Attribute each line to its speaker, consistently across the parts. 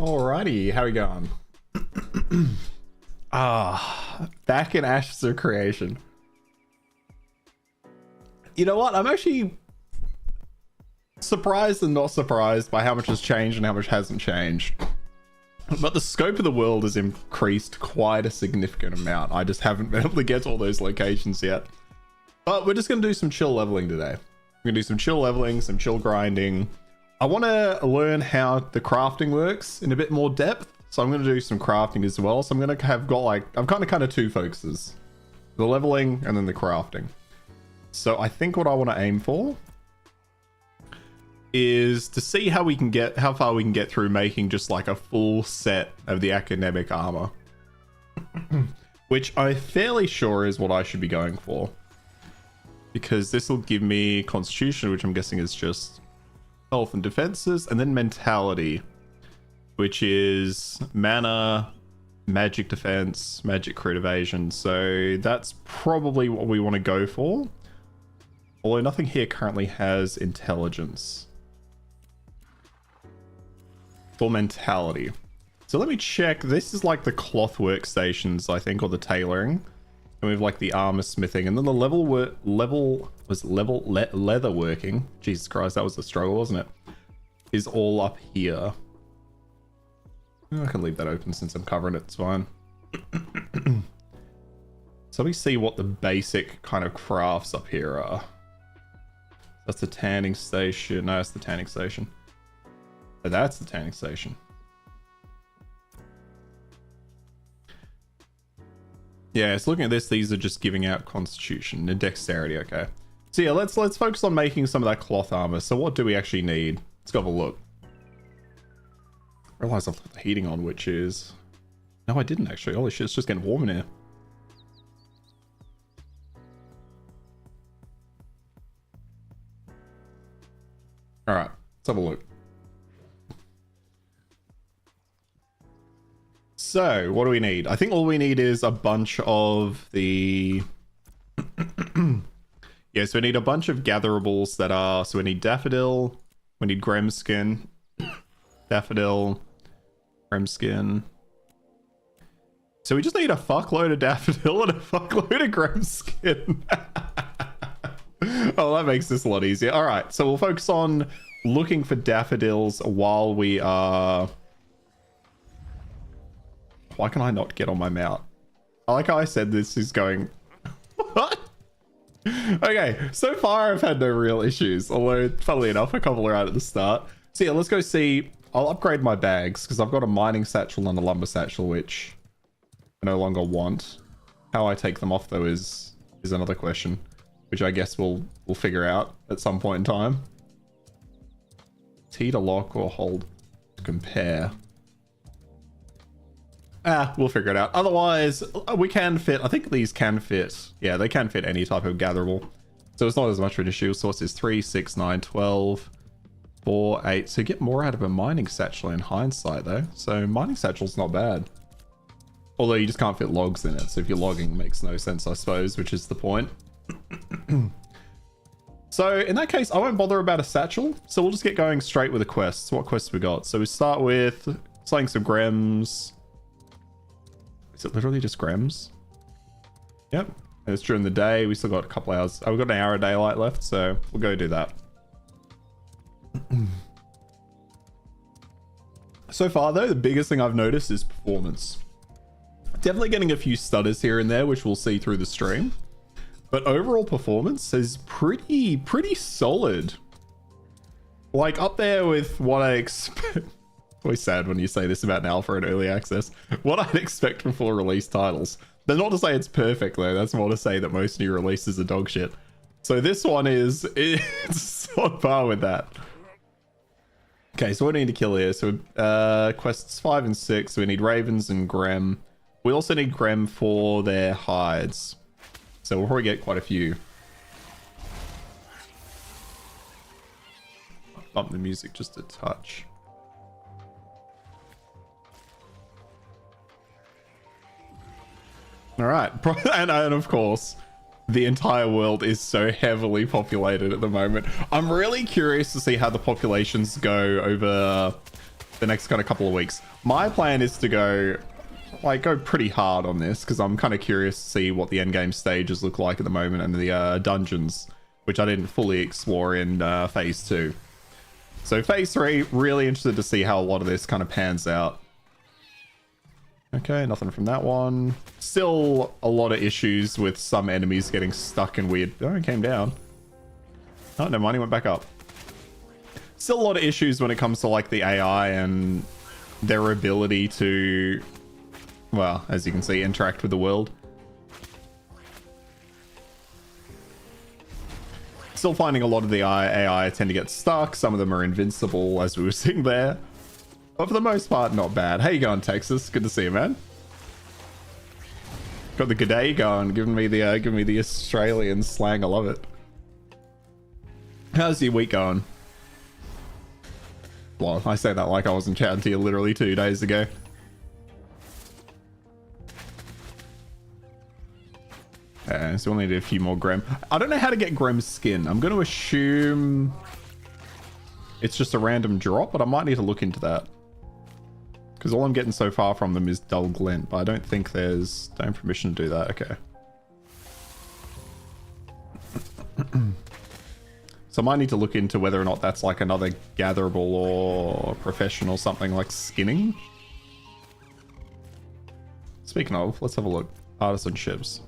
Speaker 1: Alrighty, how we going? Back in Ashes of Creation. You know what? I'm actually surprised and not surprised by how much has changed and how much hasn't changed. But the scope of the world has increased quite a significant amount. I just haven't been able to get to all those locations yet. But we're just going to do some chill leveling today. We're going to do some chill leveling, some chill grinding. I want to learn how the crafting works in a bit more depth. So I'm going to do some crafting as well. So I'm going to have got like, I've kind of two focuses. The leveling and then the crafting. So I think what I want to aim for is to see how we can get, how far we can get through making just like a full set of the academic armor. Which I'm fairly sure is what I should be going for. Because this will give me constitution, which I'm guessing is just health and defenses, and then mentality, which is mana, magic defense, magic crit evasion. So that's probably what we want to go for. Although nothing here currently has intelligence. For mentality. So let me check. This is like the cloth workstations, I think, or the tailoring. And we have like the armor smithing, and then the leather working. Jesus Christ, that was the struggle, wasn't it? Is all up here. I can leave that open since I'm covering it. It's fine. So let me see what the basic kind of crafts up here are. That's the tanning station. No, that's the tanning station. Oh, that's the tanning station. Yeah, so looking at this, these are just giving out constitution and dexterity. Okay. So yeah, let's focus on making some of that cloth armor. So what do we actually need? Let's go have a look. I realized I've left the heating on, which is... No, I didn't actually. Holy shit, it's just getting warm in here. Alright, let's have a look. So, what do we need? I think all we need is a bunch of the... Yeah, so we need a bunch of gatherables that are... So we need daffodil, we need gremskin, daffodil, gremskin. So we just need a fuckload of daffodil and a fuckload of gremskin. Oh, that makes this a lot easier. All right, so we'll focus on looking for daffodils while we are... Why can I not get on my mount? I like how I said this is going... What? Okay, so far I've had no real issues, although funnily enough a couple are out at the start. So yeah, let's go see. I'll upgrade my bags because I've got a mining satchel and a lumber satchel, which I no longer want. How I take them off though is another question, which I guess we'll figure out at some point in time. T to lock or hold to compare. We'll figure it out. Otherwise, we can fit... I think these can fit. Yeah, they can fit any type of gatherable. So it's not as much of an issue. Source is 3, 6, 9, 12, 4, 8. So you get more out of a mining satchel in hindsight, though. So mining satchel's not bad. Although you just can't fit logs in it. So if you're logging, it makes no sense, I suppose, which is the point. So in that case, I won't bother about a satchel. So we'll just get going straight with the quests. What quests we got? So we start with slaying some Grems. Is it literally just Grems? Yep. And it's during the day. We still got a couple hours. Oh, we've got an hour of daylight left, so we'll go do that. So far, though, the biggest thing I've noticed is performance. Definitely getting a few stutters here and there, which we'll see through the stream. But overall performance is pretty solid. Like, up there with what I expect... Always sad when you say this about an alpha and early access. What I'd expect from full release titles. But not to say it's perfect though. That's more to say that most new releases are dog shit. So this one is it's on par with that. Okay, so what do we need to kill here? So quests 5 and 6. So we need ravens and grem. We also need grem for their hides. So we'll probably get quite a few. Bump the music just a touch. All right, and of course, the entire world is so heavily populated at the moment. I'm really curious to see how the populations go over the next kind of couple of weeks. My plan is to go pretty hard on this because I'm kind of curious to see what the end game stages look like at the moment and the dungeons, which I didn't fully explore in phase 2. So phase 3, really interested to see how a lot of this kind of pans out. Okay, nothing from that one. Still a lot of issues with some enemies getting stuck in weird... Oh, it came down. Oh, never mind, he went back up. Still a lot of issues when it comes to like the AI and their ability to, well, as you can see, interact with the world. Still finding a lot of the AI tend to get stuck. Some of them are invincible, as we were seeing there. But for the most part, not bad. How you going, Texas? Good to see you, man. Got the g'day going, giving me the Australian slang. I love it. How's your week going? Well, I say that like I wasn't chatting to you literally 2 days ago. So we'll need a few more Grem. I don't know how to get Grem's skin. I'm going to assume it's just a random drop, but I might need to look into that. Because all I'm getting so far from them is dull glint, but I don't think there's... Don't have permission to do that. Okay. So I might need to look into whether or not that's like another gatherable or professional something like skinning. Speaking of, let's have a look. Artisanships.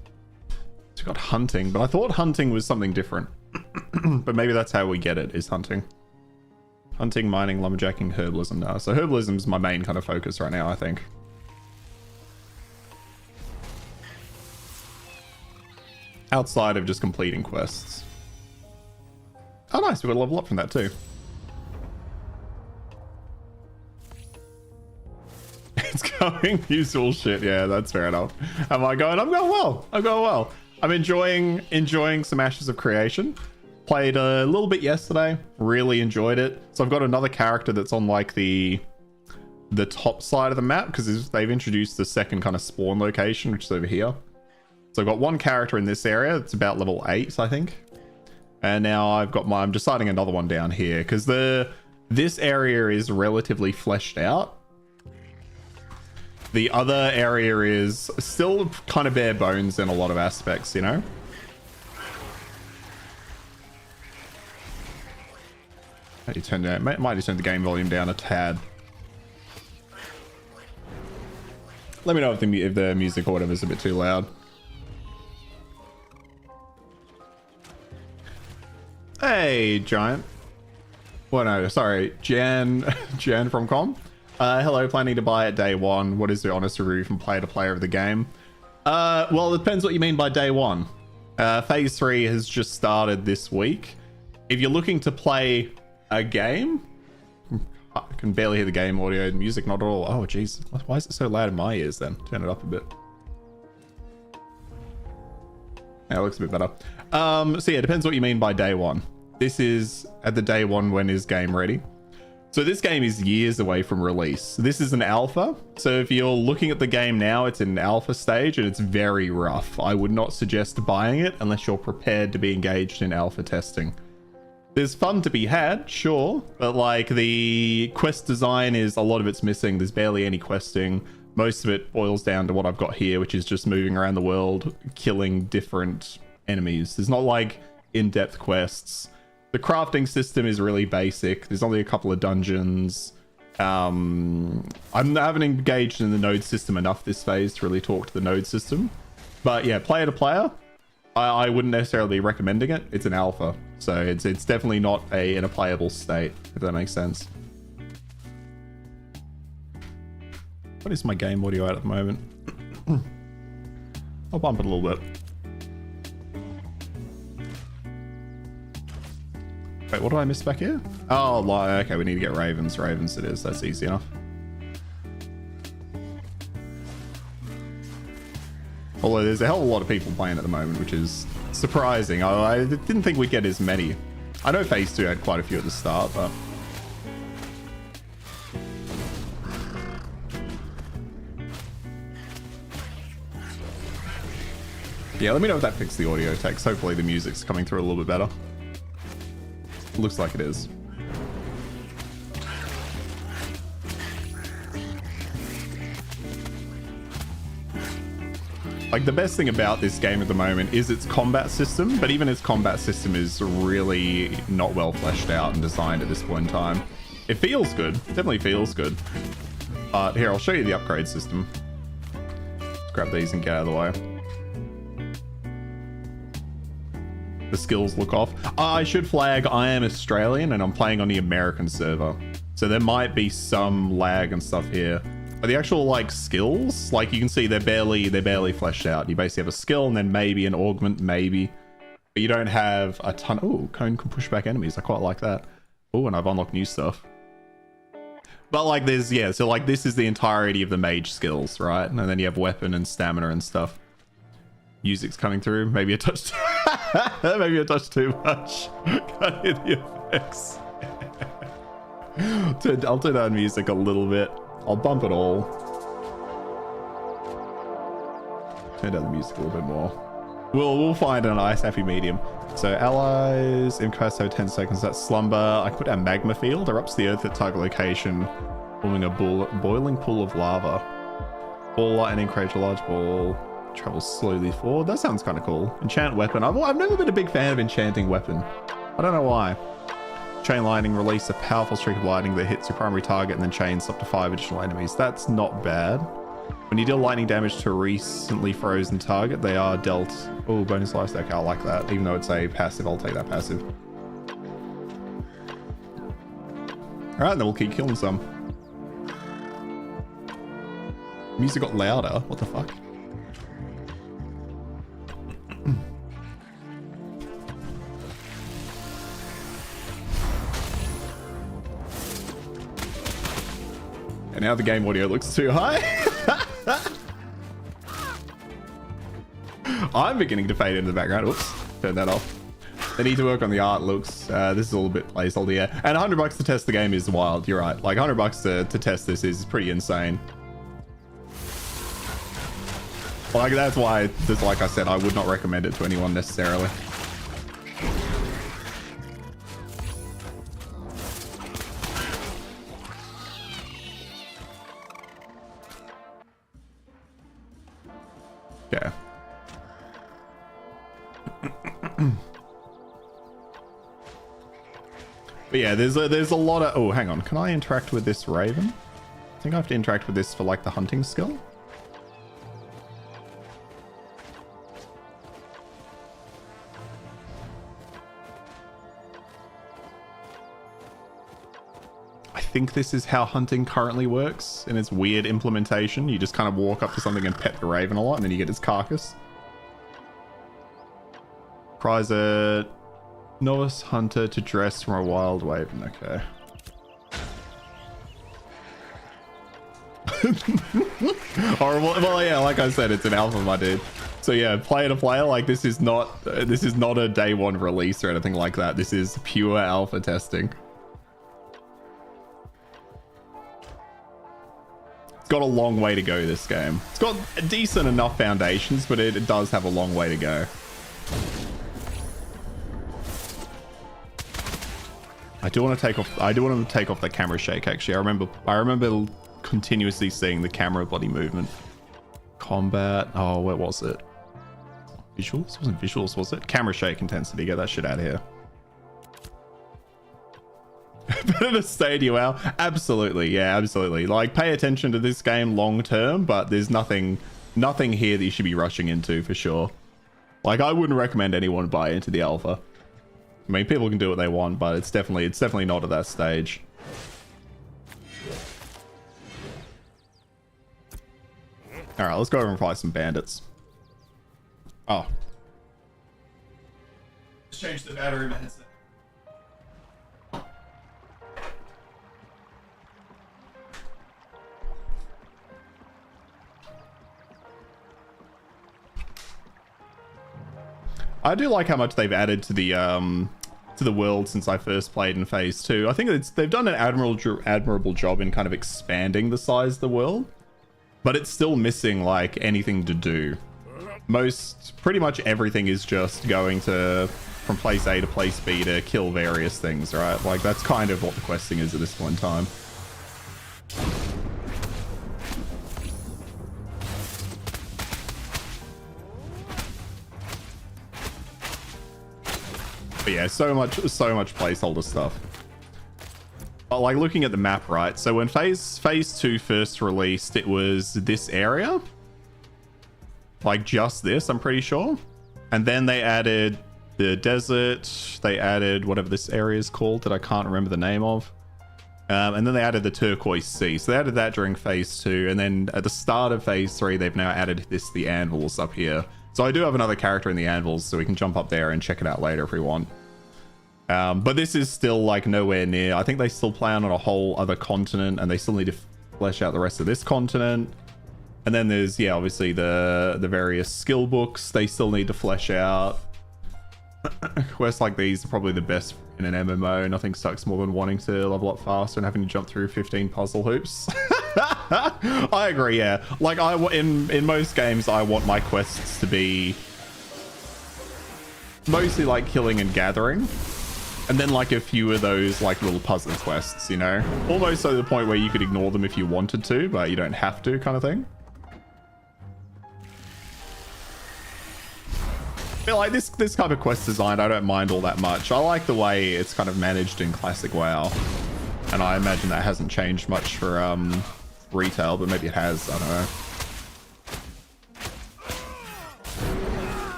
Speaker 1: So we got hunting, but I thought hunting was something different. But maybe that's how we get it, is hunting. Hunting, mining, lumberjacking, herbalism now. So herbalism is my main kind of focus right now, I think. Outside of just completing quests. Oh, nice. We got a level up from that too. It's going usual shit. Yeah, that's fair enough. Am I going? I'm going well. I'm going well. I'm enjoying some Ashes of Creation. Played a little bit yesterday. Really enjoyed it. So I've got another character that's on like the top side of the map because they've introduced the second kind of spawn location, which is over here. So I've got one character in this area. It's about level 8, I think. And now I'm deciding another one down here because this area is relatively fleshed out. The other area is still kind of bare bones in a lot of aspects, you know? Might just turn the game volume down a tad. Let me know if the music or whatever is a bit too loud. Hey, Giant. Well, no, sorry. Jan from Com. Hello, planning to buy at day 1. What is the honest review from player to player of the game? Well, it depends what you mean by day 1. Phase 3 has just started this week. If you're looking to play a game, I can barely hear the game audio. Music not at all. Oh, jeez. Why is it so loud in my ears then? Turn it up a bit. Yeah, it looks a bit better. So yeah, it depends what you mean by day 1. This is at the day 1 when is game ready. So this game is years away from release. This is an alpha. So if you're looking at the game now, it's in an alpha stage and it's very rough. I would not suggest buying it unless you're prepared to be engaged in alpha testing. There's fun to be had, sure, but like the quest design is, a lot of it's missing. There's barely any questing. Most of it boils down to what I've got here, which is just moving around the world, killing different enemies. There's not like in-depth quests. The crafting system is really basic. There's only a couple of dungeons. I haven't engaged in the node system enough this phase to really talk to the node system. But yeah, player to player, I wouldn't necessarily be recommending it. It's an alpha, so it's definitely not in a playable state, if that makes sense. What is my game audio at the moment? I'll bump it a little bit. Wait, what did I miss back here? Oh, okay, we need to get ravens. Ravens it is. That's easy enough. Although there's a hell of a lot of people playing at the moment, which is surprising. I didn't think we'd get as many. I know phase 2 had quite a few at the start, but... yeah, let me know if that fixed the audio text. Hopefully the music's coming through a little bit better. Looks like it is. Like, the best thing about this game at the moment is its combat system, but even its combat system is really not well fleshed out and designed at this point in time. It feels good, definitely feels good. But here, I'll show you the upgrade system. Let's grab these and get out of the way. The skills look off. I should flag, I am Australian and I'm playing on the American server. So there might be some lag and stuff here. But the actual like skills, like you can see they're barely fleshed out. You basically have a skill and then maybe an augment, maybe. But you don't have a ton. Oh, cone can push back enemies. I quite like that. Oh, and I've unlocked new stuff. But like there's, yeah, so like this is the entirety of the mage skills, right? And then you have weapon and stamina and stuff. Music's coming through. Maybe a touch maybe a touch too much. Can't hear the effects. I'll turn down music a little bit. I'll bump it all. Turn down the music a little bit more. We'll find a nice happy medium. So allies, incasso 10 seconds, that's slumber. I put a magma field, erupts the earth at target location, forming a boiling pool of lava. Ball lightning creates a large ball, travels slowly forward. That sounds kind of cool. Enchant weapon. I've never been a big fan of enchanting weapon. I don't know why. Chain lightning, release a powerful streak of lightning that hits your primary target and then chains up to 5 additional enemies. That's not bad. When you deal lightning damage to a recently frozen target, they are dealt... Oh, bonus lifestyle. Okay, I like that. Even though it's a passive, I'll take that passive. Alright, then we'll keep killing some. Music got louder. What the fuck? And now the game audio looks too high. I'm beginning to fade into the background. Oops, turn that off. They need to work on the art looks. This is a little bit placeholder, yeah. And $100 to test the game is wild. You're right. Like $100 to test this is pretty insane. Like that's why, just like I said, I would not recommend it to anyone necessarily. Okay. But yeah, there's a lot of... Oh, hang on. Can I interact with this raven? I think I have to interact with this for like the hunting skill. I think this is how hunting currently works in its weird implementation. You just kind of walk up to something and pet the raven a lot, and then you get its carcass. Prize a novice hunter to dress from a wild raven. Okay. Horrible. Well, yeah, like I said, it's an alpha, my dude. So yeah, player to player, like this is not a day one release or anything like that. This is pure alpha testing. It's got a long way to go, this game. It's got decent enough foundations, but it does have a long way to go. I do want to take off the camera shake, actually. I remember continuously seeing the camera bloody movement. Combat. Oh, where was it? Visuals? It wasn't visuals, was it? Camera shake intensity. Get that shit out of here. Better to stay to out. Absolutely, yeah, absolutely. Like, pay attention to this game long term, but there's nothing here that you should be rushing into for sure. Like, I wouldn't recommend anyone buy into the alpha. I mean, people can do what they want, but it's definitely not at that stage. All right, let's go over and fight some bandits. Oh, let's change the battery in my headset. I do like how much they've added to the world since I first played in Phase 2. I think they've done an admirable job in kind of expanding the size of the world, but it's still missing like anything to do. Pretty much everything is just going from place A to place B to kill various things, right? Like that's kind of what the questing is at this point in time. But yeah, so much placeholder stuff. But like looking at the map, right? So when phase 2 first released, it was this area. Like just this, I'm pretty sure. And then they added the desert. They added whatever this area is called that I can't remember the name of. And then they added the turquoise sea. So they added that during phase 2. And then at the start of phase 3, they've now added the anvils up here. So I do have another character in the anvils, so we can jump up there and check it out later if we want. But this is still like nowhere near. I think they still plan on a whole other continent, and they still need to flesh out the rest of this continent. And then there's, yeah, obviously the various skill books they still need to flesh out. Quests like these are probably the best in an MMO. Nothing sucks more than wanting to level up faster and having to jump through 15 puzzle hoops. I agree, yeah. Like in most games, I want my quests to be mostly like killing and gathering. And then like a few of those like little puzzle quests, you know? Almost to the point where you could ignore them if you wanted to, but you don't have to, kind of thing. But like this type of quest design, I don't mind all that much. I like the way it's kind of managed in classic WoW. And I imagine that hasn't changed much for retail, but maybe it has, I don't know.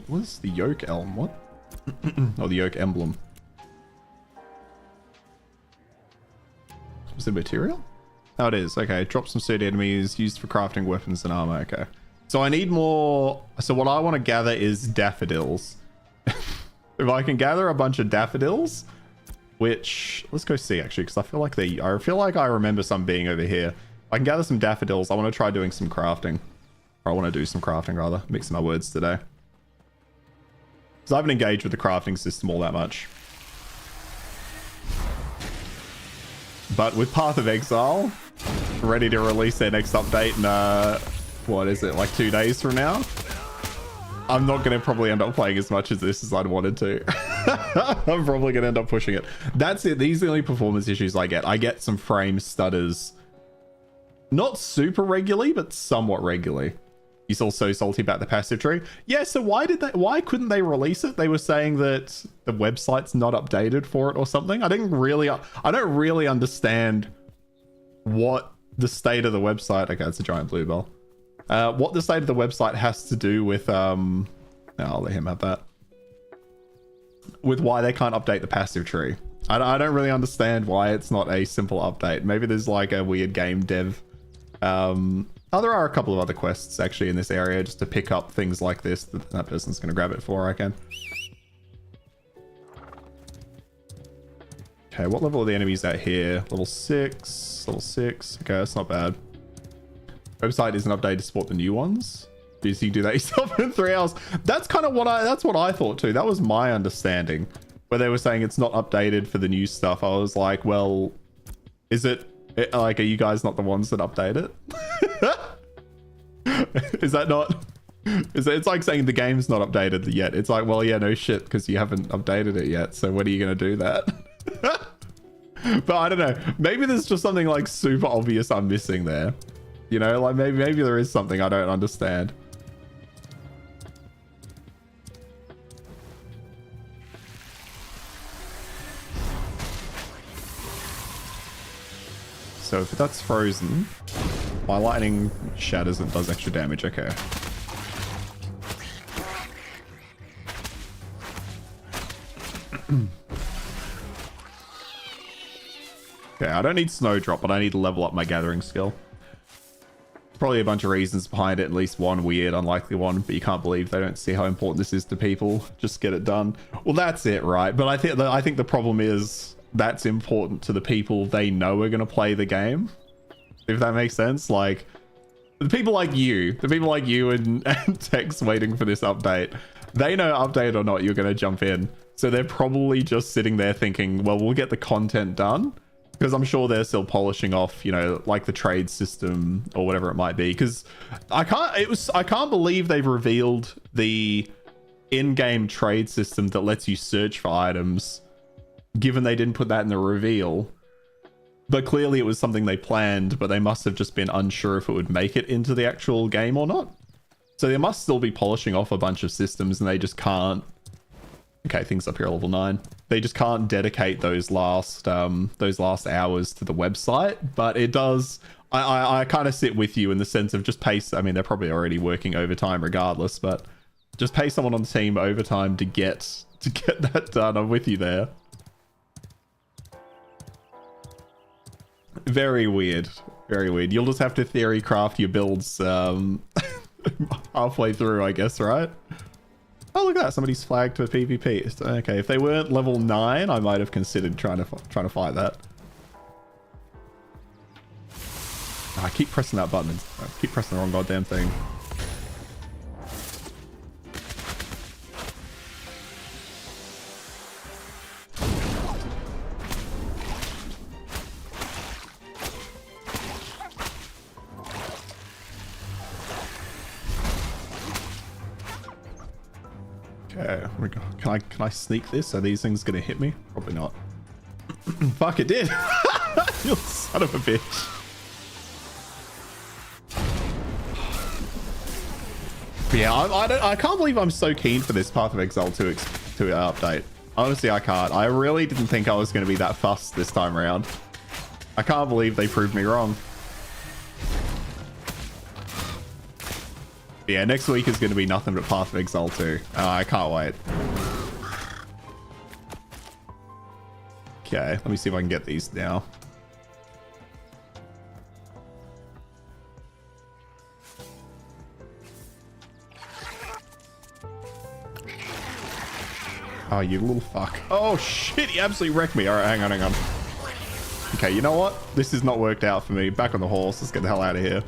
Speaker 1: What's the yoke elm? What? Oh, the yoke emblem. Was it material? Oh, it is. Okay. Drop some sturdy enemies used for crafting weapons and armor. Okay. So I need more. So what I want to gather is daffodils. If I can gather a bunch of daffodils, which let's go see actually, because I feel like I remember some being over here. If I can gather some daffodils, I want to try doing some crafting. Or I want to do some crafting rather. Mixing my words today. Because I haven't engaged with the crafting system all that much. But with Path of Exile ready to release their next update in, what is it, like 2 days from now? I'm not going to probably end up playing as much as this as I'd wanted to. I'm probably going to end up pushing it. That's it. These are the only performance issues I get. I get some frame stutters. Not super regularly, but somewhat regularly. You're still so salty about the passive tree. Yeah, so why couldn't they release it? They were saying that the website's not updated for it or something. I don't really understand what the state of the website. Okay, it's a giant bluebell. What the state of the website has to do with no, I'll let him have that. With why they can't update the passive tree. I don't really understand why it's not a simple update. Maybe there's like a weird game dev. There are a couple of other quests actually in this area just to pick up things like this that person's going to grab it for, I reckon. Okay, what level are the enemies at here? Level 6. Level 6. Okay, that's not bad. Website isn't updated to support the new ones. You can do that yourself in 3 hours. That's kind of what I thought too. That was my understanding. Where they were saying it's not updated for the new stuff. I was like, well, is it like, are you guys not the ones that update it? Is that not? It's like saying the game's not updated yet. It's like, well, yeah, no shit, because you haven't updated it yet. So when are you going to do that? But I don't know. Maybe there's just something like super obvious I'm missing there. You know, like maybe there is something I don't understand. So if that's frozen, my lightning shatters and does extra damage. Okay. Okay, I don't need Snowdrop, but I need to level up my gathering skill. Probably a bunch of reasons behind it, at least one weird, unlikely one, but you can't believe they don't see how important this is to people. Just get it done. Well, that's it, right? But I think the problem is that's important to the people they know are going to play the game. If that makes sense. Like, the people like you and Tex waiting for this update, they know update or not, you're going to jump in. So they're probably just sitting there thinking, well, we'll get the content done. Because I'm sure they're still polishing off, you know, like the trade system or whatever it might be. Because I can't believe they've revealed the in-game trade system that lets you search for items, given they didn't put that in the reveal. But clearly it was something they planned, but they must have just been unsure if it would make it into the actual game or not. So they must still be polishing off a bunch of systems and they just can't. Okay, things up here at level 9. They just can't dedicate those last hours to the website, but it does. I kind of sit with you in the sense of just pay. I mean, they're probably already working overtime regardless, but just pay someone on the team overtime to get that done. I'm with you there. Very weird. Very weird. You'll just have to theory craft your builds halfway through, I guess, right? Oh, look at that. Somebody's flagged to a PvP. Okay, if they weren't level 9, I might have considered trying to fight that. Oh, I keep pressing that button. I keep pressing the wrong goddamn thing. Okay, can I sneak this? Are these things gonna hit me? Probably not. Fuck, it did. You son of a bitch. But yeah, I can't believe I'm so keen for this Path of Exile to update. Honestly, I can't. I really didn't think I was going to be that fussed this time around. I can't believe they proved me wrong. Yeah, next week is going to be nothing but Path of Exile 2. I can't wait. Okay, let me see if I can get these now. Oh, you little fuck. Oh, shit. He absolutely wrecked me. All right, hang on. Okay, you know what? This has not worked out for me. Back on the horse. Let's get the hell out of here.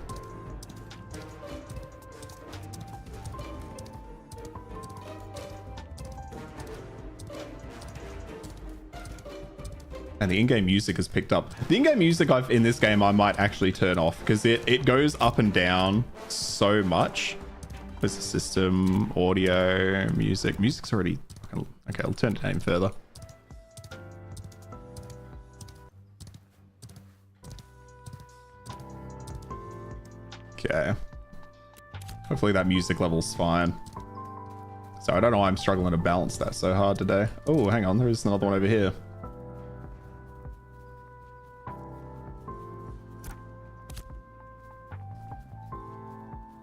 Speaker 1: And the in-game music has picked up. The in-game music in this game I might actually turn off because it goes up and down so much. There's the system, audio, music. Music's already... Okay, I'll turn it down further. Okay. Hopefully that music level's fine. So I don't know why I'm struggling to balance that so hard today. Oh, hang on. There is another one over here.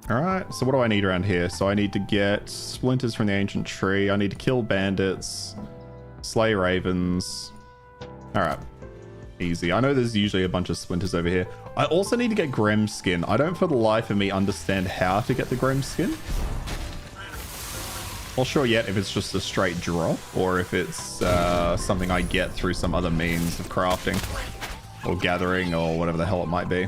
Speaker 1: Alright, so what do I need around here? So I need to get splinters from the ancient tree. I need to kill bandits, slay ravens. Alright, easy. I know there's usually a bunch of splinters over here. I also need to get Grem skin. I don't for the life of me understand how to get the Grem skin. Not sure yet if it's just a straight drop or if it's something I get through some other means of crafting or gathering or whatever the hell it might be.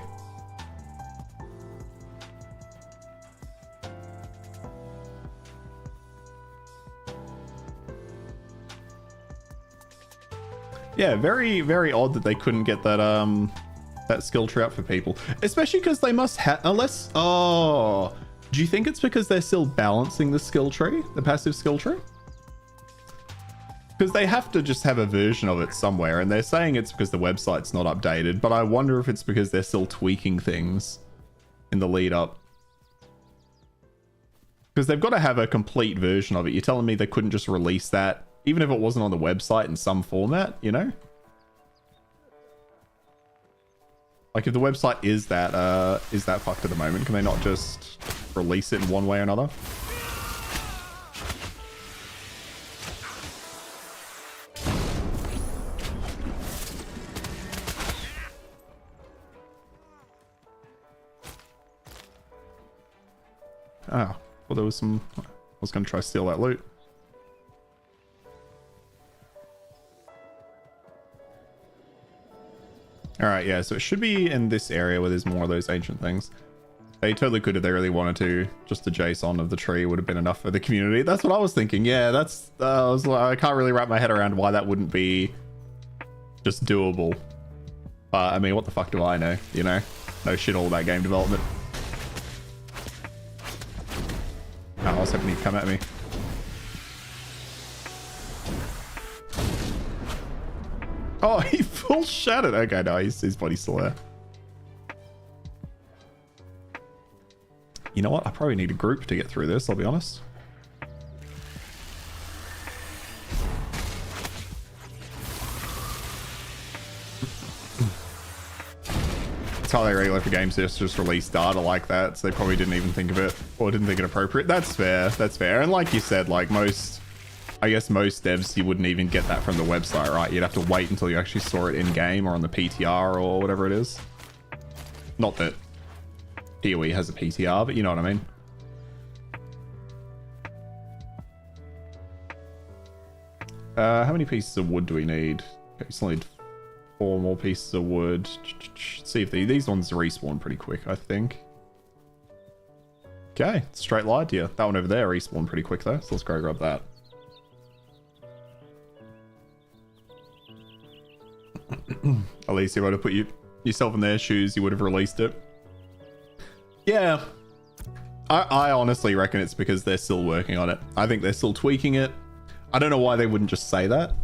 Speaker 1: Yeah, very, very odd that they couldn't get that that skill tree up for people. Especially because they must have... Unless... Oh... Do you think it's because they're still balancing the skill tree? The passive skill tree? Because they have to just have a version of it somewhere. And they're saying it's because the website's not updated. But I wonder if it's because they're still tweaking things in the lead up. Because they've got to have a complete version of it. You're telling me they couldn't just release that even if it wasn't on the website in some format, you know? Like if the website is that fucked at the moment, can they not just release it in one way or another? Ah, well there was some... I was going to try to steal that loot. Alright, yeah, so it should be in this area where there's more of those ancient things. They totally could if they really wanted to. Just the JSON of the tree would have been enough for the community. That's what I was thinking. Yeah, that's... I can't really wrap my head around why that wouldn't be just doable. I mean, what the fuck do I know, you know? No shit all about game development. Oh, I was hoping he'd come at me. Oh, he full shattered. Okay, no, his body's still there. You know what? I probably need a group to get through this, I'll be honest. It's highly regular for games just release data like that, so they probably didn't even think of it, or didn't think it appropriate. That's fair, that's fair. And like you said, like I guess most devs, you wouldn't even get that from the website, right? You'd have to wait until you actually saw it in game or on the PTR or whatever it is. Not that PoE has a PTR, but you know what I mean. How many pieces of wood do we need? Okay, we still need 4 more pieces of wood. Let's see if these ones respawn pretty quick, I think. Okay, straight lied to you. That one over there respawned pretty quick though, so let's go grab that. At least you would have put yourself in their shoes, you would have released it. Yeah. I honestly reckon it's because they're still working on it. I think they're still tweaking it. I don't know why they wouldn't just say that.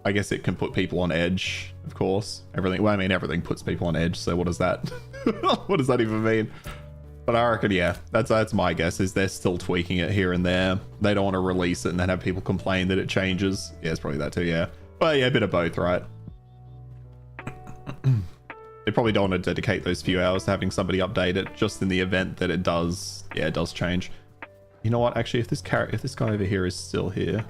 Speaker 1: I guess it can put people on edge, of course. Everything, well, I mean, everything puts people on edge, so what does that what does that even mean? But I reckon, yeah, that's my guess, is they're still tweaking it here and there. They don't want to release it and then have people complain that it changes. Yeah, it's probably that too, yeah. Well, yeah, a bit of both, right? They probably don't want to dedicate those few hours to having somebody update it, just in the event that it does, yeah, it does change. You know what? Actually, if this guy over here is still here,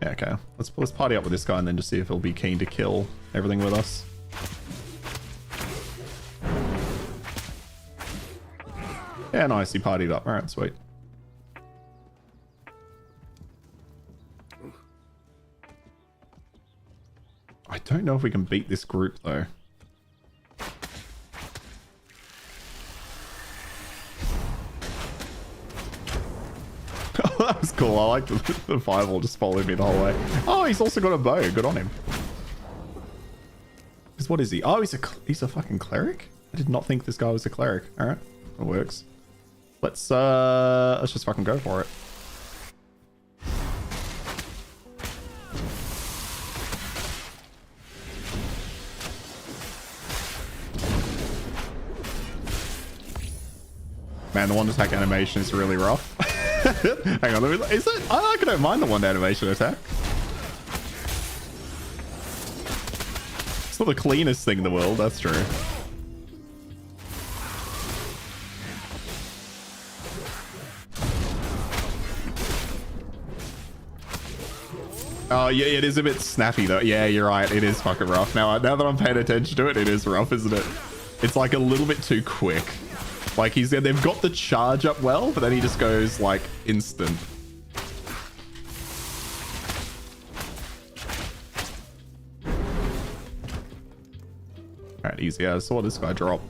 Speaker 1: yeah, okay. Let's party up with this guy and then just see if he'll be keen to kill everything with us. Yeah, nice. He partied up. All right, sweet. I don't know if we can beat this group though. That was cool. I like the fireball just followed me the whole way. Oh, he's also got a bow. Good on him. Because what is he? Oh, he's a fucking cleric? I did not think this guy was a cleric. All right, that works. Let's just fucking go for it. Man, the one attack animation is really rough. Hang on, is it? I don't mind the one animation attack. It's not the cleanest thing in the world, that's true. Oh yeah, it is a bit snappy though. Yeah, you're right. It is fucking rough. Now that I'm paying attention to it, it is rough, isn't it? It's like a little bit too quick. Like they've got the charge up well, but then he just goes like instant. Alright, easy. I saw this guy drop.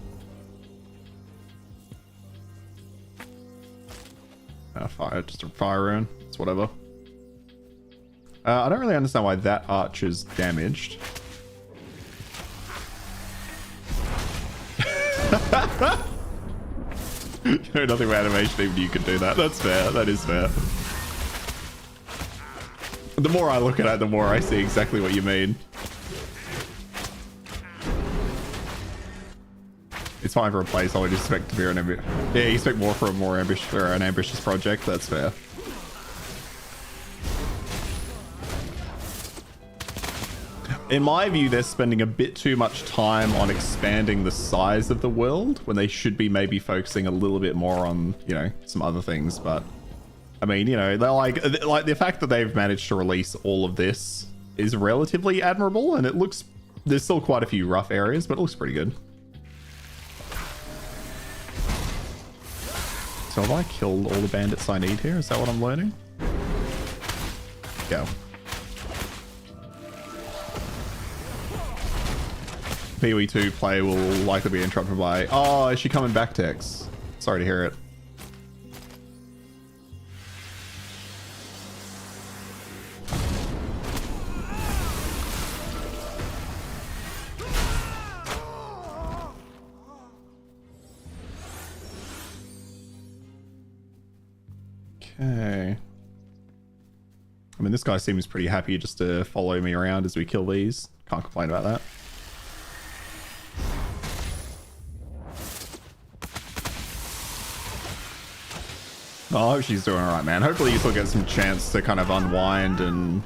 Speaker 1: Fire, just a fire rune. It's whatever. I don't really understand why that arch is damaged. You know nothing about animation, even you could do that. That's fair. That is fair. The more I look at it, the more I see exactly what you mean. It's fine for a placeholder. You expect to be an yeah, you expect more for an ambitious project. That's fair. In my view, they're spending a bit too much time on expanding the size of the world when they should be maybe focusing a little bit more on, you know, some other things. But I mean, you know, they're like the fact that they've managed to release all of this is relatively admirable, and it looks, there's still quite a few rough areas, but it looks pretty good. So have I killed all the bandits I need here? Is that what I'm learning? Go. PoE 2 play will likely be interrupted by, oh, is she coming back, Tex? Sorry to hear it. Okay. I mean, this guy seems pretty happy just to follow me around as we kill these. Can't complain about that. Oh, I hope she's doing all right, man. Hopefully you still get some chance to kind of unwind and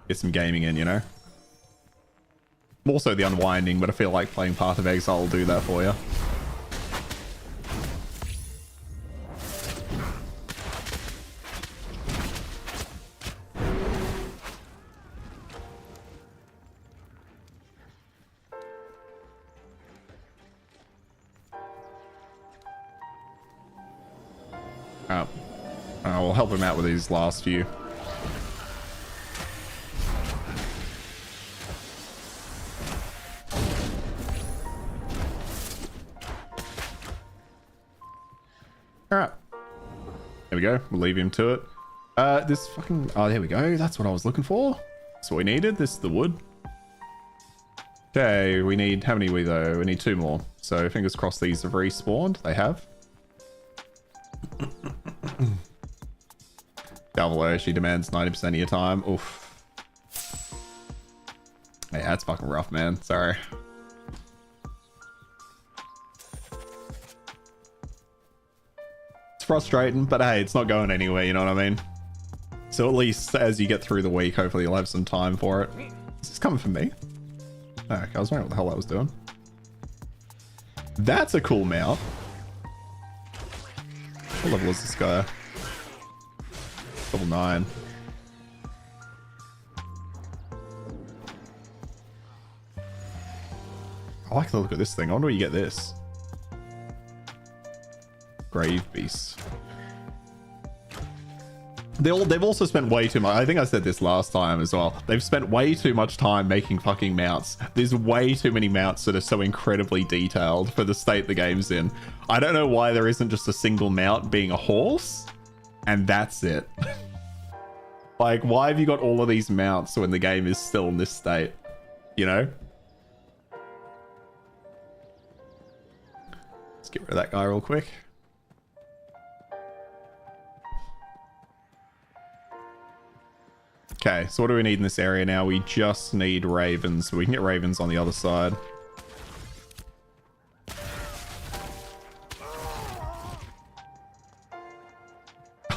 Speaker 1: get some gaming in, you know? More so the unwinding, but I feel like playing Path of Exile will do that for you. We'll help him out with these last few. Alright. There we go. We'll leave him to it. This fucking... Oh, there we go. That's what I was looking for. That's what we needed. This is the wood. Okay, we need... How many we though? We need 2 more. So fingers crossed these have respawned. They have. Galvalo, she demands 90% of your time. Oof. Yeah, that's fucking rough, man. Sorry. It's frustrating, but hey, it's not going anywhere, you know what I mean? So at least as you get through the week, hopefully you'll have some time for it. Is this coming from me? Oh, okay, I was wondering what the hell that was doing. That's a cool mount. What level is this guy? Level 9. I like the look at this thing. I wonder where you get this. Grave Beast. They've also spent way too much. I think I said this last time as well. They've spent way too much time making fucking mounts. There's way too many mounts that are so incredibly detailed for the state the game's in. I don't know why there isn't just a single mount being a horse and that's it. Like, why have you got all of these mounts when the game is still in this state? You know? Let's get rid of that guy real quick. Okay, so what do we need in this area now? We just need ravens. So we can get ravens on the other side.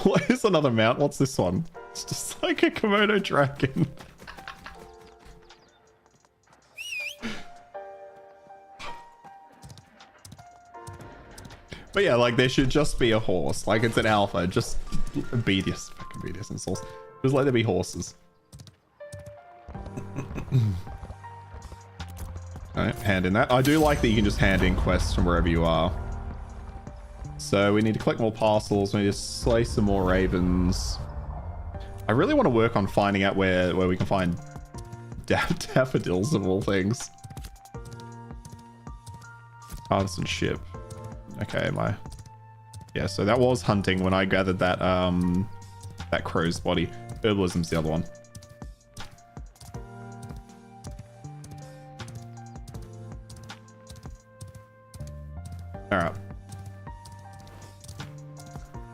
Speaker 1: What is another mount? What's this one? It's just like a Komodo dragon. But yeah, like there should just be a horse. Like it's an alpha. Just obedience. Fucking obedience and souls. Just let there be horses. Alright, hand in that. I do like that you can just hand in quests from wherever you are. So we need to collect more parcels. We need to slay some more ravens. I really want to work on finding out where we can find daffodils of all things. Artisan ship. Okay, yeah, so that was hunting when I gathered that that crow's body. Herbalism's the other one. Alright.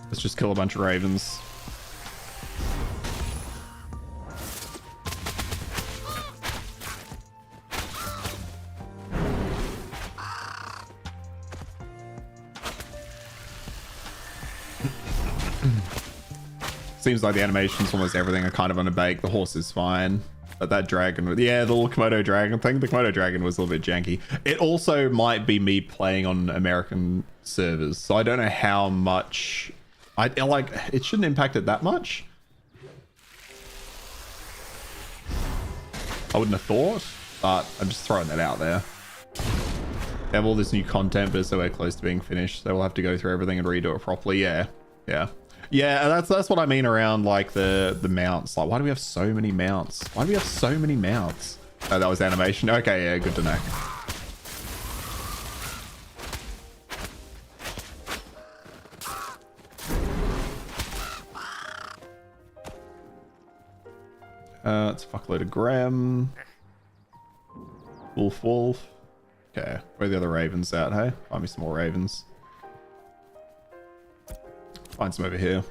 Speaker 1: Let's just kill a bunch of ravens. Seems like the animations, almost everything are kind of on a bake. The horse is fine. But that dragon, yeah, the little Komodo dragon thing, the Komodo dragon was a little bit janky. It also might be me playing on American servers, so I don't know how much. It shouldn't impact it that much. I wouldn't have thought, but I'm just throwing that out there. They have all this new content, but so we're close to being finished, so we'll have to go through everything and redo it properly. Yeah. That's what I mean around like the mounts. Like, why do we have so many mounts? Oh, that was animation. Okay, yeah, good to know. It's a fuckload of Graham. Wolf. Okay, where are the other ravens at, hey? Find me some more ravens. Find some over here.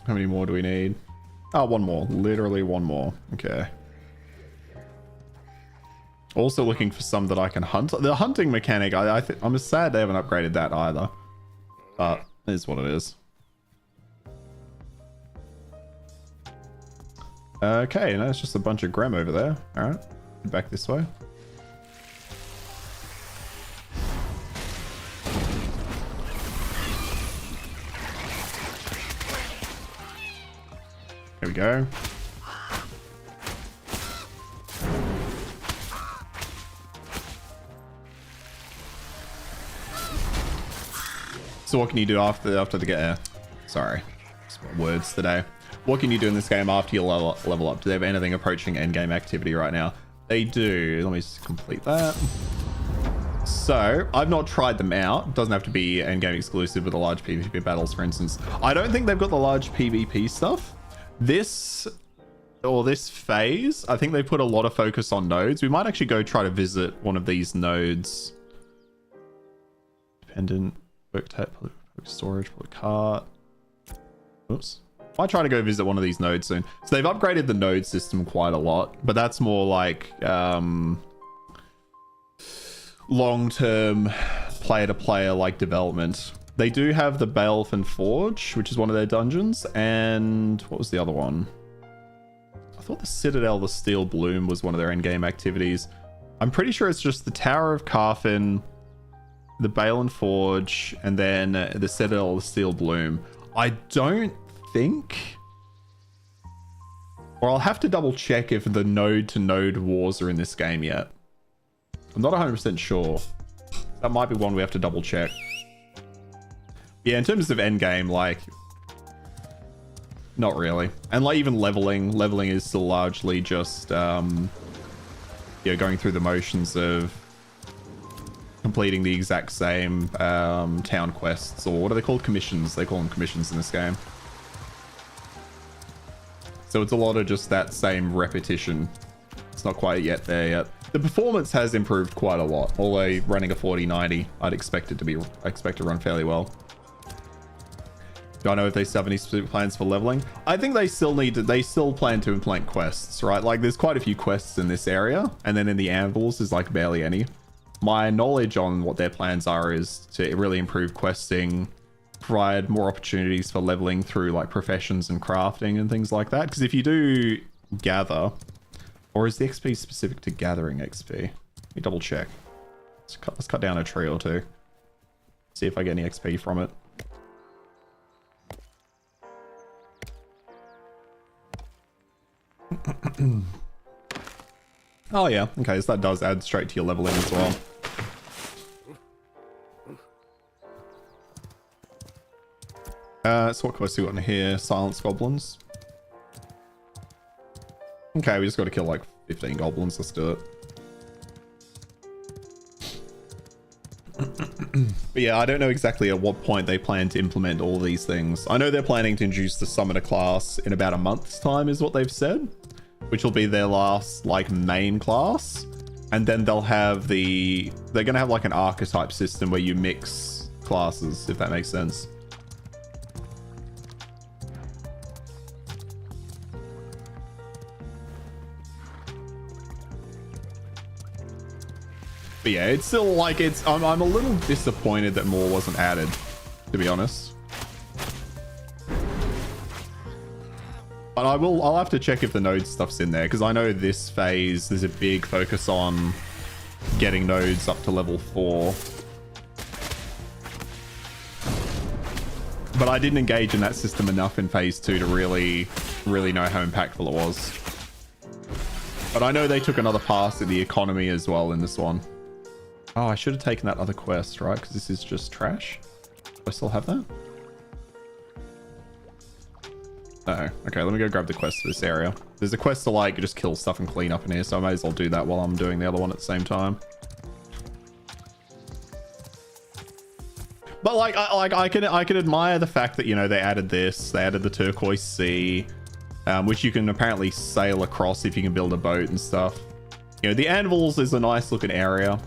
Speaker 1: How many more do we need? Oh, one more. Literally one more. Okay. Also looking for some that I can hunt. The hunting mechanic, I'm sad they haven't upgraded that either. But it is what it is. Okay, now it's just a bunch of Grem over there. Alright, back this way. There we go. So what can you do after the get? Sorry, words today. What can you do in this game after you level up? Do they have anything approaching endgame activity right now? They do. Let me just complete that. So I've not tried them out. It doesn't have to be endgame exclusive with the large PvP battles, for instance. I don't think they've got the large PvP stuff. This phase, I think they put a lot of focus on nodes. We might actually go try to visit one of these nodes. Dependent, work type, storage, public cart. Oops. Might try to go visit one of these nodes soon. So they've upgraded the node system quite a lot, but that's more like long-term player-to-player like development. They do have the Balefin Forge, which is one of their dungeons, and what was the other one? I thought the Citadel, the Steel Bloom was one of their endgame activities. I'm pretty sure it's just the Tower of Carfin, the Balefin Forge, and then the Citadel, the Steel Bloom. I don't think, or I'll have to double check if the node to node wars are in this game yet. I'm not 100% sure. That might be one we have to double check. Yeah, in terms of endgame, like, not really. And like even leveling is still largely just going through the motions of completing the exact same town quests, or what are they called? Commissions. They call them commissions in this game. So it's a lot of just that same repetition. It's not quite yet there yet. The performance has improved quite a lot. Although running a 4090, I'd expect it to run fairly well. Do I know if they still have any specific plans for leveling? I think they still plan to implement quests, right? Like there's quite a few quests in this area, and then in the anvils there's like barely any. My knowledge on what their plans are is to really improve questing, provide more opportunities for leveling through like professions and crafting and things like that. Because if you do gather, or is the XP specific to gathering XP? Let me double check. Let's cut down a tree or two. See if I get any XP from it. Oh yeah, okay, so that does add straight to your leveling as well. So what quest we got in here? Silence goblins. Okay, we just got to kill like 15 goblins. Let's do it. But yeah, I don't know exactly at what point they plan to implement all these things. I know they're planning to introduce the summoner class in about a month's time is what they've said, which will be their last like main class. And then they'll have they're going to have like an archetype system where you mix classes, if that makes sense. But yeah, it's still like I'm a little disappointed that more wasn't added, to be honest. But I'll have to check if the node stuff's in there, because I know this phase there's a big focus on getting nodes up to level 4. But I didn't engage in that system enough in phase 2 to really know how impactful it was. But I know they took another pass at the economy as well in this one. Oh, I should have taken that other quest, right? Because this is just trash. Do I still have that? Uh-oh. Okay, let me go grab the quest for this area. There's a quest to like just kill stuff and clean up in here, so I may as well do that while I'm doing the other one at the same time. But like I can admire the fact that, you know, they added this, they added the turquoise sea, which you can apparently sail across if you can build a boat and stuff. You know, the anvils is a nice looking area.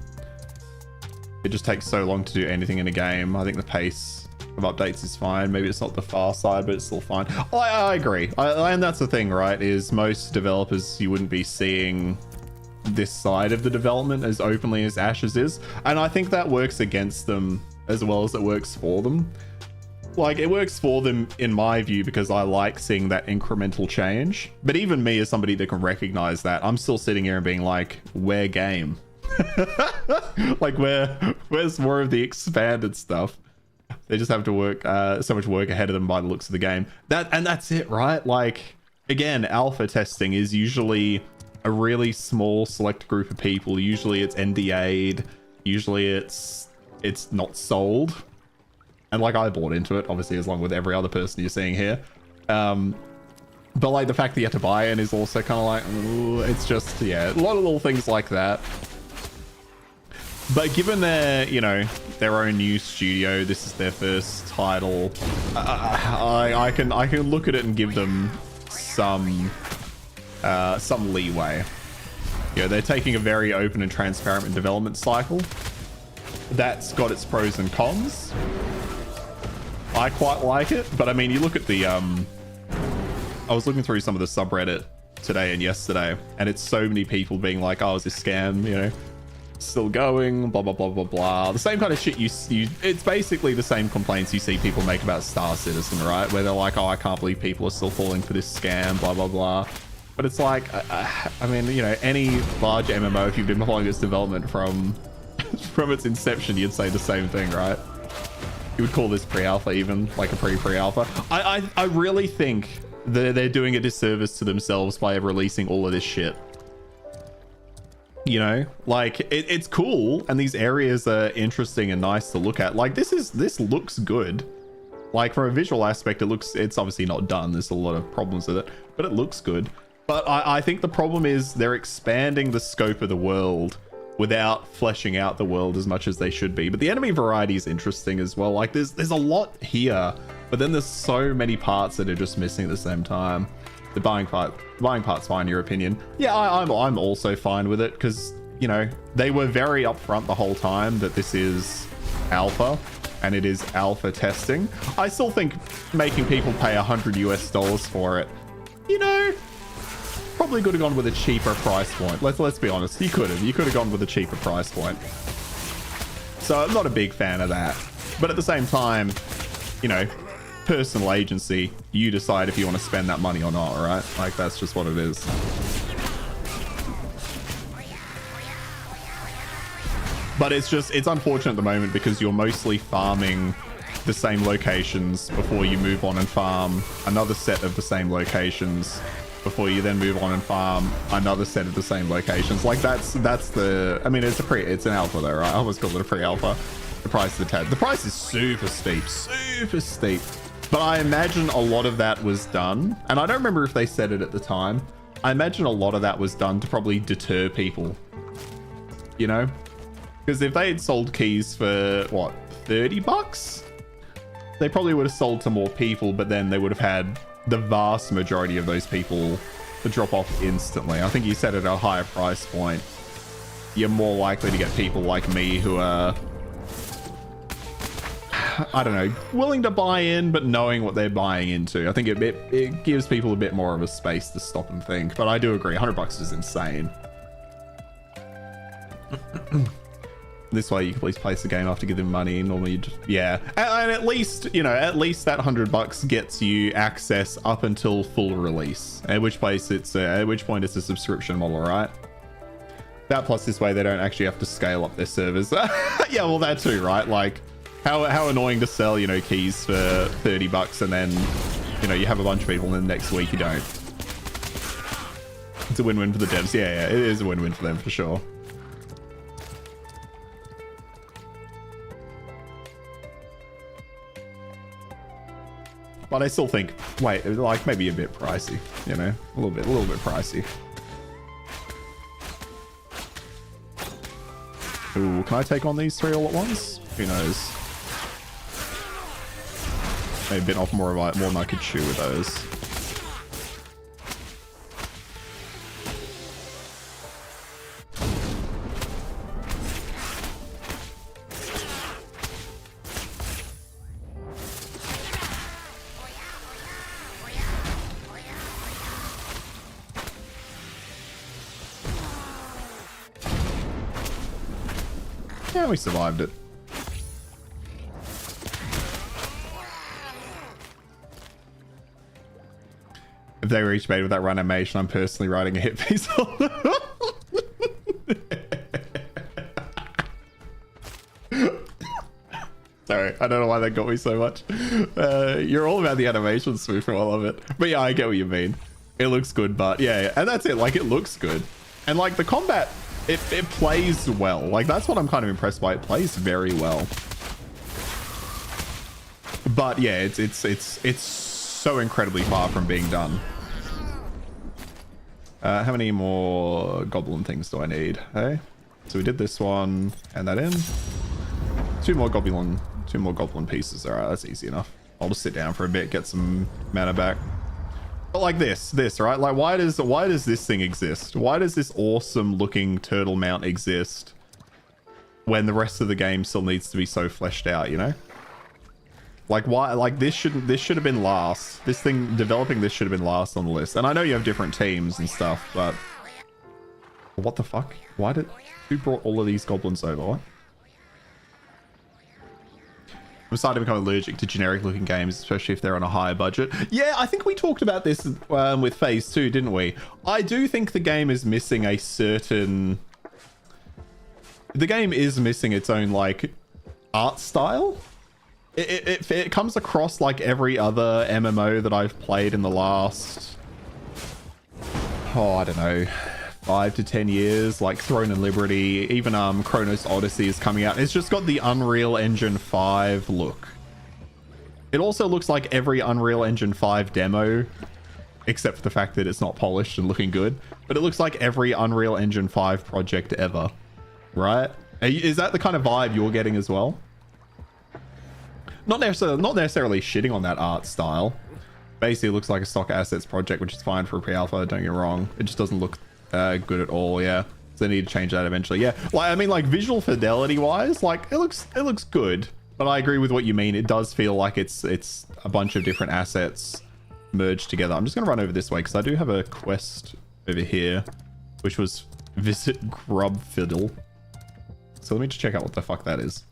Speaker 1: It just takes so long to do anything in a game. I think the pace of updates is fine. Maybe it's not the far side, but it's still fine. I agree. And that's the thing, right? Is most developers, you wouldn't be seeing this side of the development as openly as Ashes is. And I think that works against them as well as it works for them. Like, it works for them in my view because I like seeing that incremental change. But even me as somebody that can recognize that, I'm still sitting here and being like, where game? Like, where's more of the expanded stuff? They just have to work so much work ahead of them by the looks of the game. That's it, right? Like, again, alpha testing is usually a really small select group of people. Usually it's NDA'd. Usually it's not sold. And like, I bought into it, obviously, as long with every other person you're seeing here. But like, the fact that you have to buy in is also kind of like, ooh, it's just, yeah, a lot of little things like that. But given their, you know, their own new studio, this is their first title, I can look at it and give them some leeway. You know, they're taking a very open and transparent development cycle. That's got its pros and cons. I quite like it, but I mean, you look at the I was looking through some of the subreddit today and yesterday, and it's so many people being like, oh, is this scam, you know, still going, blah blah blah blah blah. The same kind of shit you it's basically the same complaints you see people make about Star Citizen, right? Where they're like, oh, I can't believe people are still falling for this scam, blah blah blah. But it's like, I mean, you know, any large MMO, if you've been following its development from its inception, you'd say the same thing, right? You would call this pre-alpha, even like a pre-alpha. I really think that they're doing a disservice to themselves by releasing all of this shit. You know, like, it's cool, and these areas are interesting and nice to look at. Like, this looks good. Like, from a visual aspect, it's obviously not done. There's a lot of problems with it, but it looks good. But I think the problem is they're expanding the scope of the world without fleshing out the world as much as they should be. But the enemy variety is interesting as well. Like, there's a lot here, but then there's so many parts that are just missing at the same time. The buying part's fine, in your opinion. Yeah, I'm also fine with it, because, you know, they were very upfront the whole time that this is alpha and it is alpha testing. I still think making people pay $100 US for it, you know, probably could have gone with a cheaper price point. Let's be honest. You could have gone with a cheaper price point. So I'm not a big fan of that. But at the same time, you know, personal agency, you decide if you want to spend that money or not, right? Like, that's just what it is. But it's unfortunate at the moment because you're mostly farming the same locations before you move on and farm another set of the same locations before you then move on and farm another set of the same locations. Like, that's the, I mean, it's an alpha though, right? I almost call it a pre-alpha. The price of the price is super steep. But I imagine a lot of that was done, and I don't remember if they said it at the time. I imagine a lot of that was done to probably deter people, you know? Because if they had sold keys for, what, $30? They probably would have sold to more people, but then they would have had the vast majority of those people to drop off instantly. I think you said at a higher price point, you're more likely to get people like me who are, I don't know, willing to buy in, but knowing what they're buying into. I think it gives people a bit more of a space to stop and think. But I do agree, $100 is insane. This way you can please place the game after giving them money. Normally you just, yeah. And at least, you know, at least that $100 gets you access up until full release. At which point it's a subscription model, right? That plus this way they don't actually have to scale up their servers. Yeah, well, that too, right? Like, how annoying to sell, you know, keys for $30 and then, you know, you have a bunch of people and then next week you don't. It's a win-win for the devs. Yeah, it is a win-win for them for sure. But I still think, wait, like, maybe a bit pricey, you know, a little bit pricey. Ooh, can I take on these three all at once? Who knows? Maybe a bit off more than I could chew with those. Yeah, we survived it. If they reach made with that run animation, I'm personally writing a hit piece on them. Sorry, I don't know why that got me so much. You're all about the animation, Swoofer. I love it. But yeah, I get what you mean. It looks good, but yeah, and that's it. Like, it looks good. And like the combat, it plays well. Like, that's what I'm kind of impressed by. It plays very well. But yeah, it's so incredibly far from being done. How many more goblin things do I need? Hey, so we did this one and that in. Two more goblin pieces. All right, that's easy enough. I'll just sit down for a bit, get some mana back. But like this, right? Like, why does this thing exist? Why does this awesome looking turtle mount exist when the rest of the game still needs to be so fleshed out, you know? Like, why? Like, this should have been last. This thing, developing this should have been last on the list. And I know you have different teams and stuff, but what the fuck? Who brought all of these goblins over? What? I'm starting to become allergic to generic looking games, especially if they're on a higher budget. Yeah, I think we talked about this with Phase 2, didn't we? I do think the game is missing a certain... The game is missing its own, like, art style. It comes across like every other MMO that I've played in the last... Oh, I don't know... 5 to 10 years, like Throne and Liberty, even Chronos Odyssey is coming out. It's just got the Unreal Engine 5 look. It also looks like every Unreal Engine 5 demo, except for the fact that it's not polished and looking good. But it looks like every Unreal Engine 5 project ever, right? Is that the kind of vibe you're getting as well? Not necessarily shitting on that art style. Basically, it looks like a stock assets project, which is fine for a pre-alpha. Don't get me wrong. It just doesn't look good at all. Yeah, so they need to change that eventually. Yeah, like, I mean, like, visual fidelity wise, like, it looks good, but I agree with what you mean. It does feel like it's a bunch of different assets merged together. I'm just gonna run over this way because I do have a quest over here, which was visit Grub Fiddle. So let me just check out what the fuck that is.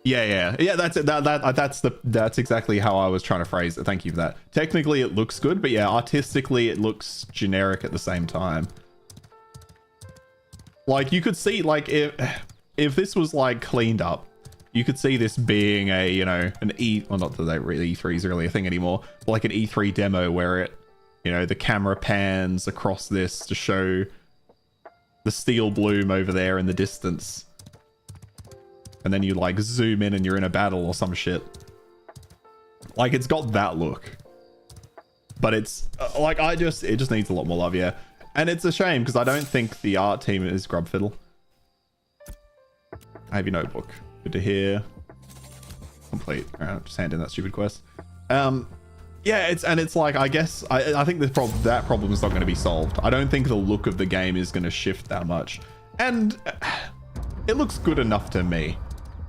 Speaker 1: Yeah. That's it. That's exactly how I was trying to phrase it. Thank you for that. Technically, it looks good, but yeah, artistically, it looks generic at the same time. Like, you could see, like, if this was like cleaned up, you could see this being a, you know, an well, not that E3 is really a thing anymore, but like an E3 demo where it, you know, the camera pans across this to show the steel bloom over there in the distance. And then you like zoom in and you're in a battle or some shit. Like, it's got that look, but it's like, it just needs a lot more love. Yeah. And it's a shame because I don't think the art team is Grub Fiddle. I have your notebook. Good to hear. Complete. All right, just hand in that stupid quest. Yeah, it's like, I guess I think that problem is not going to be solved. I don't think the look of the game is going to shift that much, and it looks good enough to me.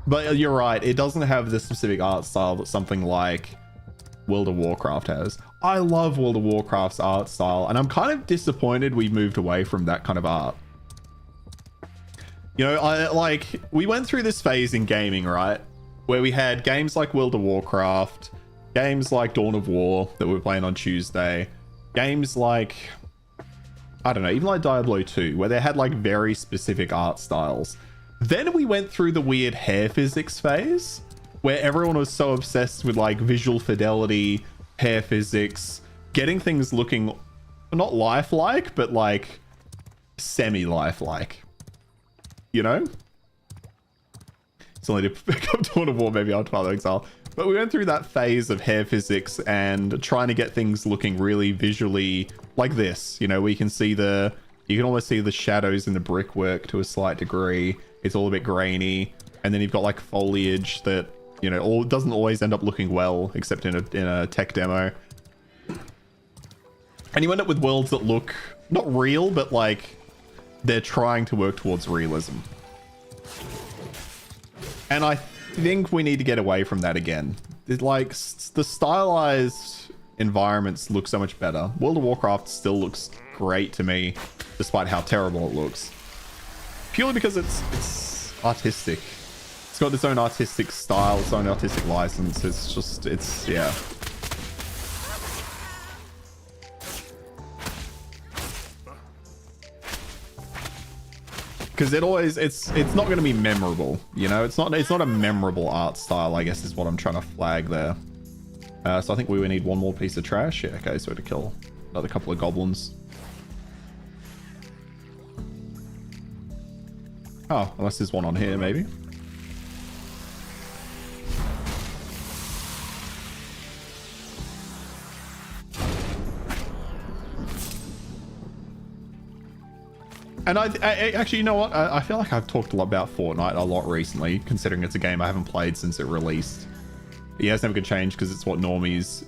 Speaker 1: But you're right, it doesn't have the specific art style that something like World of Warcraft has. I love World of Warcraft's art style, and I'm kind of disappointed we moved away from that kind of art. You know, we went through this phase in gaming, right? Where we had games like World of Warcraft, games like Dawn of War that we were playing on Tuesday, games like, I don't know, even like Diablo 2, where they had like very specific art styles. Then we went through the weird hair physics phase, where everyone was so obsessed with like visual fidelity, hair physics, getting things looking not lifelike, but like semi-lifelike, you know? It's only to pick up Dawn of War, maybe I'll try the exile. But we went through that phase of hair physics and trying to get things looking really visually like this, you know, where you can see you can almost see the shadows in the brickwork to a slight degree. It's all a bit grainy, and then you've got like foliage that, you know, doesn't always end up looking well, except in a tech demo. And you end up with worlds that look not real, but like they're trying to work towards realism. And I think we need to get away from that again. It's like the stylized environments look so much better. World of Warcraft still looks great to me. despite how terrible it looks. Purely because it's artistic. It's got its own artistic style, its own artistic license. It's just, yeah. Because it's not going to be memorable, you know. It's not a memorable art style, I guess, is what I'm trying to flag there. So I think we would need one more piece of trash. Yeah, okay, so to kill another couple of goblins. Oh, unless there's one on here, maybe. And I actually, you know what? I feel like I've talked a lot about Fortnite a lot recently, considering it's a game I haven't played since it released. Yeah, it's never gonna change because it's what normies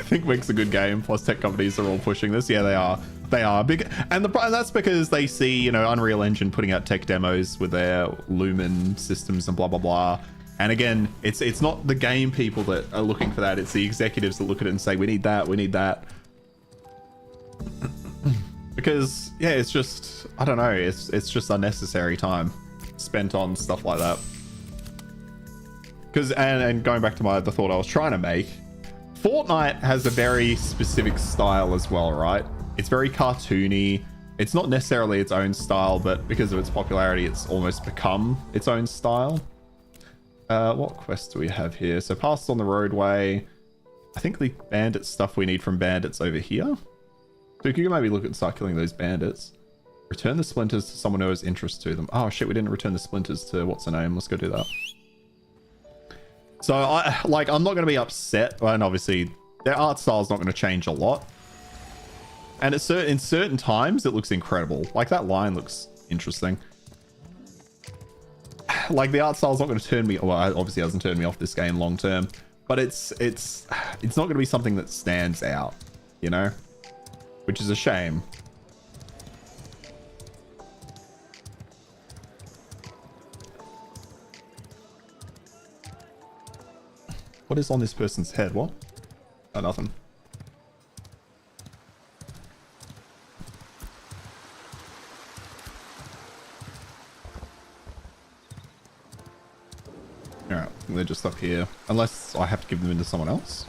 Speaker 1: think makes a good game. Plus, tech companies are all pushing this. Yeah, they are. They are big, and that's because they see, you know, Unreal Engine putting out tech demos with their Lumen systems and blah blah blah. And again, it's not the game people that are looking for that. It's the executives that look at it and say, we need that, we need that. Because yeah, it's just, I don't know, it's just unnecessary time spent on stuff like that. Because and going back to the thought I was trying to make, Fortnite has a very specific style as well, right? It's very cartoony. It's not necessarily its own style, but because of its popularity, it's almost become its own style. What quests do we have here? So passes on the roadway. I think the bandit stuff we need from bandits over here. So you can maybe look at start killing those bandits. Return the splinters to someone who has interest to them. Oh shit, we didn't return the splinters to what's her name. Let's go do that. So I'm not going to be upset. And obviously their art style is not going to change a lot. And in certain times it looks incredible. Like that line looks interesting. Like the art style is not going to turn me, well, it obviously hasn't turned me off this game long term, but it's not going to be something that stands out, you know? Which is a shame. What is on this person's head? What? Oh, nothing. Alright, they're just up here. Unless I have to give them into someone else.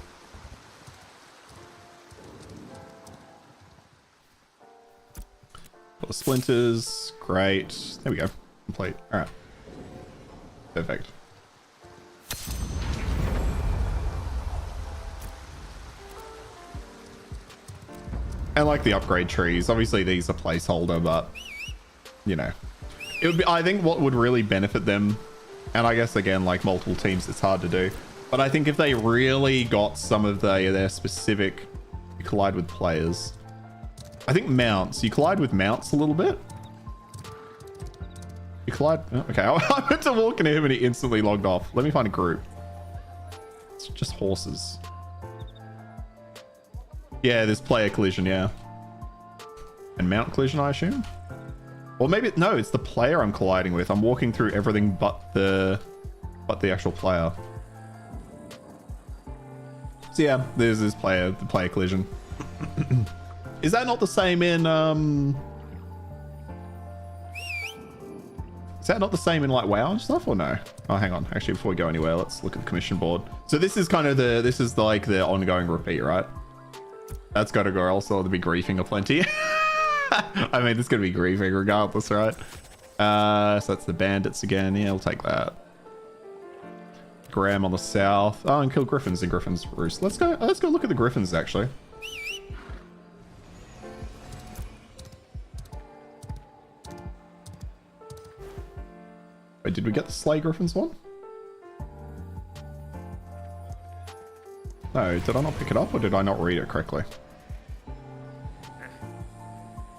Speaker 1: Got the splinters. Great. There we go. Complete. Alright. Perfect. And like the upgrade trees, obviously these are placeholder, but you know, it would be, I think what would really benefit them, and I guess again, like multiple teams, it's hard to do, but I think if they really got some of their specific, you collide with players. I think mounts, you collide with mounts a little bit. You collide, oh, okay, I went to walk into him and he instantly logged off. Let me find a group. It's just horses. Yeah, there's player collision, yeah. And mount collision, I assume? Or maybe, no, it's the player I'm colliding with. I'm walking through everything but the actual player. So yeah, there's this the player collision. Is that not the same in, is that not the same in like WoW and stuff or no? Oh, hang on. Actually, before we go anywhere, let's look at the commission board. So this is kind of like the ongoing repeat, right? That's got to go, else there'll be griefing aplenty. I mean, it's going to be griefing regardless, right? So that's the bandits again. Yeah, we'll take that. Graham on the south. Oh, and kill griffins in Griffin's Roost. Let's go look at the griffins, actually. Wait, did we get the slay griffins one? No, did I not pick it up or did I not read it correctly?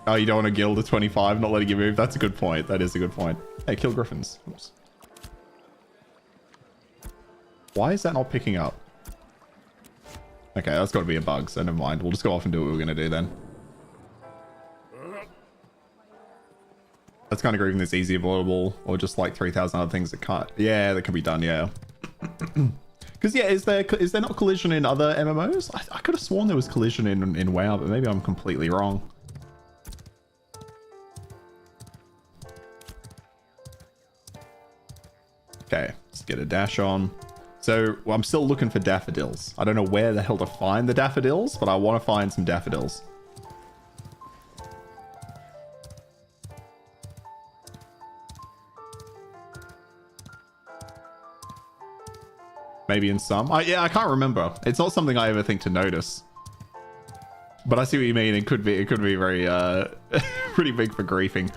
Speaker 1: Oh, you don't want to guild to 25, not letting you move? That's a good point. That is a good point. Hey, kill griffins. Oops. Why is that not picking up? Okay, that's got to be a bug, so never mind. We'll just go off and do what we were going to do then. That's kind of grieving that's easy avoidable, or just like 3,000 other things that can't. Yeah, that can be done, yeah. Because yeah, is there not collision in other MMOs? I could have sworn there was collision in WoW, but maybe I'm completely wrong. Okay, let's get a dash on. So well, I'm still looking for daffodils. I don't know where the hell to find the daffodils, but I want to find some daffodils. Maybe in some. Yeah, I can't remember. It's not something I ever think to notice. But I see what you mean. It could be very pretty big for griefing.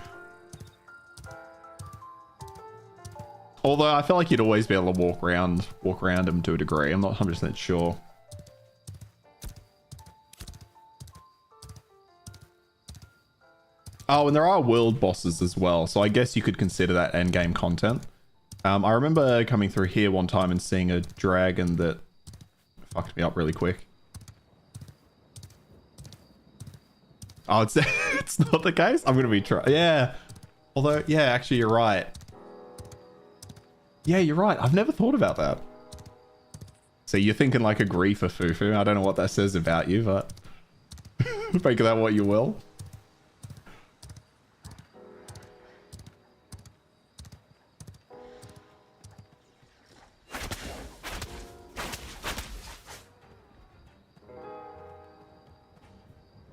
Speaker 1: Although I feel like you'd always be able to walk around them to a degree. I'm not 100% sure. Oh, and there are world bosses as well, so I guess you could consider that endgame content. I remember coming through here one time and seeing a dragon that fucked me up really quick. Oh, it's not the case? I'm gonna be yeah. Although, yeah, actually you're right. Yeah, you're right. I've never thought about that. So you're thinking like a griefer fufu. I don't know what that says about you, but make of that what you will.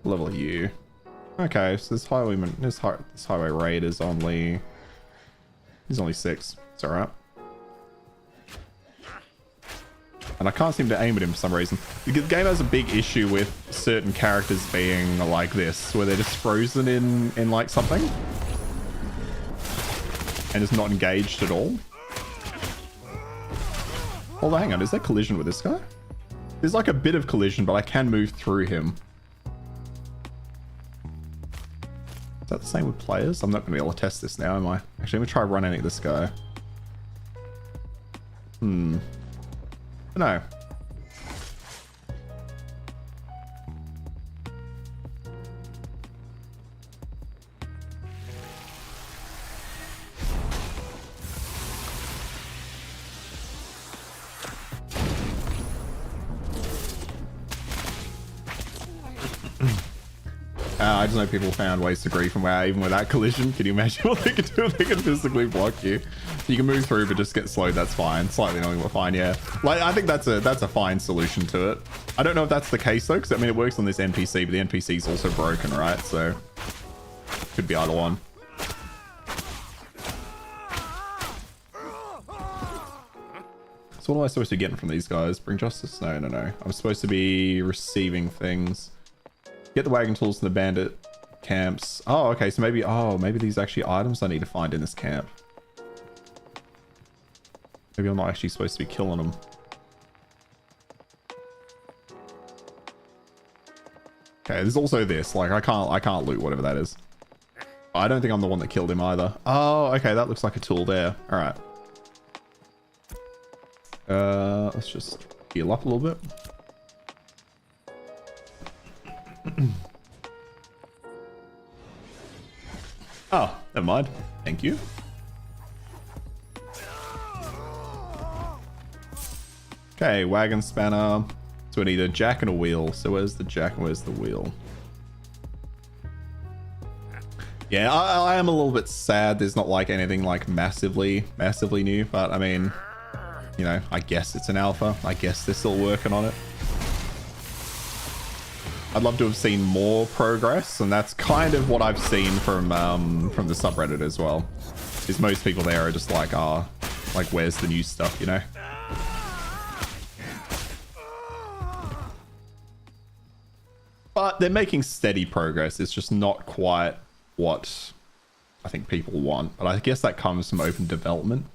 Speaker 1: Level you. Okay, so this highway raid is only... He's only 6. It's alright. And I can't seem to aim at him for some reason. The game has a big issue with certain characters being like this, where they're just frozen in like something. And it's not engaged at all. Hold on, hang on. Is there collision with this guy? There's like a bit of collision, but I can move through him. Is that the same with players? I'm not going to be able to test this now, am I? Actually, let me try running at this guy. No. I just know people found ways to grief from where even with that collision, can you imagine what they can do? They can physically block you. You can move through, but just get slowed. That's fine. Slightly annoying, but fine. Yeah, like I think that's a fine solution to it. I don't know if that's the case though, because I mean it works on this NPC, but the NPC is also broken, right? So could be either one. So what am I supposed to be getting from these guys? Bring justice? No, no, no. I'm supposed to be receiving things. Get the wagon tools from the bandit camps. Oh, okay. So maybe, maybe these are actually items I need to find in this camp. Maybe I'm not actually supposed to be killing them. Okay, there's also this. Like, I can't loot whatever that is. I don't think I'm the one that killed him either. Oh, okay. That looks like a tool there. All right. Let's just heal up a little bit. Oh, never mind. Thank you. Okay, wagon spanner. So we need a jack and a wheel. So where's the jack and where's the wheel? Yeah, I am a little bit sad there's not like anything like massively new, but I mean, you know, I guess it's an alpha. I guess they're still working on it. I'd love to have seen more progress, and that's kind of what I've seen from the subreddit as well. Is most people there are just like, like where's the new stuff, you know? But they're making steady progress. It's just not quite what I think people want. But I guess that comes from open development.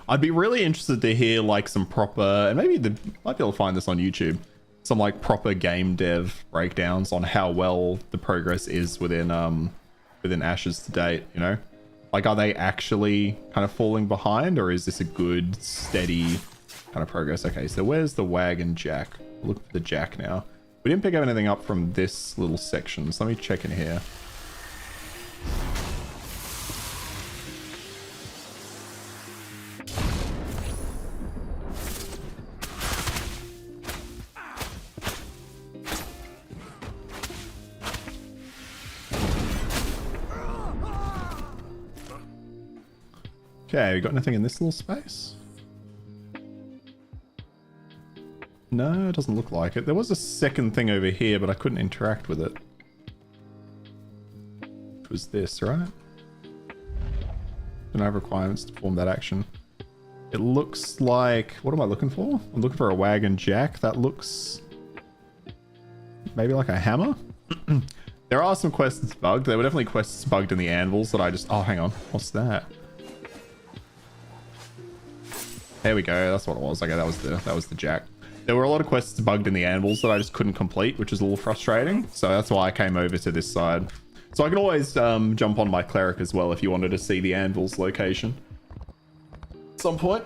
Speaker 1: I'd be really interested to hear like some proper, and maybe they might be able to find this on YouTube, some like proper game dev breakdowns on how well the progress is within within Ashes to date, you know? Like, are they actually kind of falling behind, or is this a good, steady kind of progress? Okay, so where's the wagon jack? Look for the jack now. We didn't pick up anything up from this little section, so let me check in here. Okay, we got nothing in this little space? No, it doesn't look like it. There was a second thing over here, but I couldn't interact with it. Which was this, right? Don't have requirements to perform that action. It looks like... What am I looking for? I'm looking for a wagon jack. That looks... maybe like a hammer? There are some quests bugged. There were definitely quests bugged in the anvils that I just... Oh, hang on. What's that? There we go. That's what it was. Okay, that was the jack. There were a lot of quests bugged in the anvils that I just couldn't complete, which is a little frustrating. So that's why I came over to this side. So I can always jump on my cleric as well if you wanted to see the anvil's location. At some point.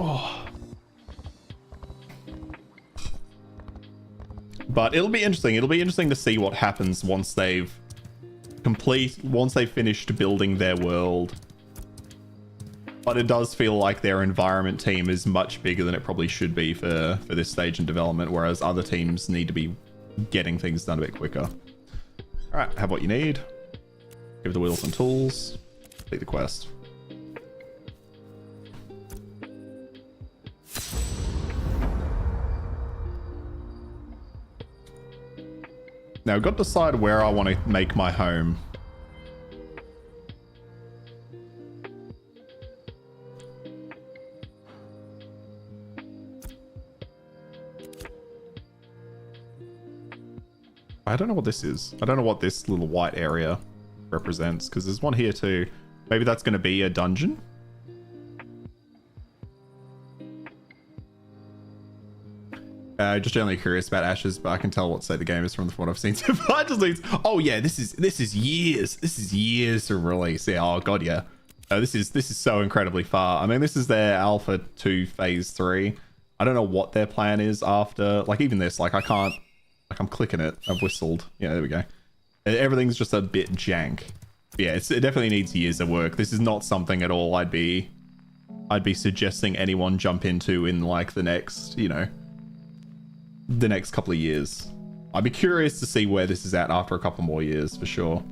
Speaker 1: Oh. But it'll be interesting. It'll be interesting to see what happens once they've finished building their world. But it does feel like their environment team is much bigger than it probably should be for this stage in development, whereas other teams need to be getting things done a bit quicker. All right, have what you need. Give the wheels and tools. Complete the quest. Now, I've got to decide where I want to make my home. I don't know what this is. I don't know what this little white area represents, because there's one here too. Maybe that's going to be a dungeon? Just generally curious about Ashes, but I can tell what state the game is from what I've seen so far. Just leads, oh yeah, this is years. This is years to release. Yeah, oh god, yeah. This is so incredibly far. I mean, this is their Alpha 2 Phase 3. I don't know what their plan is after. Like even this, like I can't. Like I'm clicking it. I've whistled. Yeah, there we go. Everything's just a bit jank. Yeah, it definitely needs years of work. This is not something at all I'd be suggesting anyone jump into in like the next, you know, the next couple of years. I'd be curious to see where this is at after a couple more years for sure.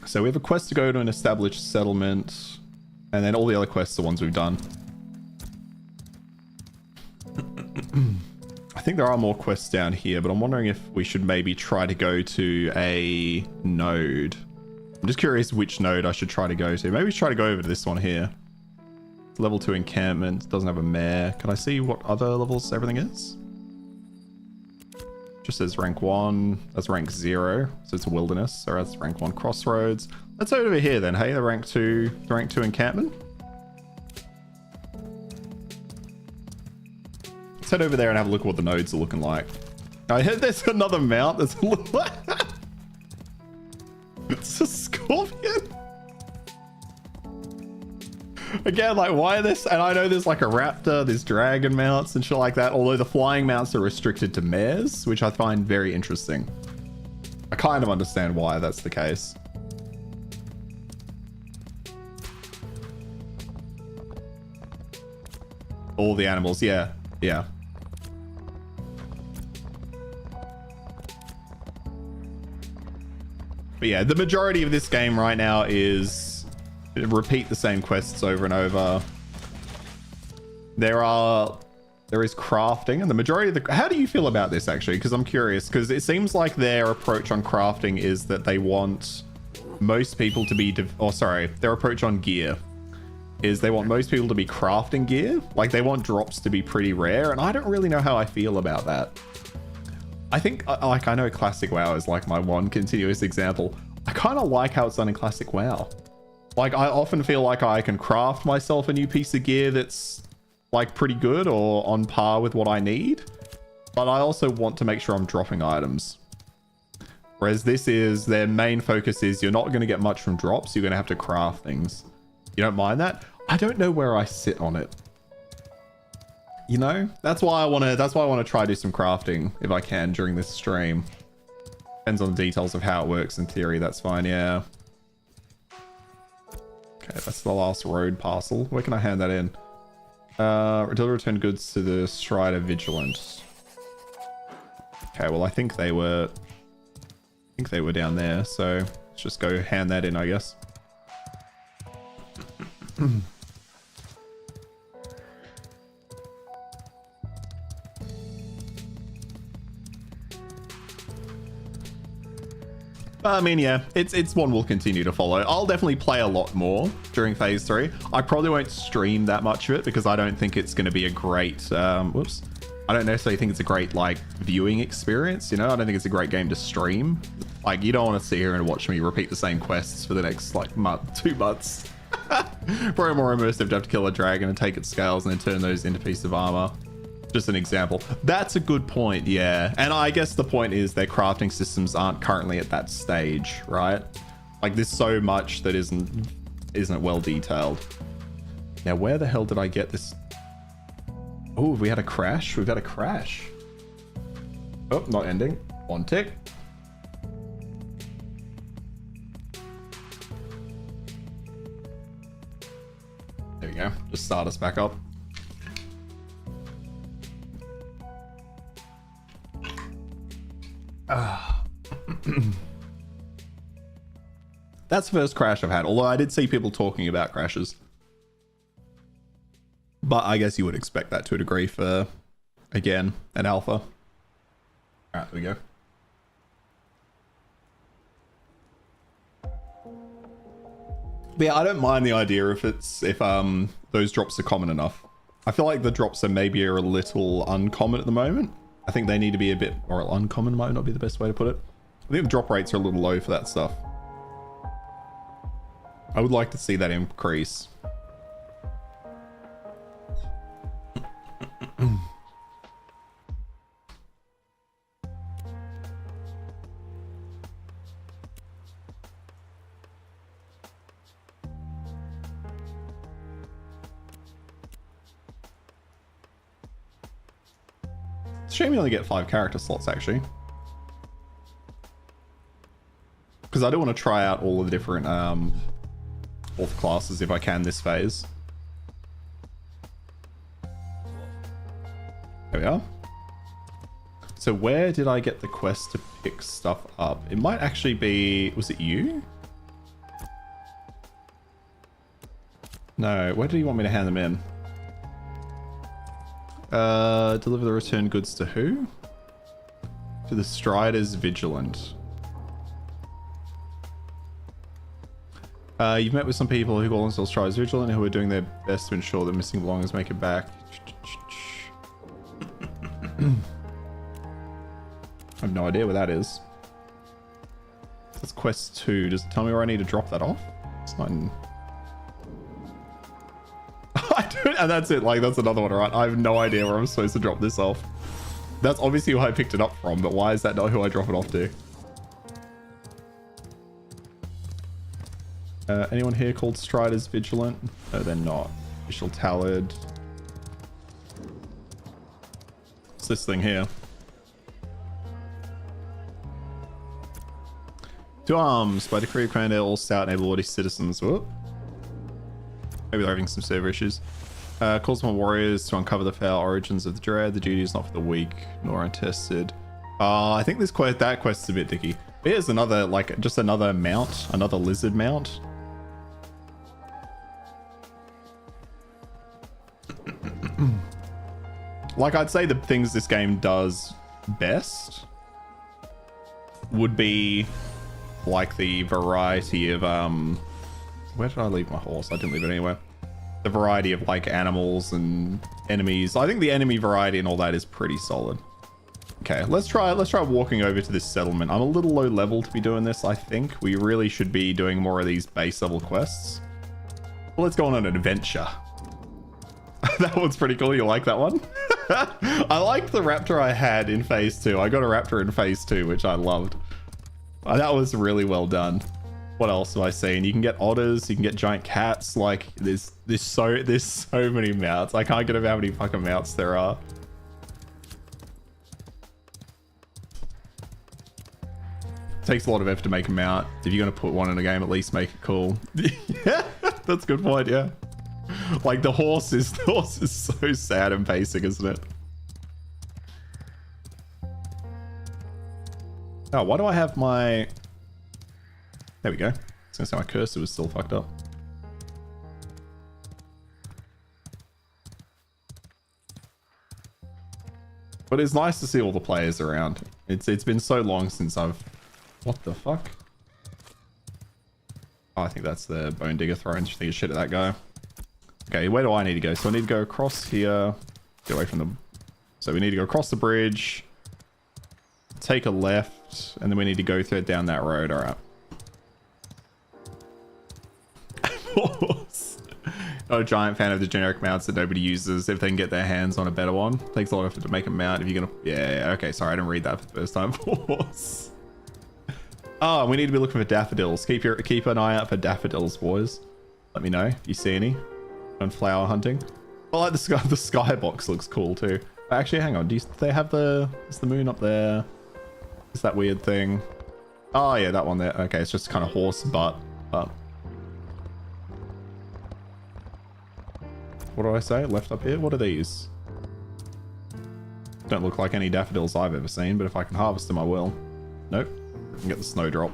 Speaker 1: So we have a quest to go to an established settlement, and then all the other quests are ones we've done. I think there are more quests down here, but I'm wondering if we should maybe try to go to a node. I'm just curious which node I should try to go to. Maybe we should try to go over to this one here. It's level 2 encampment. Doesn't have a mare. Can I see what other levels everything is? Just says rank 1. That's rank 0. So it's a wilderness. So that's rank 1 crossroads. Let's go over here then. Hey, the rank 2 encampment. Let's head over there and have a look at what the nodes are looking like. I heard there's another mount. There's a little... It's a scorpion. Again, like, why this? And I know there's like a raptor, there's dragon mounts and shit like that. Although the flying mounts are restricted to mares, which I find very interesting. I kind of understand why that's the case. All the animals, yeah. Yeah. But yeah, the majority of this game right now is repeat the same quests over and over. There is crafting, and the majority of the... How do you feel about this, actually? Because I'm curious, because it seems like their approach on crafting is that they want most people to be... their approach on gear is they want most people to be crafting gear. Like, they want drops to be pretty rare, and I don't really know how I feel about that. I think, like, I know Classic WoW is like my one continuous example. I kind of like how it's done in Classic WoW. Like, I often feel like I can craft myself a new piece of gear that's, like, pretty good or on par with what I need. But I also want to make sure I'm dropping items. Whereas this is, their main focus is you're not going to get much from drops. You're going to have to craft things. You don't mind that? I don't know where I sit on it. You know, that's why I want to try to do some crafting if I can during this stream. Depends on the details of how it works in theory. That's fine. Yeah. Okay, that's the last road parcel. Where can I hand that in? Deliver return goods to the Strider Vigilant. Okay, well, I think they were down there. So let's just go hand that in, I guess. I mean, yeah, it's one we'll continue to follow. I'll definitely play a lot more during phase 3. I probably won't stream that much of it because I don't think it's going to be a great, whoops. I don't necessarily think it's a great, like, viewing experience, you know? I don't think it's a great game to stream. Like, you don't want to sit here and watch me repeat the same quests for the next, like, 2 months. Probably more immersive to have to kill a dragon and take its scales and then turn those into pieces of armor. Just an example. That's a good point, yeah. And I guess the point is their crafting systems aren't currently at that stage, right? Like, there's so much that isn't well detailed. Now, where the hell did I get this? Oh, we had a crash? We've had a crash. Oh, not ending. 1 tick. There we go. Just start us back up. That's the first crash I've had, although I did see people talking about crashes. But I guess you would expect that to a degree for, again, an alpha. Alright, there we go. But yeah, I don't mind the idea if those drops are common enough. I feel like the drops are maybe a little uncommon at the moment. I think they need to be a bit, or uncommon might not be the best way to put it. I think the drop rates are a little low for that stuff. I would like to see that increase. It's a shame you only get 5 character slots, actually. Because I do want to try out all of the different fourth classes if I can this phase. There we are. So where did I get the quest to pick stuff up? It might actually be... Was it you? No, where do you want me to hand them in? Deliver the returned goods to who? To the Striders Vigilant. You've met with some people who call themselves Striders Vigilant who are doing their best to ensure that missing belongings make it back. I have no idea where that is. That's quest 2. Does it tell me where I need to drop that off? It's not in... I don't... And that's it. Like, that's another one, right? I have no idea where I'm supposed to drop this off. That's obviously who I picked it up from, but why is that not who I drop it off to? Anyone here called Striders Vigilant? No, they're not. Official Tallard. What's this thing here? 2 arms by decree of Command, all stout and able-bodied citizens. Whoop. Maybe they're having some server issues. Calls upon warriors to uncover the foul origins of the dread. The duty is not for the weak nor untested. I think this quest, that quest is a bit dicky. Here's another, like, just another mount, another lizard mount. Like, I'd say the things this game does best would be like the variety of where did I leave my horse? I didn't leave it anywhere. The variety of like animals and enemies. I think the enemy variety and all that is pretty solid. Okay, let's try walking over to this settlement. I'm a little low level to be doing this. I think we really should be doing more of these base level quests. Well, let's go on an adventure. That one's pretty cool. You like that one? I liked the raptor I had in phase 2. I got a raptor in phase 2, which I loved. That was really well done. What else have I seen? You can get otters, you can get giant cats. Like, there's so many mounts. I can't get over how many fucking mounts there are. Takes a lot of effort to make a mount. If you're gonna put one in a game, at least make it cool. Yeah, that's a good point. Yeah, like the horse is so sad and basic, isn't it? Oh, why do I have my... There we go. I was gonna say my cursor was still fucked up. But it's nice to see all the players around. It's been so long since I've... What the fuck? Oh, I think that's the Bone Digger throwing shit at that guy. Okay, where do I need to go? So I need to go across here. Get away from the... So we need to go across the bridge. Take a left. And then we need to go through down that road. Alright. Not a giant fan of the generic mounts that nobody uses if they can get their hands on a better one. Takes a lot of effort to make a mount if you're gonna... Yeah, okay, sorry, I didn't read that for the first time. Oh, we need to be looking for daffodils. Keep an eye out for daffodils, boys. Let me know if you see any. And flower hunting. I like the skybox looks cool too. Actually, hang on. Do they have is the moon up there? Is that weird thing? Oh yeah, that one there. Okay, it's just kind of horse butt. But what do I say? Left up here? What are these? Don't look like any daffodils I've ever seen, but if I can harvest them, I will. Nope. I can get the snowdrop.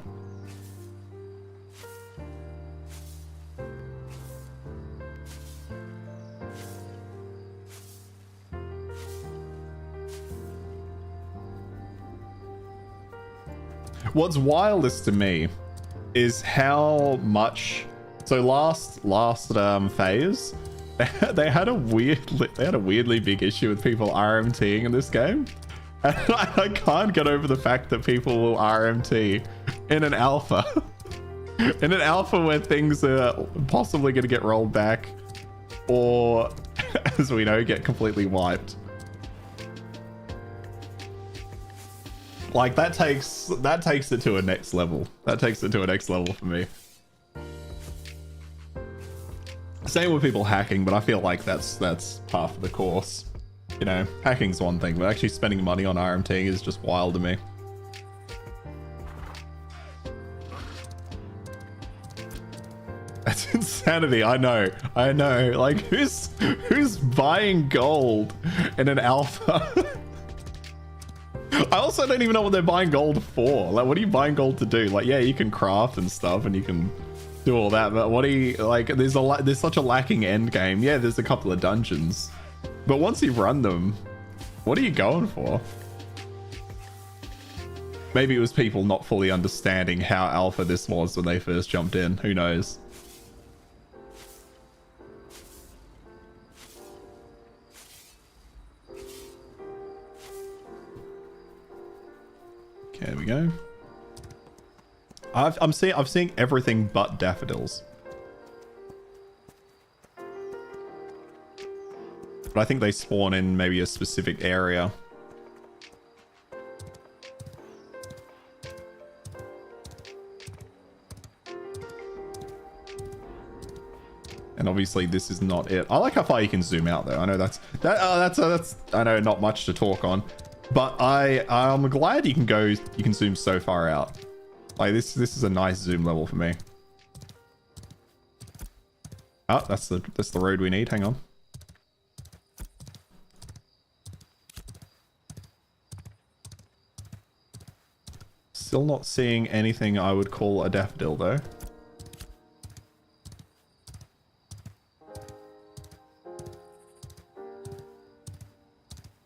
Speaker 1: What's wildest to me is how much... So last phase, they had a weirdly big issue with people RMTing in this game. And I can't get over the fact that people will RMT in an alpha. In an alpha where things are possibly going to get rolled back or, as we know, get completely wiped. Like that takes it to a next level. That takes it to a next level for me. Same with people hacking, but I feel like that's part of the course. You know, hacking's one thing, but actually spending money on RMTing is just wild to me. That's insanity. I know. Like, who's buying gold in an alpha? I also don't even know what they're buying gold for. Like, what are you buying gold to do? Like, yeah, you can craft and stuff, and you can do all that, but what are you like? There's such a lacking end game. Yeah, there's a couple of dungeons, but once you run them, what are you going for? Maybe it was people not fully understanding how alpha this was when they first jumped in. Who knows? Okay, there we go. I'm seeing everything but daffodils. But I think they spawn in maybe a specific area. And obviously this is not it. I like how far you can zoom out though. I know that's I know not much to talk on, but I'm glad you can zoom so far out. Like this is a nice zoom level for me. Oh, that's the road we need. Hang on. Still not seeing anything I would call a daffodil though.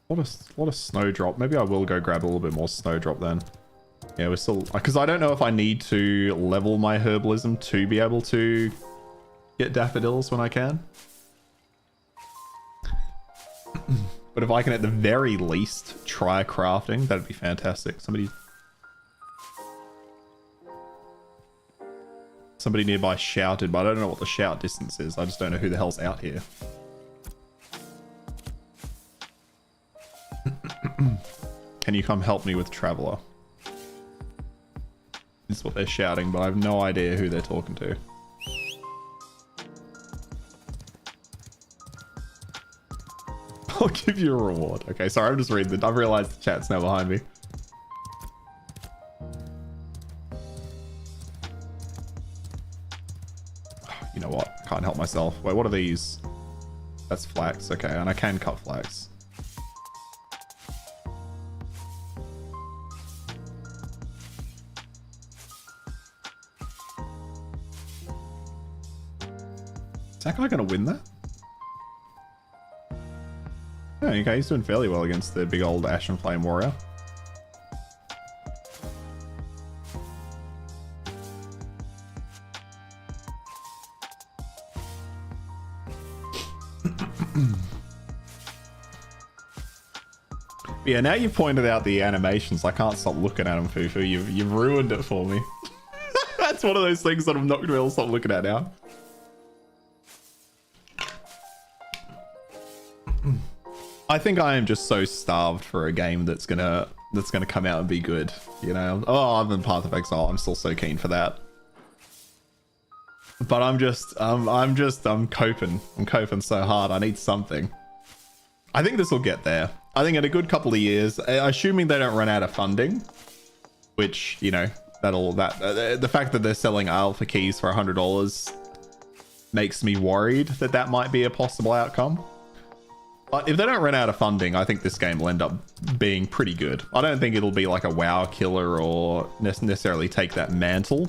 Speaker 1: What a snowdrop. Maybe I will go grab a little bit more snowdrop then. Yeah, we're still... Because I don't know if I need to level my herbalism to be able to get daffodils when I can. But if I can at the very least try crafting, that'd be fantastic. Somebody nearby shouted, but I don't know what the shout distance is. I just don't know who the hell's out here. Can you come help me with Traveler? This is what they're shouting, but I have no idea who they're talking to. I'll give you a reward. Okay, sorry, I'm just reading I've realized the chat's now behind me. You know what? I can't help myself. Wait, what are these? That's flax. Okay, and I can cut flax. Is that guy gonna win that? Oh, okay, he's doing fairly well against the big old Ash and Flame Warrior. Yeah, now you've pointed out the animations. I can't stop looking at them, Fufu. You've ruined it for me. That's one of those things that I'm not going to be able to stop looking at now. I think I am just so starved for a game that's gonna come out and be good. You know? Oh, other than Path of Exile, I'm still so keen for that. But I'm coping. I'm coping so hard. I need something. I think this will get there. I think in a good couple of years, assuming they don't run out of funding, which, you know, the fact that they're selling alpha keys for $100 makes me worried that that might be a possible outcome. But if they don't run out of funding, I think this game will end up being pretty good. I don't think it'll be like a WoW killer or necessarily take that mantle.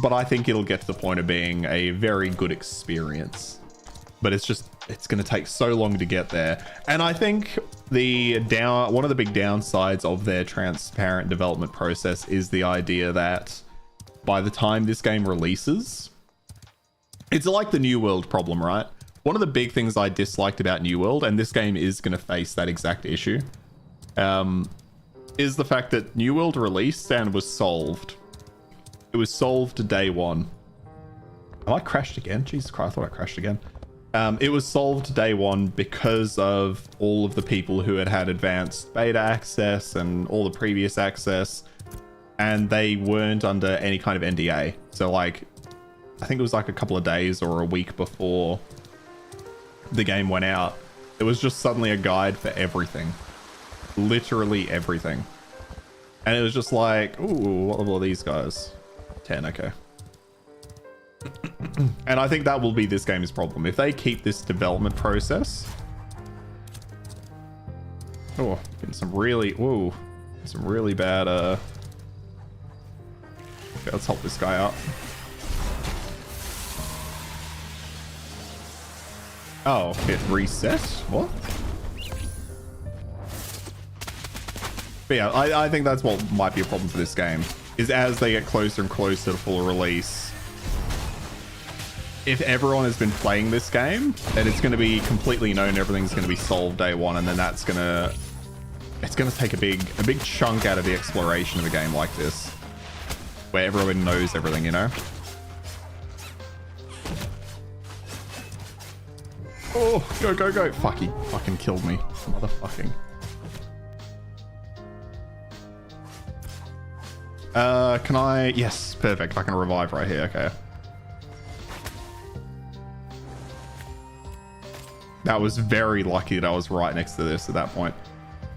Speaker 1: But I think it'll get to the point of being a very good experience. But it's going to take so long to get there. And I think one of the big downsides of their transparent development process is the idea that by the time this game releases, it's like the New World problem, right? One of the big things I disliked about New World, and this game is going to face that exact issue, is the fact that New World released and was solved. It was solved day one. Have I crashed again? Jesus Christ, I thought I crashed again. It was solved day one because of all of the people who had advanced beta access and all the previous access, and they weren't under any kind of NDA. So like, I think it was like a couple of days or a week before the game went out, it was just suddenly a guide for everything. Literally everything. And it was just like, ooh, what level are these guys? 10, okay. And I think that will be this game's problem. If they keep this development process... Oh, getting some really... Whoa. Some really bad... Okay, let's help this guy out. Oh, it reset? What? But yeah, I think that's what might be a problem for this game. Is as they get closer and closer to full release, if everyone has been playing this game, then it's going to be completely known everything's going to be solved day one, and then it's going to take a big chunk out of the exploration of a game like this, where everyone knows everything, you know? Oh, go, go, go. Fuck, he fucking killed me. Motherfucking. Can I... Yes, perfect. I can revive right here. Okay. That was very lucky that I was right next to this at that point.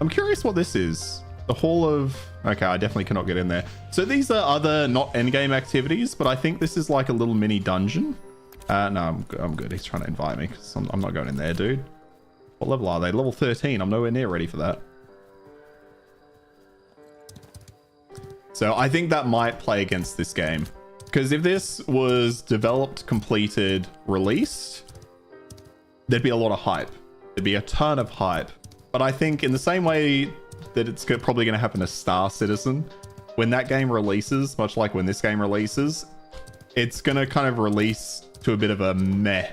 Speaker 1: I'm curious what this is. The Hall of... Okay, I definitely cannot get in there. So these are other not endgame activities, but I think this is like a little mini dungeon. No, I'm good. He's trying to invite me because I'm not going in there, dude. What level are they? Level 13. I'm nowhere near ready for that. So I think that might play against this game. Because if this was developed, completed, released, there'd be a lot of hype. There'd be a ton of hype. But I think in the same way that it's probably going to happen to Star Citizen, when that game releases, much like when this game releases, it's going to kind of release to a bit of a meh,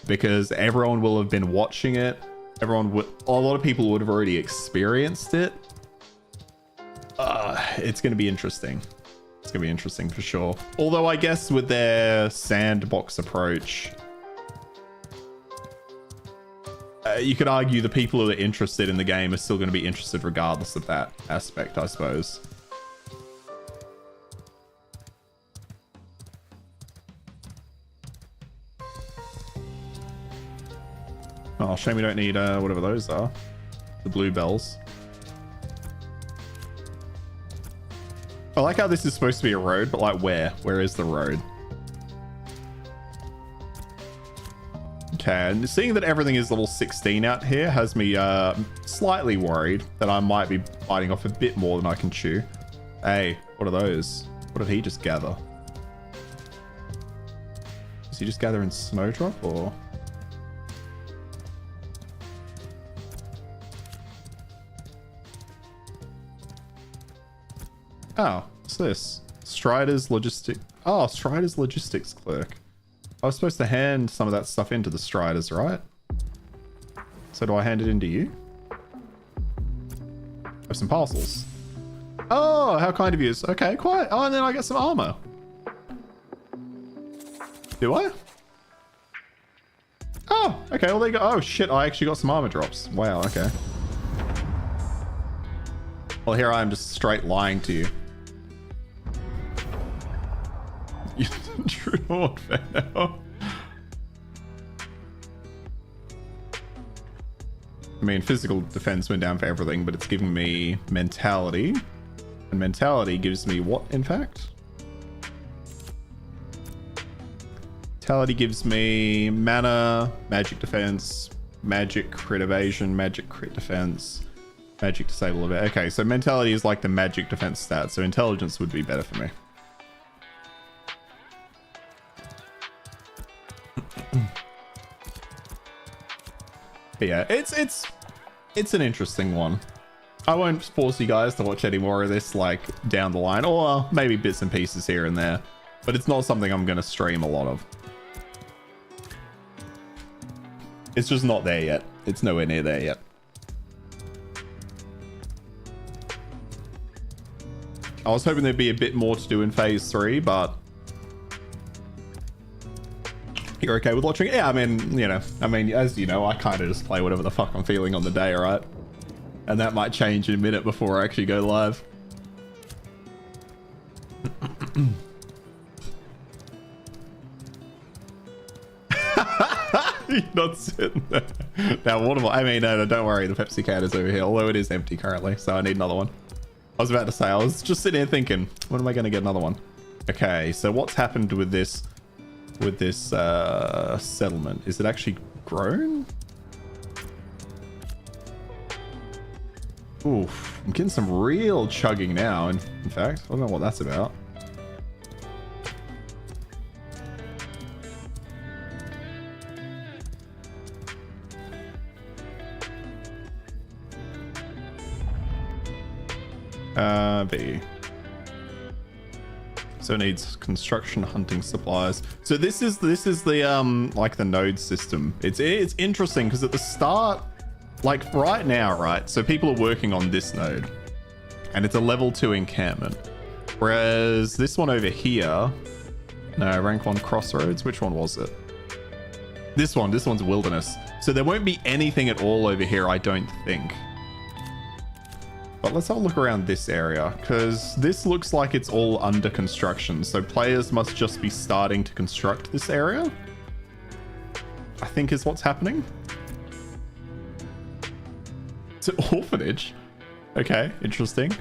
Speaker 1: because everyone will have been watching it. A lot of people would have already experienced it. It's going to be interesting. It's going to be interesting for sure. Although I guess with their sandbox approach, you could argue the people who are interested in the game are still going to be interested regardless of that aspect, I suppose. Oh, shame we don't need whatever those are. The blue bells. I like how this is supposed to be a road, but like where? Where is the road? Okay, and seeing that everything is level 16 out here has me slightly worried that I might be biting off a bit more than I can chew. Hey, what are those? What did he just gather? Is he just gathering snowdrop or... Oh, what's this? Strider's logistics. Oh, Strider's logistics clerk. I was supposed to hand some of that stuff into the Striders, right? So do I hand it into you? I have some parcels. Oh, how kind of you. Okay, quite. Oh, and then I get some armor. Do I? Oh, okay. Well, there you go. Oh, shit. I actually got some armor drops. Wow, okay. Well, here I am just straight lying to you. True warfare now. I mean, physical defense went down for everything, but it's giving me mentality. And mentality gives me what, in fact? Mentality gives me mana, magic defense, magic crit evasion, magic crit defense, magic disable event. Okay, so mentality is like the magic defense stat, so intelligence would be better for me. But yeah, it's an interesting one. I won't force you guys to watch any more of this like down the line, or maybe bits and pieces here and there, but it's not something I'm going to stream a lot of. It's just not there yet. It's nowhere near there yet. I was hoping there'd be a bit more to do in phase 3, but you're okay with watching it? Yeah, I mean, you know, as you know, I kind of just play whatever the fuck I'm feeling on the day, right? And that might change in a minute before I actually go live. You're not sitting there. Now, what am I mean, no, don't worry, the Pepsi can is over here, although it is empty currently, so I need another one. I was about to say, I was just sitting here thinking, when am I going to get another one? Okay, so what's happened with this settlement? Is it actually grown? Oof, I'm getting some real chugging now. In fact, I don't know what that's about. B. So it needs construction, hunting, supplies. So this is the like the node system. It's interesting because at the start, like right now, right? So people are working on this node, and it's a level 2 encampment. Whereas this one over here, no, rank 1 crossroads. Which one was it? This one's wilderness. So there won't be anything at all over here, I don't think. But let's have a look around this area, because this looks like it's all under construction. So players must just be starting to construct this area, I think is what's happening. It's an orphanage. Okay, interesting.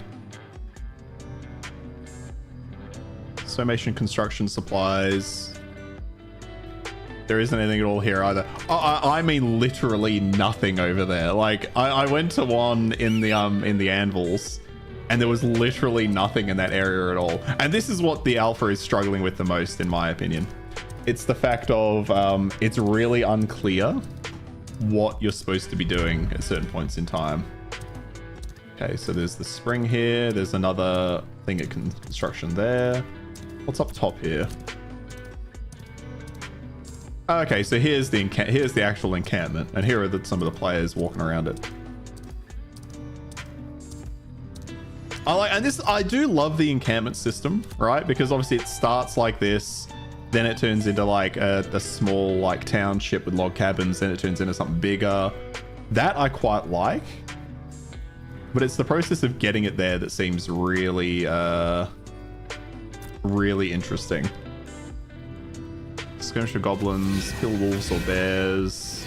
Speaker 1: Summation, construction, supplies. There isn't anything at all here either. I mean literally nothing over there. Like I went to one in the anvils, and there was literally nothing in that area at all. And this is what the alpha is struggling with the most, in my opinion. It's the fact of it's really unclear what you're supposed to be doing at certain points in time. Okay, so there's the spring here. There's another thing at construction there. What's up top here? Okay, so here's the actual encampment, and here are some of the players walking around it. I do love the encampment system, right? Because obviously it starts like this, then it turns into like a small like township with log cabins, then it turns into something bigger. That I quite like, but it's the process of getting it there that seems really, really interesting. Skirmish of goblins, kill wolves or bears,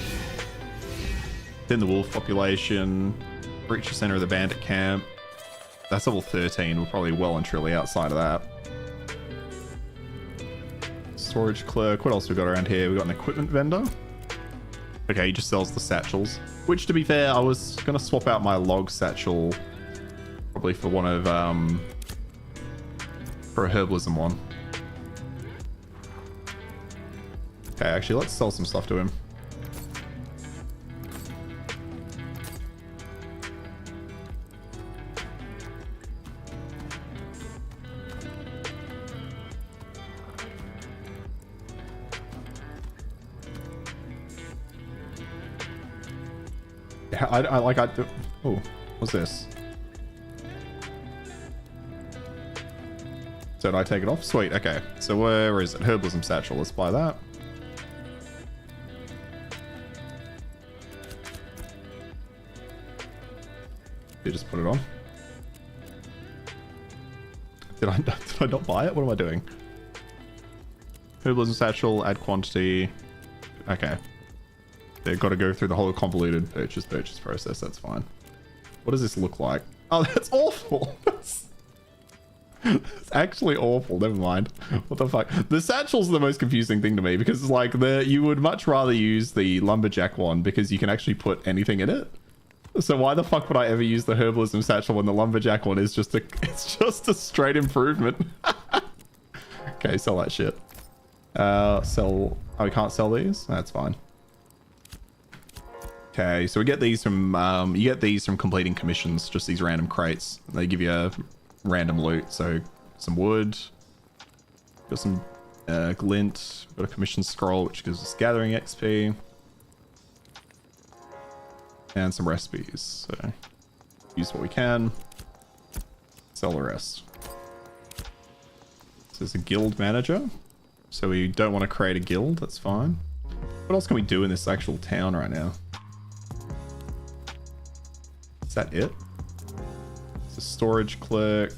Speaker 1: thin the wolf population, breach the center of the bandit camp. That's level 13. We're probably well and truly outside of that. Storage clerk. What else we got around here? We got an equipment vendor. Okay, he just sells the satchels. Which, to be fair, I was gonna swap out my log satchel probably for one of for a herbalism one. Okay, actually, let's sell some stuff to him. Oh, what's this? So did I take it off? Sweet. Okay. So where is it? Herbalism satchel. Let's buy that. You just put it on. Did I not buy it? What am I doing? Herbalism satchel, add quantity. Okay. They've got to go through the whole convoluted purchase process. That's fine. What does this look like? Oh, that's awful. It's actually awful. Never mind. What the fuck? The satchel's the most confusing thing to me because it's like you would much rather use the lumberjack one because you can actually put anything in it. So why the fuck would I ever use the herbalism satchel when the lumberjack one is just a straight improvement? Okay, sell that shit. Sell. Oh, we can't sell these. That's fine. Okay, so we get these from you get these from completing commissions. Just these random crates. They give you a random loot. So some wood. Got some glint. Got a commission scroll which gives us gathering XP. And some recipes. So use what we can. Sell the rest. So there's a guild manager. So we don't want to create a guild. That's fine. What else can we do in this actual town right now? Is that it? It's a storage clerk.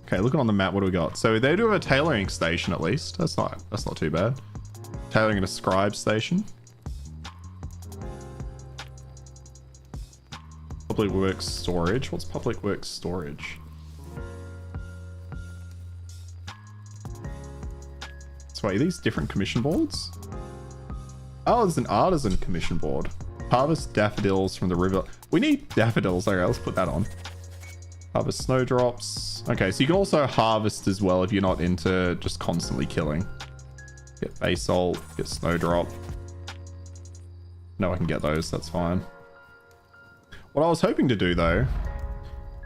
Speaker 1: Okay, looking on the map, what do we got? So they do have a tailoring station at least. That's not too bad. Tailoring and a scribe station. Public works storage. What's public works storage? So wait, are these different commission boards? Oh, there's an artisan commission board. Harvest daffodils from the river. We need daffodils. Okay, let's put that on. Harvest snowdrops. Okay, so you can also harvest as well if you're not into just constantly killing. Get basalt, get snowdrop. No, I can get those. That's fine. What I was hoping to do though,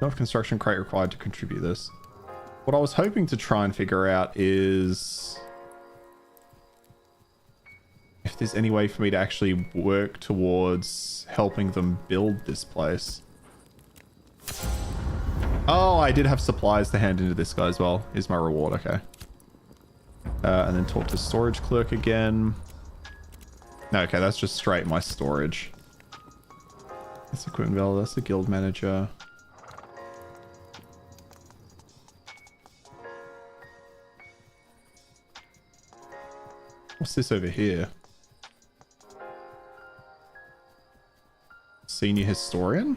Speaker 1: enough construction crate required to contribute this. What I was hoping to try and figure out is if there's any way for me to actually work towards helping them build this place. Oh, I did have supplies to hand into this guy as well. Here's my reward. Okay. And then talk to storage clerk again. No, okay, that's just straight my storage. That's equipment value. That's the guild manager. What's this over here? Senior historian?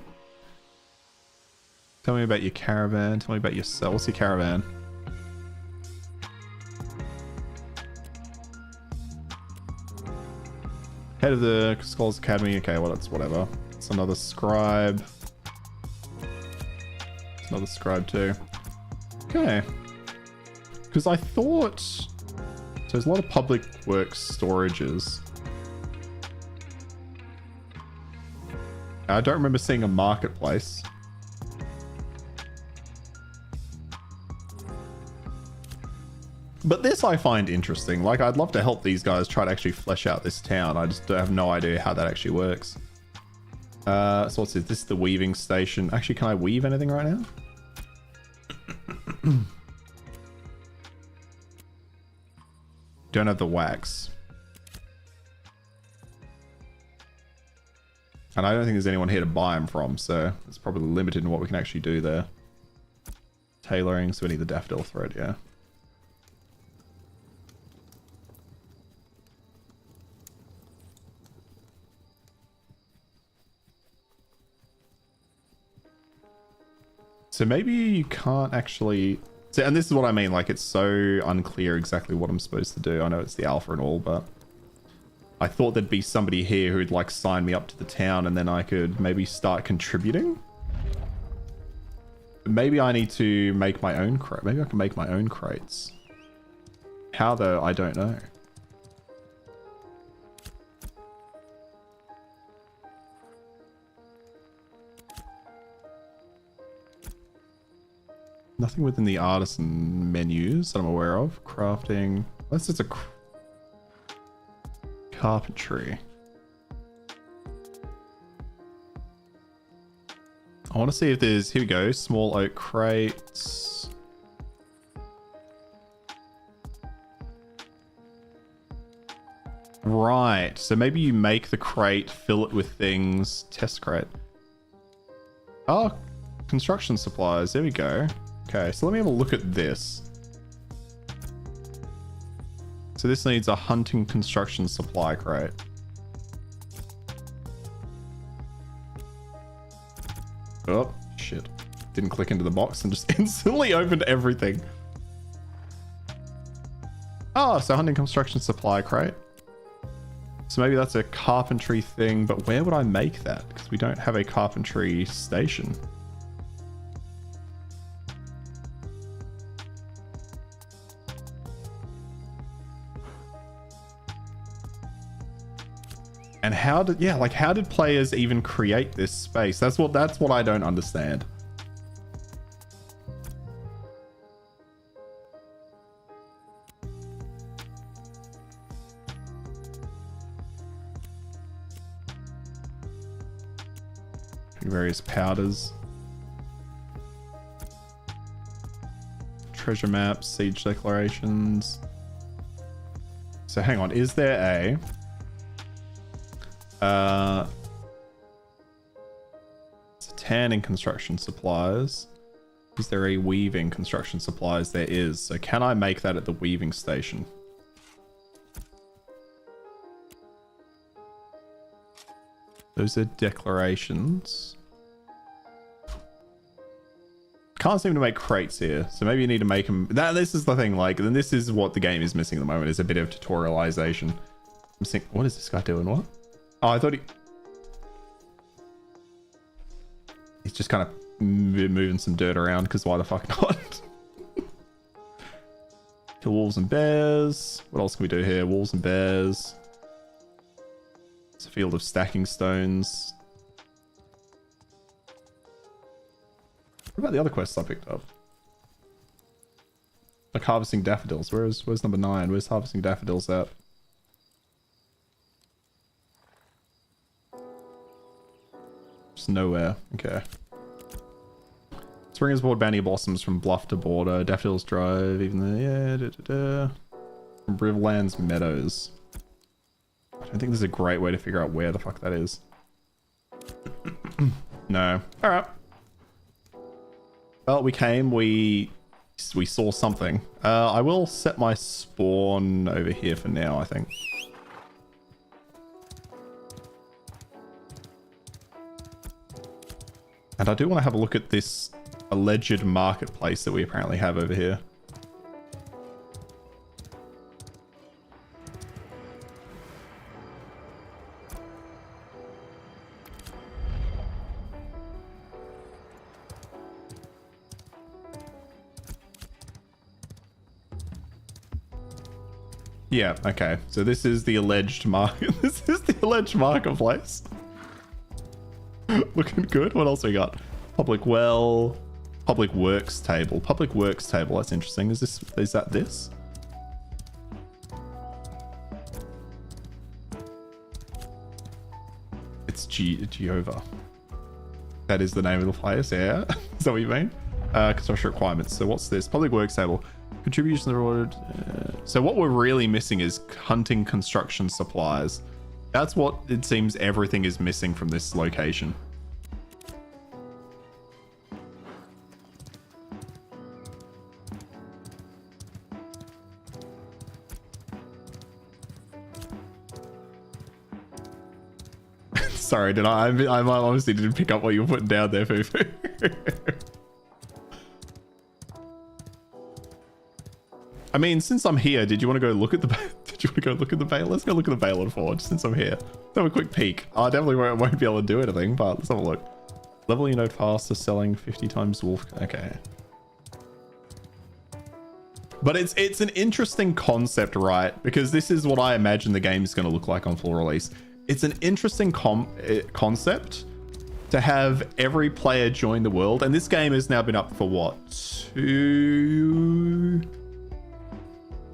Speaker 1: Tell me about your caravan. Tell me about yourself. What's your caravan? Head of the Scholars Academy. Okay, well, that's whatever. It's another scribe. It's another scribe too. Okay. Because I thought... So there's a lot of public works storages. I don't remember seeing a marketplace. But this I find interesting. Like, I'd love to help these guys try to actually flesh out this town. I just have no idea how that actually works. So what's this? This is the weaving station. Actually, can I weave anything right now? Don't have the wax. And I don't think there's anyone here to buy them from, so it's probably limited in what we can actually do there. Tailoring, so we need the daffodil thread, yeah. So maybe you can't actually... So, and this is what I mean, like, it's so unclear exactly what I'm supposed to do. I know it's the alpha and all, but... I thought there'd be somebody here who'd, like, sign me up to the town and then I could maybe start contributing. Maybe I need to make my own crate. Maybe I can make my own crates. How, though? I don't know. Nothing within the artisan menus that I'm aware of. Crafting. Unless it's a carpentry. I want to see if there's, here we go, small oak crates. Right, so maybe you make the crate, fill it with things, test crate. Oh, construction supplies, there we go. Okay, so let me have a look at this. So this needs a hunting construction supply crate. Oh, shit. Didn't click into the box and just instantly opened everything. Oh, so hunting construction supply crate. So maybe that's a carpentry thing, but where would I make that? Because we don't have a carpentry station. And how did, yeah, like how did players even create this space? That's what I don't understand. Various powders. Treasure maps, siege declarations. So hang on, is there a it's a tanning construction supplies. Is there a weaving construction supplies? There is. So can I make that at the weaving station? Those are declarations. Can't seem to make crates here, so maybe you need to make them. This is the thing, like, then this is what the game is missing at the moment, is a bit of tutorialization. I'm thinking, what is this guy doing? What? Oh, I thought he's just kind of moving some dirt around, because why the fuck not? Kill wolves and bears. What else can we do here? Wolves and bears. It's a field of stacking stones. What about the other quests I picked up? Like harvesting daffodils. Where's number 9? Where's harvesting daffodils at? Just nowhere. Okay. Spring has brought bounty blossoms from bluff to border. Daffodils drive even the From Riverlands Meadows. I don't think there's a great way to figure out where the fuck that is. No. Alright. Well, we came, we saw something. I will set my spawn over here for now, I think. And I do want to have a look at this alleged marketplace that we apparently have over here. Yeah, okay. So this is the alleged market. This is the alleged marketplace. Looking good. What else we got? Public well, public works table. Public works table. That's interesting. Is that this? It's Jehovah. That is the name of the place. Yeah. Is that what you mean? Construction requirements. So what's this? Public works table. Contribution rewarded. So what we're really missing is hunting construction supplies. That's what it seems everything is missing from this location. Sorry, did I honestly didn't pick up what you were putting down there, Fufu. I mean, since I'm here, did you want to go look at the bay? Let's go look at the Balin Forge since I'm here. Let's have a quick peek. I definitely won't be able to do anything, but let's have a look. Level your node faster, selling 50 times wolf. Okay. But it's an interesting concept, right? Because this is what I imagine the game is going to look like on full release. It's an interesting concept to have every player join the world. And this game has now been up for what?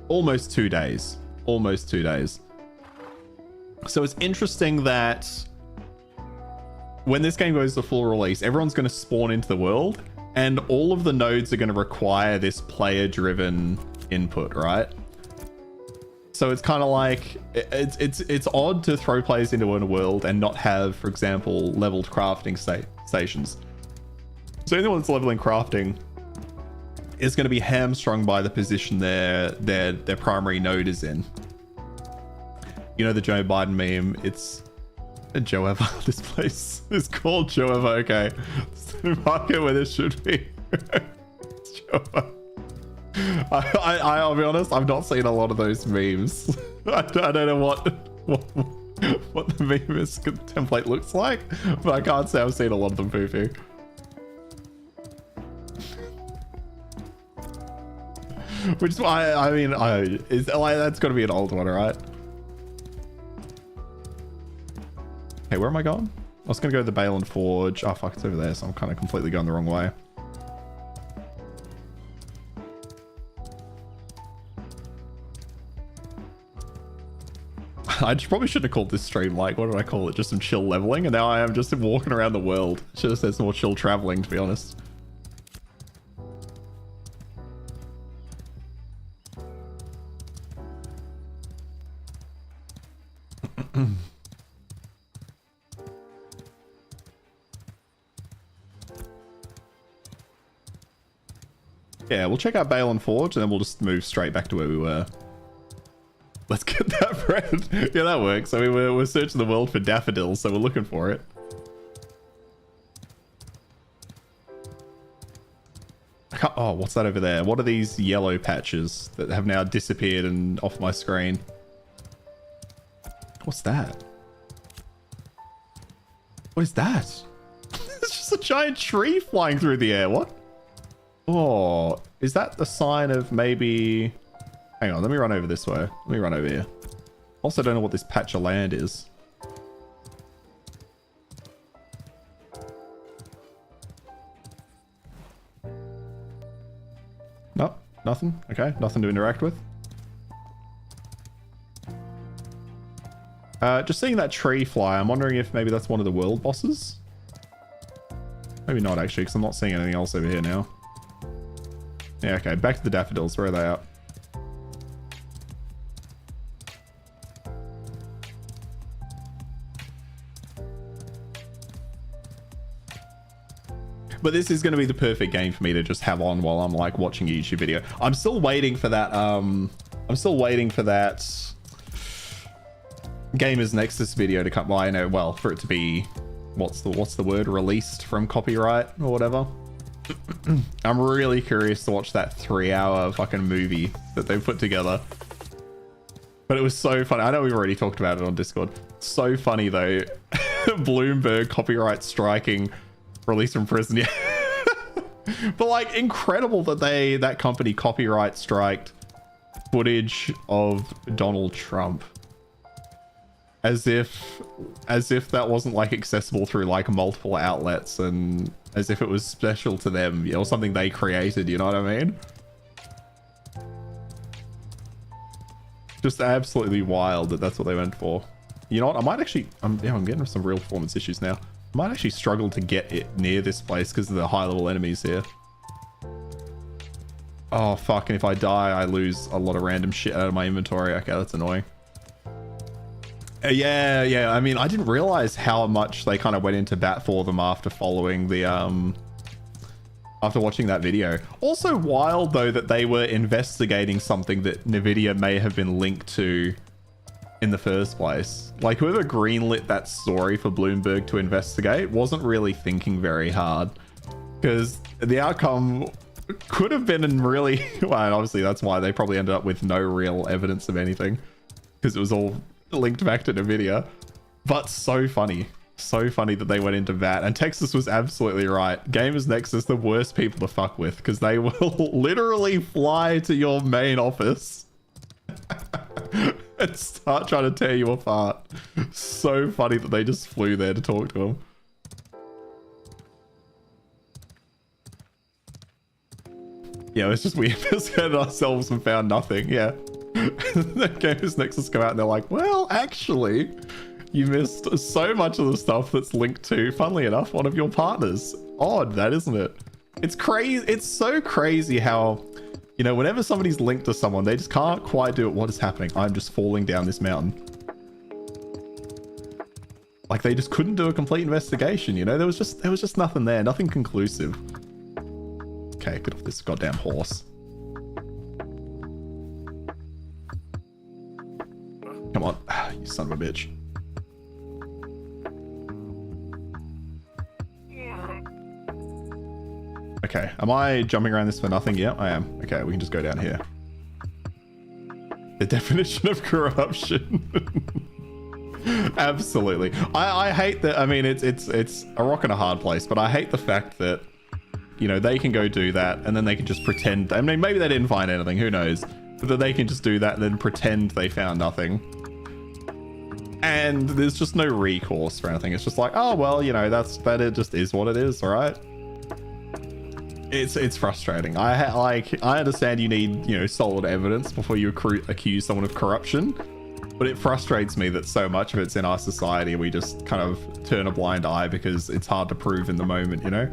Speaker 1: Almost 2 days. Almost 2 days. So it's interesting that when this game goes to full release, everyone's going to spawn into the world, and all of the nodes are going to require this player-driven input, right? So it's kind of like it's odd to throw players into a world and not have, for example, leveled crafting stations. So anyone that's leveling crafting is going to be hamstrung by the position their primary node is in. You know the Joe Biden meme? It's Joe Ever. This place is called Joe Ever. Okay, it's the market where this should be. It's Joe Ever. I'll be honest, I've not seen a lot of those memes. I don't know what the meme template looks like, but I can't say I've seen a lot of them, Fufu. Which is why I mean, that's got to be an old one, right? Hey, where am I going? I was gonna go to the Balin Forge. Oh fuck, it's over there, so I'm kind of completely going the wrong way. I probably shouldn't have called this stream, like, what did I call it? Just some chill leveling, and now I am just walking around the world. Should have said some more chill traveling, to be honest. Yeah, we'll check out Balin Forge, and then we'll just move straight back to where we were. Let's get that bread. Yeah, that works. I mean, we're searching the world for daffodils, so we're looking for it. Oh, what's that over there? What are these yellow patches that have now disappeared and off my screen? What's that? What is that? It's just a giant tree flying through the air. What? Oh, is that the sign of maybe... Hang on, let me run over this way. Let me run over here. Also don't know what this patch of land is. Nope, nothing. Okay, nothing to interact with. Just seeing that tree fly, I'm wondering if maybe that's one of the world bosses. Maybe not actually, because I'm not seeing anything else over here now. Yeah, okay, back to the daffodils. Where are they at? But this is going to be the perfect game for me to just have on while I'm like watching a YouTube video. I'm still waiting for that. I'm still waiting for that Gamers Nexus video to come. Well, I know, well, for it to be, what's the word? Released from copyright or whatever. I'm really curious to watch that 3-hour fucking movie that they put together. But it was so funny. I know we've already talked about it on Discord. So funny though. Bloomberg copyright striking. Released from prison, yeah. But like, incredible that that company copyright striked footage of Donald Trump, as if that wasn't like accessible through like multiple outlets, and as if it was special to them, you know, something they created. You know what I mean? Just absolutely wild that that's what they went for. You know what? I might actually. I'm getting some real performance issues now. I might actually struggle to get it near this place because of the high level enemies here. Oh fuck, and if I die I lose a lot of random shit out of my inventory. Okay, that's annoying. Yeah, I mean, I didn't realize how much they kind of went into bat for them after following the after watching that video. Also wild though that they were investigating something that Nvidia may have been linked to in the first place. Like, whoever greenlit that story for Bloomberg to investigate wasn't really thinking very hard, because the outcome could have been really well, and obviously that's why they probably ended up with no real evidence of anything, because it was all linked back to Nvidia. But so funny that they went into that. And Texas was absolutely right. Gamers Nexus, the worst people to fuck with, because they will literally fly to your main office and start trying to tear you apart. So funny that they just flew there to talk to him. Yeah, it's just we investigated ourselves and found nothing. Yeah. The Gamers Nexus come out and they're like, well, actually, You missed so much of the stuff that's linked to, funnily enough, one of your partners. Odd, that, isn't it? It's crazy. It's so crazy how, you know, whenever somebody's linked to someone, they just can't quite do it. What is happening? I'm just falling down this mountain. Like, they just couldn't do a complete investigation, you know? There was just nothing there, nothing conclusive. Okay, get off this goddamn horse. Come on, you son of a bitch. Okay, am I jumping around this for nothing? Yeah, I am. Okay, we can just go down here. The definition of corruption. Absolutely. I hate that. I mean, it's a rock and a hard place, but I hate the fact that, you know, they can go do that and then they can just pretend. I mean, maybe they didn't find anything, who knows, but that they can just do that and then pretend they found nothing. And there's just no recourse for anything. It's just like, oh, well, you know, it just is what it is. All right. It's frustrating. I understand you need, you know, solid evidence before you accuse someone of corruption. But it frustrates me that so much of it's in our society, we just kind of turn a blind eye because it's hard to prove in the moment, you know?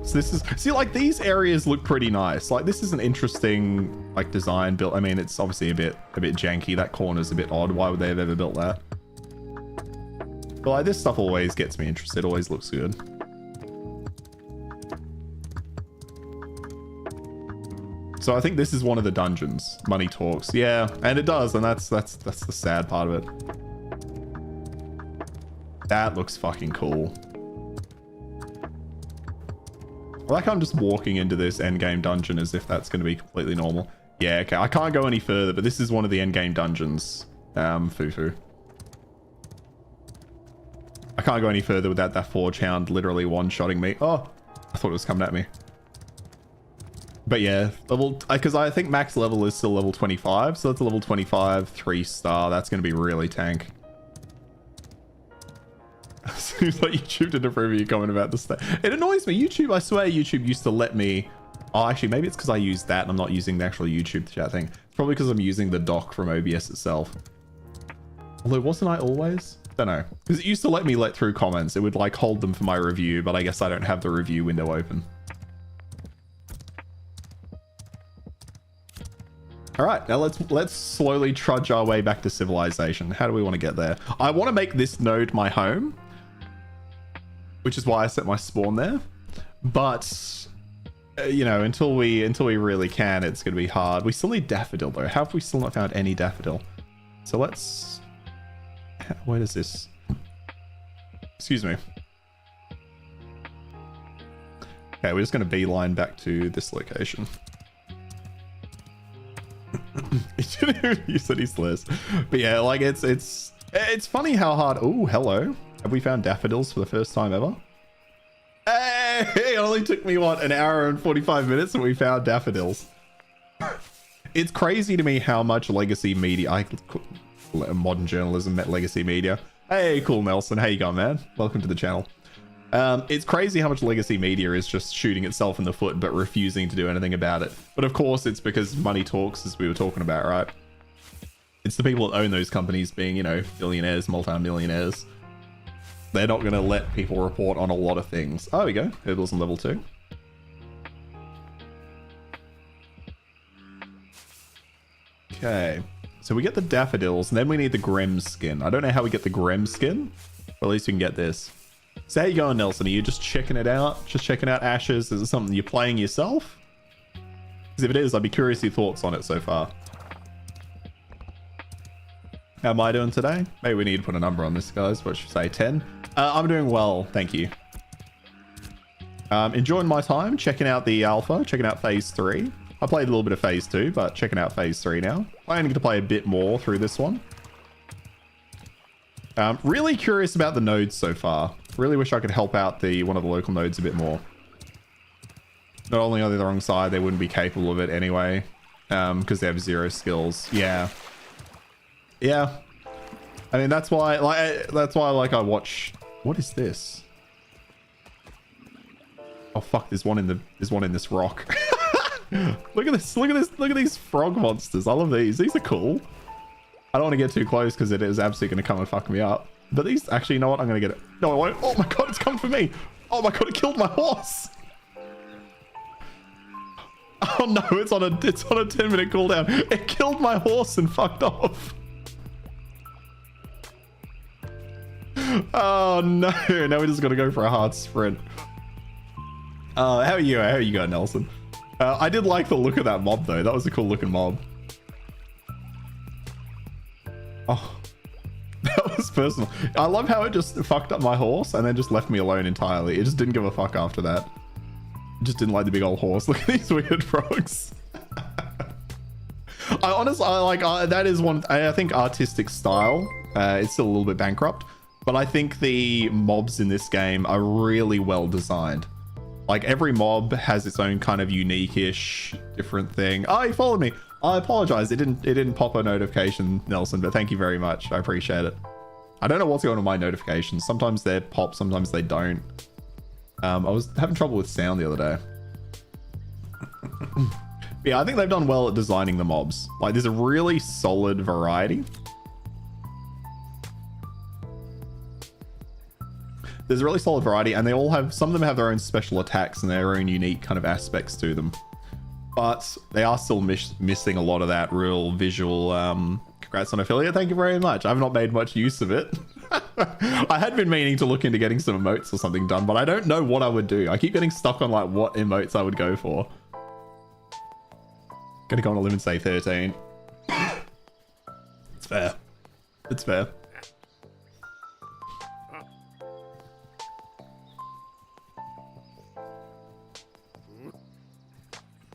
Speaker 1: So this is, see, like, these areas look pretty nice. Like, this is an interesting, like, design built. I mean, it's obviously a bit janky. That corner's a bit odd. Why would they have ever built that? But like, this stuff always gets me interested. Always looks good. So I think this is one of the dungeons. Money talks. Yeah, and it does, and that's the sad part of it. That looks fucking cool. I like how I'm just walking into this endgame dungeon as if that's going to be completely normal. Yeah, okay. I can't go any further, but this is one of the endgame dungeons. Foo-foo. I can't go any further without that Forge Hound literally one-shotting me. Oh, I thought it was coming at me. But yeah, because I think max level is still level 25, so that's a level 25 3-star. That's going to be really tank. Seems like YouTube didn't approve of your comment about the state. It annoys me. YouTube, I swear YouTube used to let me... Oh, actually, maybe it's because I used that and I'm not using the actual YouTube chat thing. It's probably because I'm using the dock from OBS itself. Although, wasn't I always? Don't know. Because it used to let me let through comments. It would like hold them for my review, but I guess I don't have the review window open. All right, now let's slowly trudge our way back to civilization. How do we want to get there? I want to make this node my home, which is why I set my spawn there. But you know, until we really can, it's going to be hard. We still need daffodil though. How have we still not found any daffodil? So let's. Where is this? Excuse me. Okay, we're just going to beeline back to this location. You said he slurs, but yeah, like it's funny how hard. Oh, hello. Have we found daffodils for the first time ever? Hey, it only took me what, an hour and 45 minutes, and we found daffodils. It's crazy to me how much legacy media, modern journalism met legacy media. Hey, cool Nelson, how you going, man? Welcome to the channel. It's crazy how much legacy media is just shooting itself in the foot but refusing to do anything about it. But of course it's because money talks, as we were talking about, right? It's the people that own those companies being, you know, billionaires, multi-millionaires. They're not going to let people report on a lot of things. Oh, there we go. Herbals on level 2. Okay. So we get the daffodils, and then we need the Grem skin. I don't know how we get the Grem skin, but at least we can get this. So how you going, Nelson? Are you just checking it out? Just checking out Ashes? Is it something you're playing yourself? Because if it is, I'd be curious your thoughts on it so far. How am I doing today? Maybe we need to put a number on this, guys. What should I say? 10? I'm doing well, thank you. Enjoying my time, checking out the alpha, checking out phase 3. I played a little bit of phase 2, but checking out phase 3 now. Planning to play a bit more through this one. Really curious about the nodes so far. Really wish I could help out one of the local nodes a bit more. Not only are they the wrong side, they wouldn't be capable of it anyway, because they have 0 skills. Yeah. I mean, that's why I watch. What is this? Oh fuck! There's one in this rock. Look at this! Look at these frog monsters. I love these. These are cool. I don't want to get too close because it is absolutely going to come and fuck me up. But these, actually, you know what? I'm going to get it. No, it won't. Oh my god, it's come for me. Oh my god, it killed my horse. Oh no, it's on a 10-minute cooldown. It killed my horse and fucked off. Oh no, now we just got to go for a hard sprint. How are you? How are you going, Nelson? I did like the look of that mob though. That was a cool looking mob. Oh, that was personal. I love how it just fucked up my horse and then just left me alone entirely. It just didn't give a fuck after that. It just didn't like the big old horse. Look at these weird frogs. I honestly, that is one, I think artistic style. It's still a little bit bankrupt, but I think the mobs in this game are really well designed. Like every mob has its own kind of unique-ish different thing. Oh, you followed me. I apologize. It didn't pop a notification, Nelson, but thank you very much. I appreciate it. I don't know what's going on with my notifications. Sometimes they pop, sometimes they don't. I was having trouble with sound the other day. Yeah, I think they've done well at designing the mobs. Like there's a really solid variety. There's a really solid variety, and they all have, some of them have their own special attacks and their own unique kind of aspects to them. But they are still missing a lot of that real visual. Congrats on affiliate. Thank you very much. I've not made much use of it. I had been meaning to look into getting some emotes or something done, but I don't know what I would do. I keep getting stuck on like what emotes I would go for. Gonna go on a limb and say 13. It's fair. It's fair.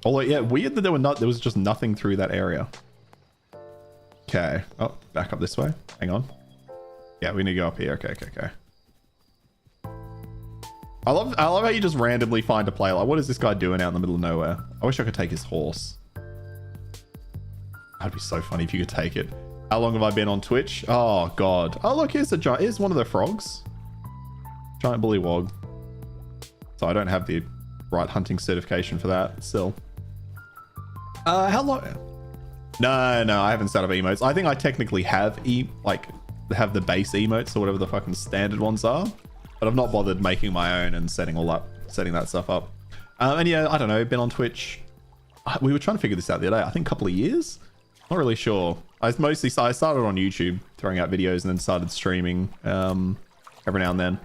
Speaker 1: Although, yeah, weird that there was just nothing through that area. Okay. Oh, back up this way. Hang on. Yeah, we need to go up here. Okay. I love how you just randomly find a player. Like, what is this guy doing out in the middle of nowhere? I wish I could take his horse. That'd be so funny if you could take it. How long have I been on Twitch? Oh god. Oh look, here's one of the frogs. Giant bullywog. So I don't have the right hunting certification for that still. How long? No, I haven't set up emotes. I think I technically have the base emotes or whatever the fucking standard ones are, but I've not bothered making my own and setting that stuff up. And yeah, I don't know, been on Twitch. We were trying to figure this out the other day. I think a couple of years. Not really sure. I started on YouTube throwing out videos and then started streaming every now and then.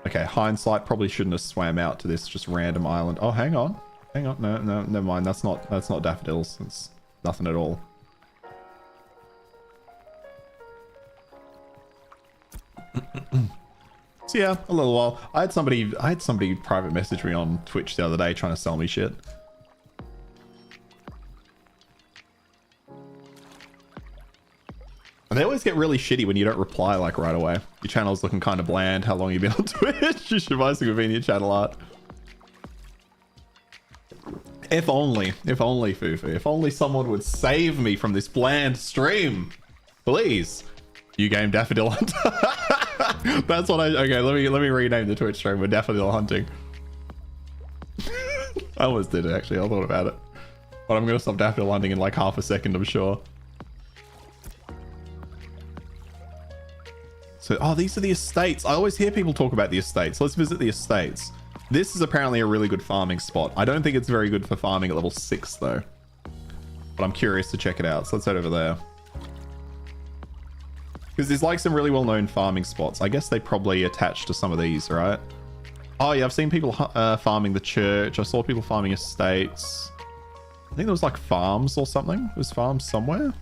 Speaker 1: Okay, hindsight, probably shouldn't have swam out to this just random island. Oh, hang on. No, never mind. That's not daffodils. It's nothing at all. So yeah, a little while. I had somebody private message me on Twitch the other day trying to sell me shit. And they always get really shitty when you don't reply like right away. Your channel's looking kind of bland. How long have you been on Twitch? You should buy some convenient channel art. If only, Fufu. If only someone would save me from this bland stream. Please. You game Daffodil Hunter. That's what okay, let me rename the Twitch stream with Daffodil Hunting. I almost did it actually, I thought about it. But I'm gonna stop Daffodil Hunting in like half a second, I'm sure. So, oh, these are the estates. I always hear people talk about the estates. Let's visit the estates. This is apparently a really good farming spot. I don't think it's very good for farming at level 6 though. But I'm curious to check it out. So let's head over there. Because there's like some really well-known farming spots. I guess they probably attach to some of these, right? Oh yeah, I've seen people farming the church. I saw people farming estates. I think there was like farms or something. There was farms somewhere.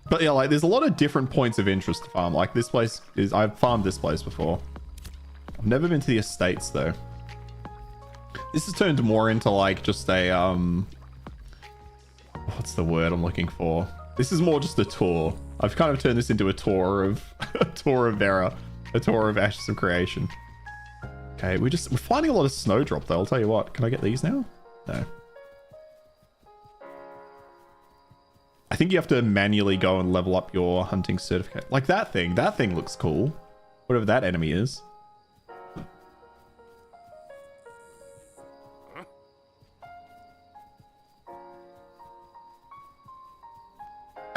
Speaker 1: But yeah, like there's a lot of different points of interest to farm. Like this place is, I've farmed this place before. I've never been to the estates though. This has turned more into like just a, what's the word I'm looking for? This is more just a tour. I've kind of turned this into a tour of, a tour of Vera, a tour of Ashes of Creation. Okay, we're finding a lot of snowdrop though. I'll tell you what, can I get these now? No. I think you have to manually go and level up your hunting certificate. Like that thing looks cool. Whatever that enemy is.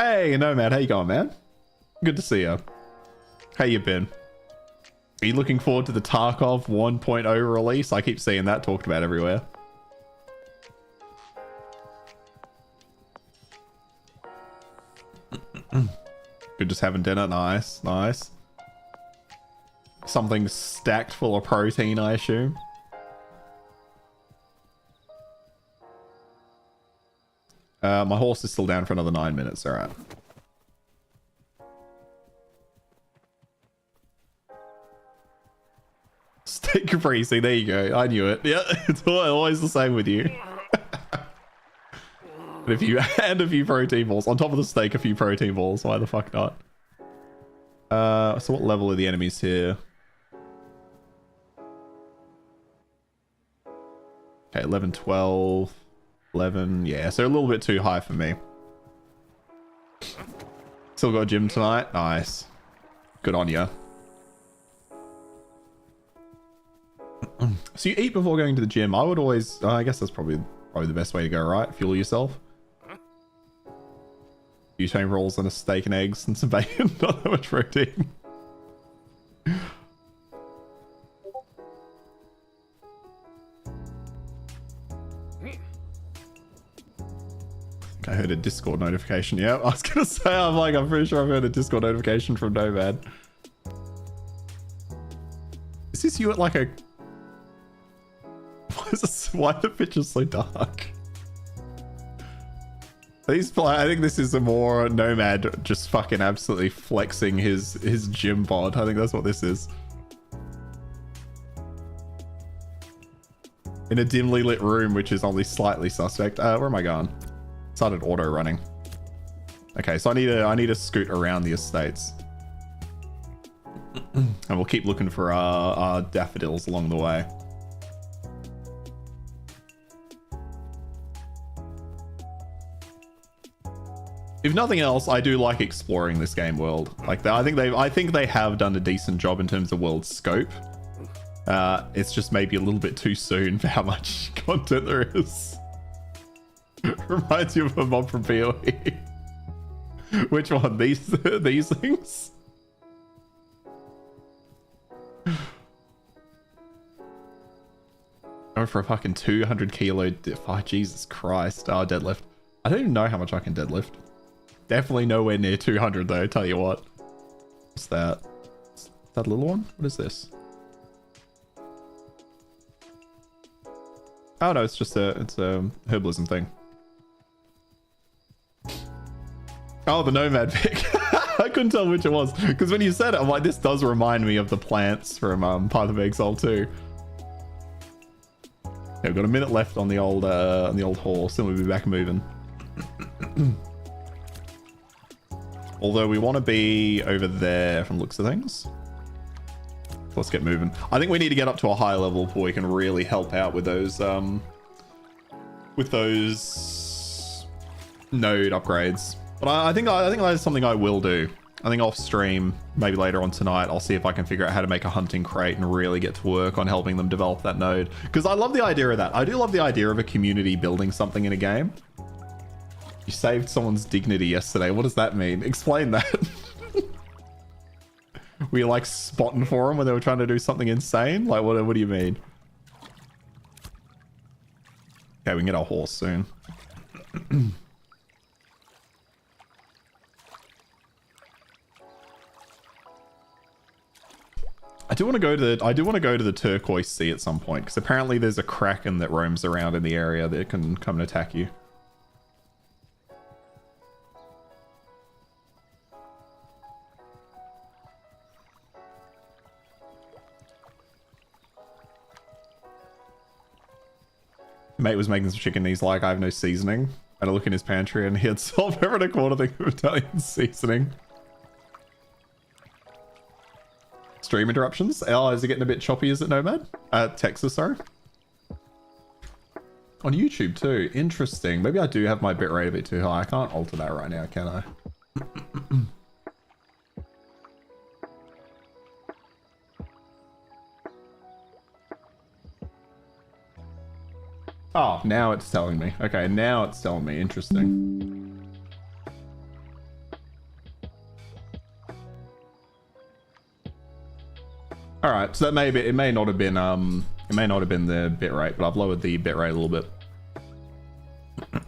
Speaker 1: Hey, Nomad, how you going, man? Good to see you. How you been? Are you looking forward to the Tarkov 1.0 release? I keep seeing that talked about everywhere. Good, just having dinner. Nice, nice. Something stacked full of protein, I assume. My horse is still down for another 9 minutes. All right. Steak caprese. There you go. I knew it. Yeah, it's always the same with you. And a few protein balls on top of the steak. A few protein balls. Why the fuck not? So what level are the enemies here? Okay, 11, 12, 11. Yeah, so a little bit too high for me. Still got gym tonight. Nice. Good on ya. So you eat before going to the gym. I would always... I guess that's probably the best way to go, right? Fuel yourself. Butane rolls and a steak and eggs and some bacon. Not that much protein. I heard a Discord notification. Yeah, I was gonna say, I'm pretty sure I've heard a Discord notification from Nomad. Is this you at like a... Why are the pictures so dark? I think this is a more Nomad just fucking absolutely flexing his gym bod. I think that's what this is. In a dimly lit room, which is only slightly suspect. Where am I going? Started auto running. Okay, so I need to scoot around the estates. And we'll keep looking for our daffodils along the way. If nothing else, I do like exploring this game world. Like I think they have done a decent job in terms of world scope. It's just maybe a little bit too soon for how much content there is. Reminds you of a mob from PoE. Which one? These things? Going for a fucking 200 kilo oh, Jesus Christ. Oh, deadlift. I don't even know how much I can deadlift. Definitely nowhere near 200 though, tell you what. What's that? Is that a little one? What is this? Oh no, it's just it's a herbalism thing. Oh, the Nomad pick. I couldn't tell which it was. Because when you said it, I'm like, this does remind me of the plants from Path of Exile 2. Yeah, we've got a minute left on the old horse, and we'll be back moving. Although we want to be over there from looks of things. Let's get moving. I think we need to get up to a high level before we can really help out with those node upgrades. But I think that's something I will do. I think off stream, maybe later on tonight, I'll see if I can figure out how to make a hunting crate and really get to work on helping them develop that node. Because I love the idea of that. I do love the idea of a community building something in a game. You saved someone's dignity yesterday. What does that mean? Explain that. Were you like spotting for them when they were trying to do something insane? Like, what do you mean? Okay, we can get our horse soon. I do want to go to the turquoise sea at some point, because apparently there's a kraken that roams around in the area that can come and attack you. Mate was making some chicken. He's like, I have no seasoning. And I look in his pantry and he had salt, pepper, and a quarter thing of Italian seasoning. Stream interruptions. Oh, is it getting a bit choppy? Is it, Nomad? Texas, sorry. On YouTube too. Interesting. Maybe I do have my bitrate a bit too high. I can't alter that right now, can I? Oh, now it's telling me. Okay, now it's telling me. Interesting. All right, so that it may not have been the bitrate, but I've lowered the bitrate a little bit.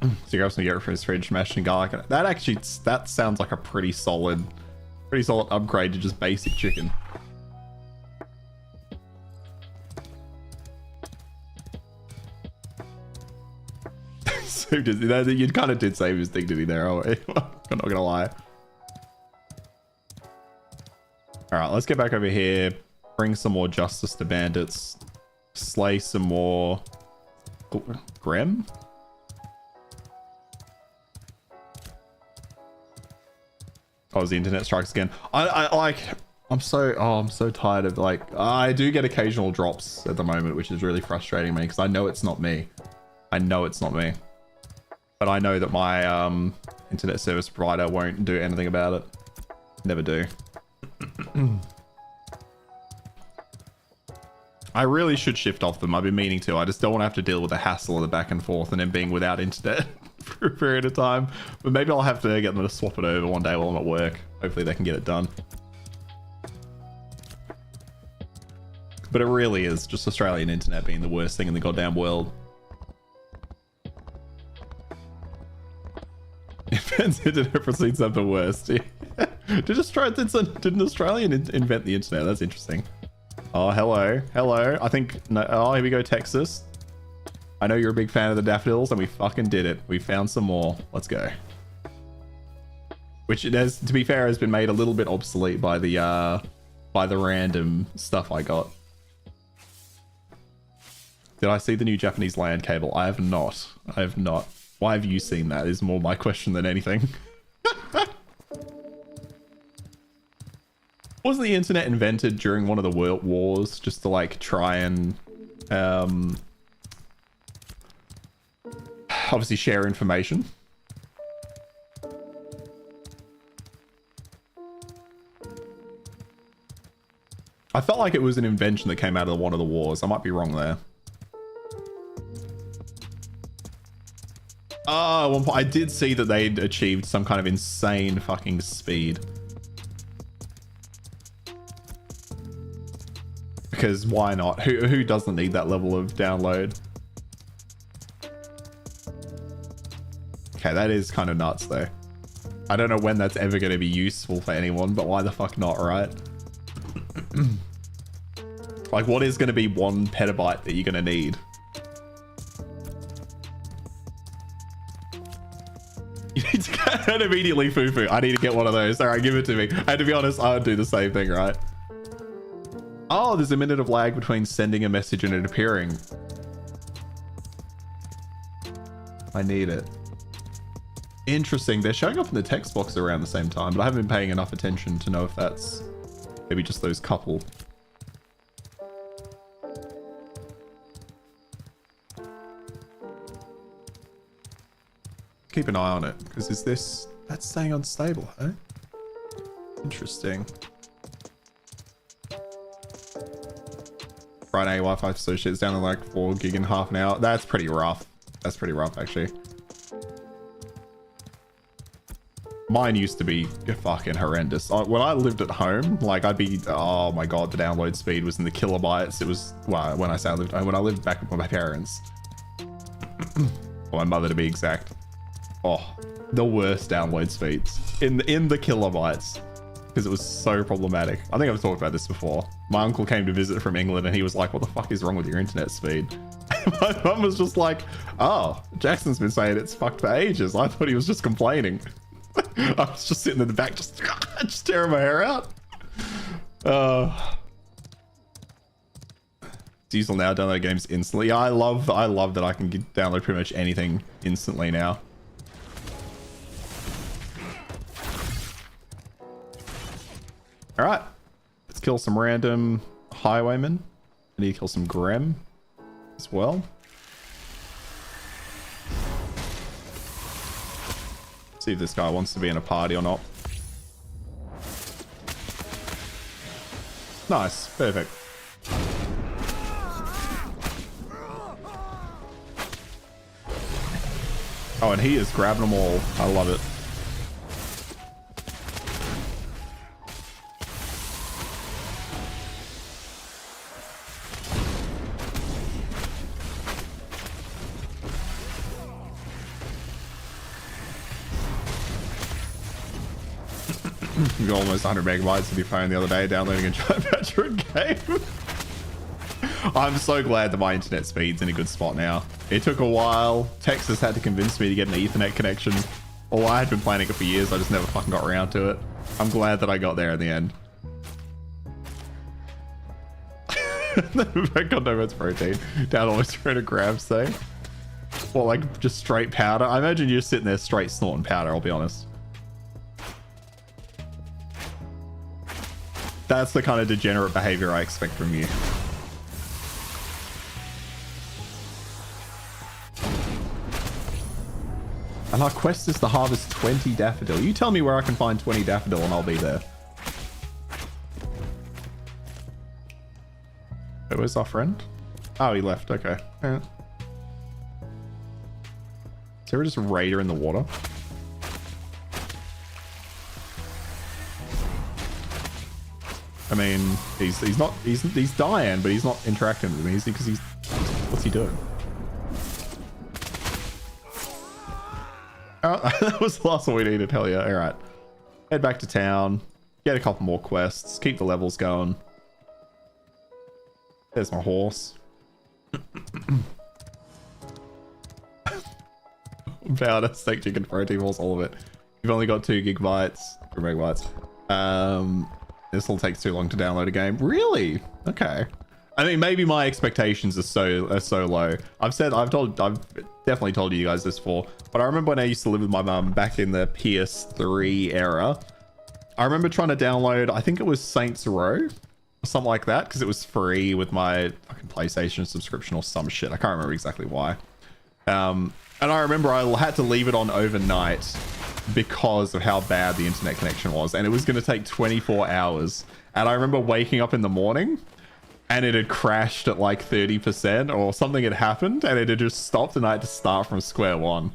Speaker 1: So you grab some yogurt from his fridge, mashed and garlic. That sounds like a pretty solid upgrade to just basic chicken. So you kind of did save his dignity there. I'm not gonna lie. All right, let's get back over here. Bring some more justice to bandits. Slay some more Grem. Oh, the internet strikes again. I'm so tired of I do get occasional drops at the moment, which is really frustrating me because I know it's not me. But I know that my internet service provider won't do anything about it. Never do. I really should shift off them. I've been meaning to. I just don't want to have to deal with the hassle of the back and forth and then being without internet for a period of time. But maybe I'll have to get them to swap it over one day while I'm at work. Hopefully they can get it done. But it really is just Australian internet being the worst thing in the goddamn world. Internet proceeds have the worst. Did an Australian invent the internet? That's interesting. Oh, hello. I think no. Oh, here we go, Texas. I know you're a big fan of the daffodils, and we fucking did it. We found some more. Let's go. Which it has, to be fair, has been made a little bit obsolete by the random stuff I got. Did I see the new Japanese land cable? I have not. Why have you seen that? Is more my question than anything. Wasn't the internet invented during one of the world wars just to try and obviously share information? I felt like it was an invention that came out of one of the wars. I might be wrong there. Oh, at one point I did see that they'd achieved some kind of insane fucking speed. Because why not? Who doesn't need that level of download? Okay, that is kind of nuts though. I don't know when that's ever going to be useful for anyone, but why the fuck not, right? What is going to be 1 petabyte that you're going to need? You need to get it immediately, Fufu. I need to get one of those. All right, give it to me. And to be honest, I would do the same thing, right? Oh, there's a minute of lag between sending a message and it appearing. I need it. Interesting. They're showing up in the text box around the same time, but I haven't been paying enough attention to know if that's maybe just those couple. Keep an eye on it, because that's saying unstable, huh? Interesting. Friday Wi-Fi associates down to 4 gig in half an hour. That's pretty rough. That's pretty rough, actually. Mine used to be fucking horrendous. When I lived at home, I'd be, oh my god, the download speed was in the kilobytes. It was, well, when I say I lived at home, when I lived back with my parents. Or my mother to be exact. Oh, the worst download speeds in the kilobytes. Because it was so problematic. I think I've talked about this before. My uncle came to visit from England and he was like, what the fuck is wrong with your internet speed? And my mum was just like, oh, Jackson's been saying it's fucked for ages. I thought he was just complaining. I was just sitting in the back, just tearing my hair out. Diesel now download games instantly. Yeah, I love that I can download pretty much anything instantly now. All right, let's kill some random highwaymen. I need to kill some Grem as well. See if this guy wants to be in a party or not. Nice, perfect. Oh, and he is grabbing them all. I love it. You got almost 100 megabytes of your phone the other day downloading a giant Metroid game. I'm so glad that my internet speed's in a good spot now. It took a while. Texas had to convince me to get an Ethernet connection. Oh, I had been planning it for years. I just never fucking got around to it. I'm glad that I got there in the end. I got no much protein. Down almost 300 grams, say. Well, like just straight powder. I imagine you're sitting there straight snorting powder, I'll be honest. That's the kind of degenerate behavior I expect from you. And our quest is to harvest 20 daffodil. You tell me where I can find 20 daffodil and I'll be there. Wait, where's our friend? Oh, he left. Okay. Yeah. Is there just a raider in the water? I mean, he's dying, but he's not interacting with me. Is he? Because he's what's he doing? Oh, that was the last one we needed. Hell yeah! All right, head back to town, get a couple more quests, keep the levels going. There's my horse. Powder, steak, chicken, protein balls, all of it. You've only got 2 gigabytes, 3 megabytes. This will take too long to download a game. Really? Okay. I mean, maybe my expectations are so low. I've definitely told you guys this before, but I remember when I used to live with my mum back in the PS3 era. I remember trying to download, I think it was Saints Row or something like that, because it was free with my fucking PlayStation subscription or some shit. I can't remember exactly why. And I remember I had to leave it on overnight because of how bad the internet connection was, and it was going to take 24 hours. And I remember waking up in the morning and it had crashed at like 30% or something had happened and it had just stopped and I had to start from square one.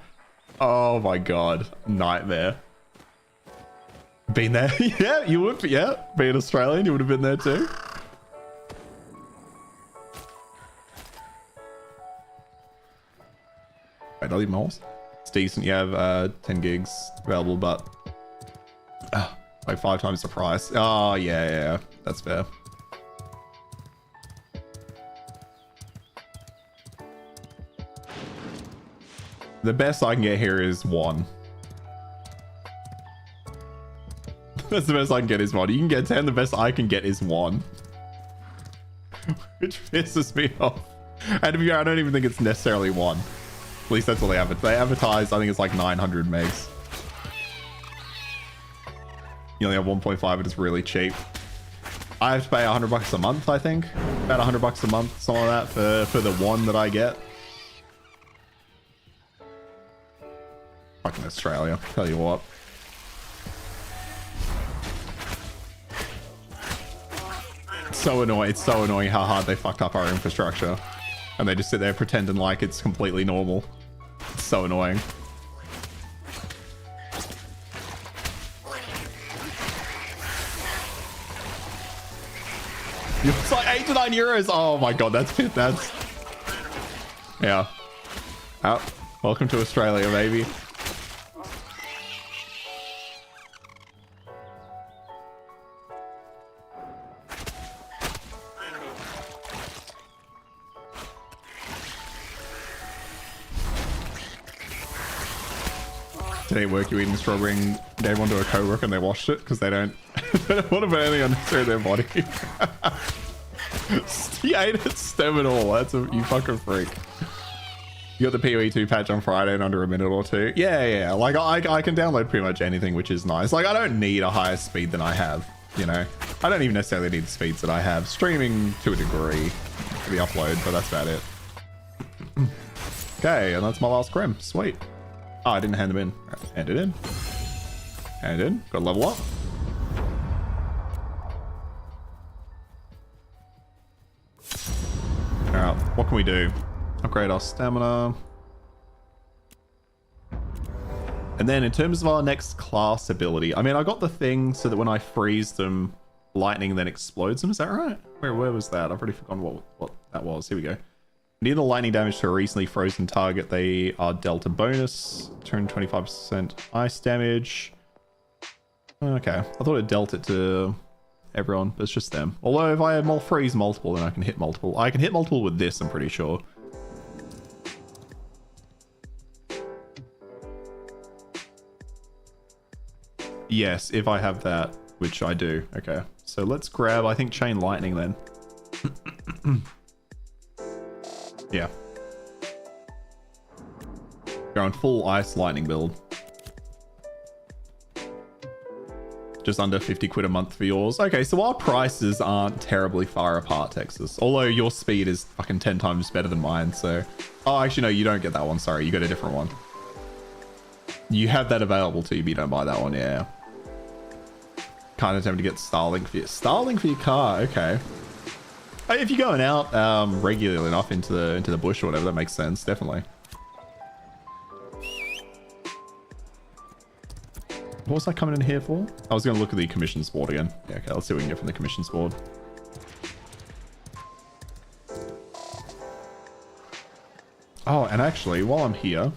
Speaker 1: Oh my god, nightmare. Been there? Yeah, you would. Yeah, being Australian, you would have been there too. Wait, I'll leave my horse. It's decent. You have 10 gigs available, but like 5 times the price. Oh yeah, that's fair. The best I can get here is 1. That's the best I can get is 1. You can get 10. The best I can get is 1. Which pisses me off. And to be fair, I don't even think it's necessarily 1. At least that's all they advertise. They advertise, I think it's like 900 megs. You only have 1.5, but it's really cheap. I have to pay $100 a month, I think. About $100 a month, something like that, for the 1 that I get. Fucking Australia, tell you what. So annoying. It's so annoying how hard they fucked up our infrastructure. And they just sit there pretending like it's completely normal. It's so annoying. It's like 8 to 9 euros. Oh my god, that's yeah. Oh, welcome to Australia, baby. Today at work, you eating strawberry and gave one to a co-worker and they washed it because they don't want to put anything unnecessary in their body. He ate it, stem and all. That's you fucking freak. You got the PoE 2 patch on Friday in under a minute or two. Yeah. Like I can download pretty much anything, which is nice. Like I don't need a higher speed than I have, you know. I don't even necessarily need the speeds that I have. Streaming to a degree for the upload, but that's about it. Okay, and that's my last creme. Sweet. Oh, I didn't hand them in. Right, hand it in. Hand it in. Got to level up. Alright, what can we do? Upgrade our stamina. And then in terms of our next class ability, I mean, I got the thing so that when I freeze them, lightning then explodes them. Is that right? Where was that? I've already forgotten what that was. Here we go. Near the lightning damage to a recently frozen target, they are dealt a bonus. 225% ice damage. Okay, I thought it dealt it to everyone, but it's just them. Although if I freeze multiple, then I can hit multiple. I can hit multiple with this, I'm pretty sure. Yes, if I have that, which I do. Okay, so let's grab, I think, Chain Lightning then. Yeah. Going full Ice Lightning build. Just under 50 quid a month for yours. Okay, so our prices aren't terribly far apart, Texas. Although your speed is fucking 10 times better than mine, so... Oh, actually, no, you don't get that one. Sorry, you got a different one. You have that available to you, but you don't buy that one, yeah. Kind of tempted to get Starlink for your car, okay. If you're going out regularly enough into the bush or whatever, that makes sense, definitely. What was I coming in here for? I was going to look at the commissions board again. Yeah, okay, let's see what we can get from the commissions board. Oh, and actually, while I'm here...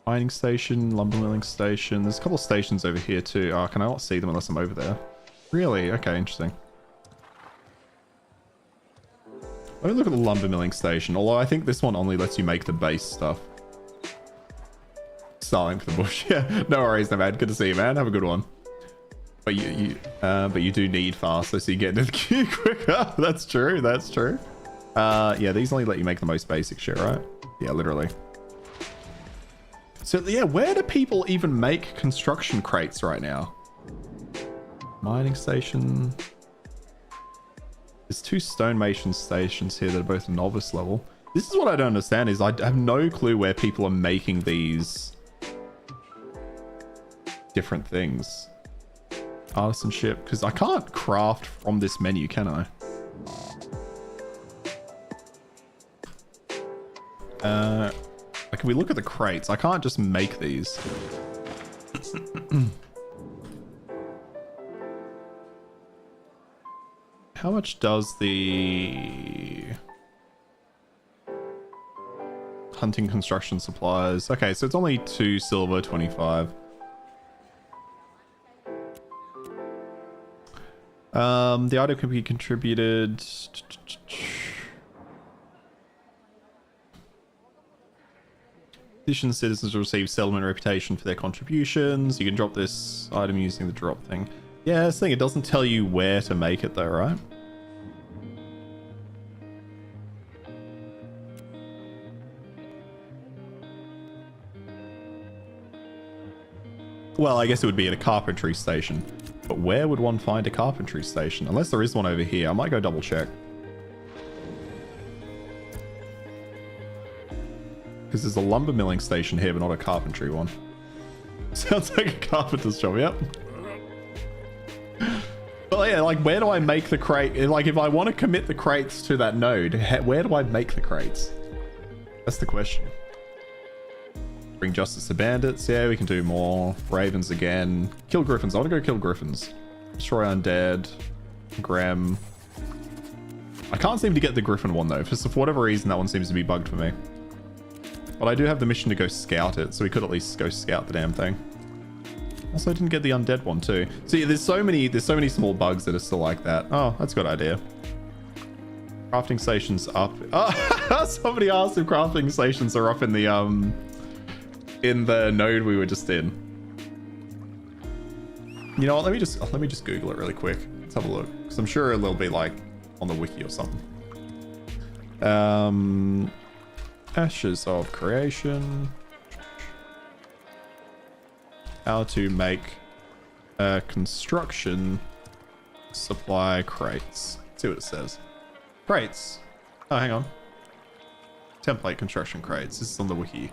Speaker 1: Mining station, lumber milling station. There's a couple of stations over here too. Oh, can I not see them unless I'm over there? Really? Okay, interesting. Let me look at the lumber milling station. Although I think this one only lets you make the base stuff. Starling for the bush. Yeah, no worries, no man. Good to see you, man. Have a good one. But you do need faster, so you get into the queue quicker. That's true. That's true. Yeah, these only let you make the most basic shit, right? Yeah, literally. So yeah, where do people even make construction crates right now? Mining station. There's 2 stonemason stations here that are both novice level. This is what I don't understand is I have no clue where people are making these different things. Artisanship, because I can't craft from this menu, can I? Like if we look at the crates, I can't just make these. How much does the hunting construction supplies? Okay, so it's only 2 silver, 25. The item can be contributed. Addition citizens receive settlement reputation for their contributions. You can drop this item using the drop thing. Yeah, this thing, it doesn't tell you where to make it though, right? Well, I guess it would be at a carpentry station. But where would one find a carpentry station? Unless there is one over here. I might go double check. Because there's a lumber milling station here, but not a carpentry one. Sounds like a carpenter's job, yep. But yeah, like, where do I make the crate? Like, if I want to commit the crates to that node, where do I make the crates? That's the question. Bring justice to bandits. Yeah, we can do more. Ravens again. Kill griffins. I want to go kill griffins. Destroy undead. Graham. I can't seem to get the griffin one, though. For whatever reason, that one seems to be bugged for me. But I do have the mission to go scout it, so we could at least go scout the damn thing. Also, I didn't get the undead one too. So yeah, there's so many small bugs that are still like that. Oh, that's a good idea. Crafting stations up. Oh, somebody asked if crafting stations are up in the node we were just in. You know what? Let me just Google it really quick. Let's have a look, because I'm sure it'll be like on the wiki or something. Ashes of creation. How to make construction supply crates. Let's see what it says. Crates. Oh, hang on. Template construction crates. This is on the wiki.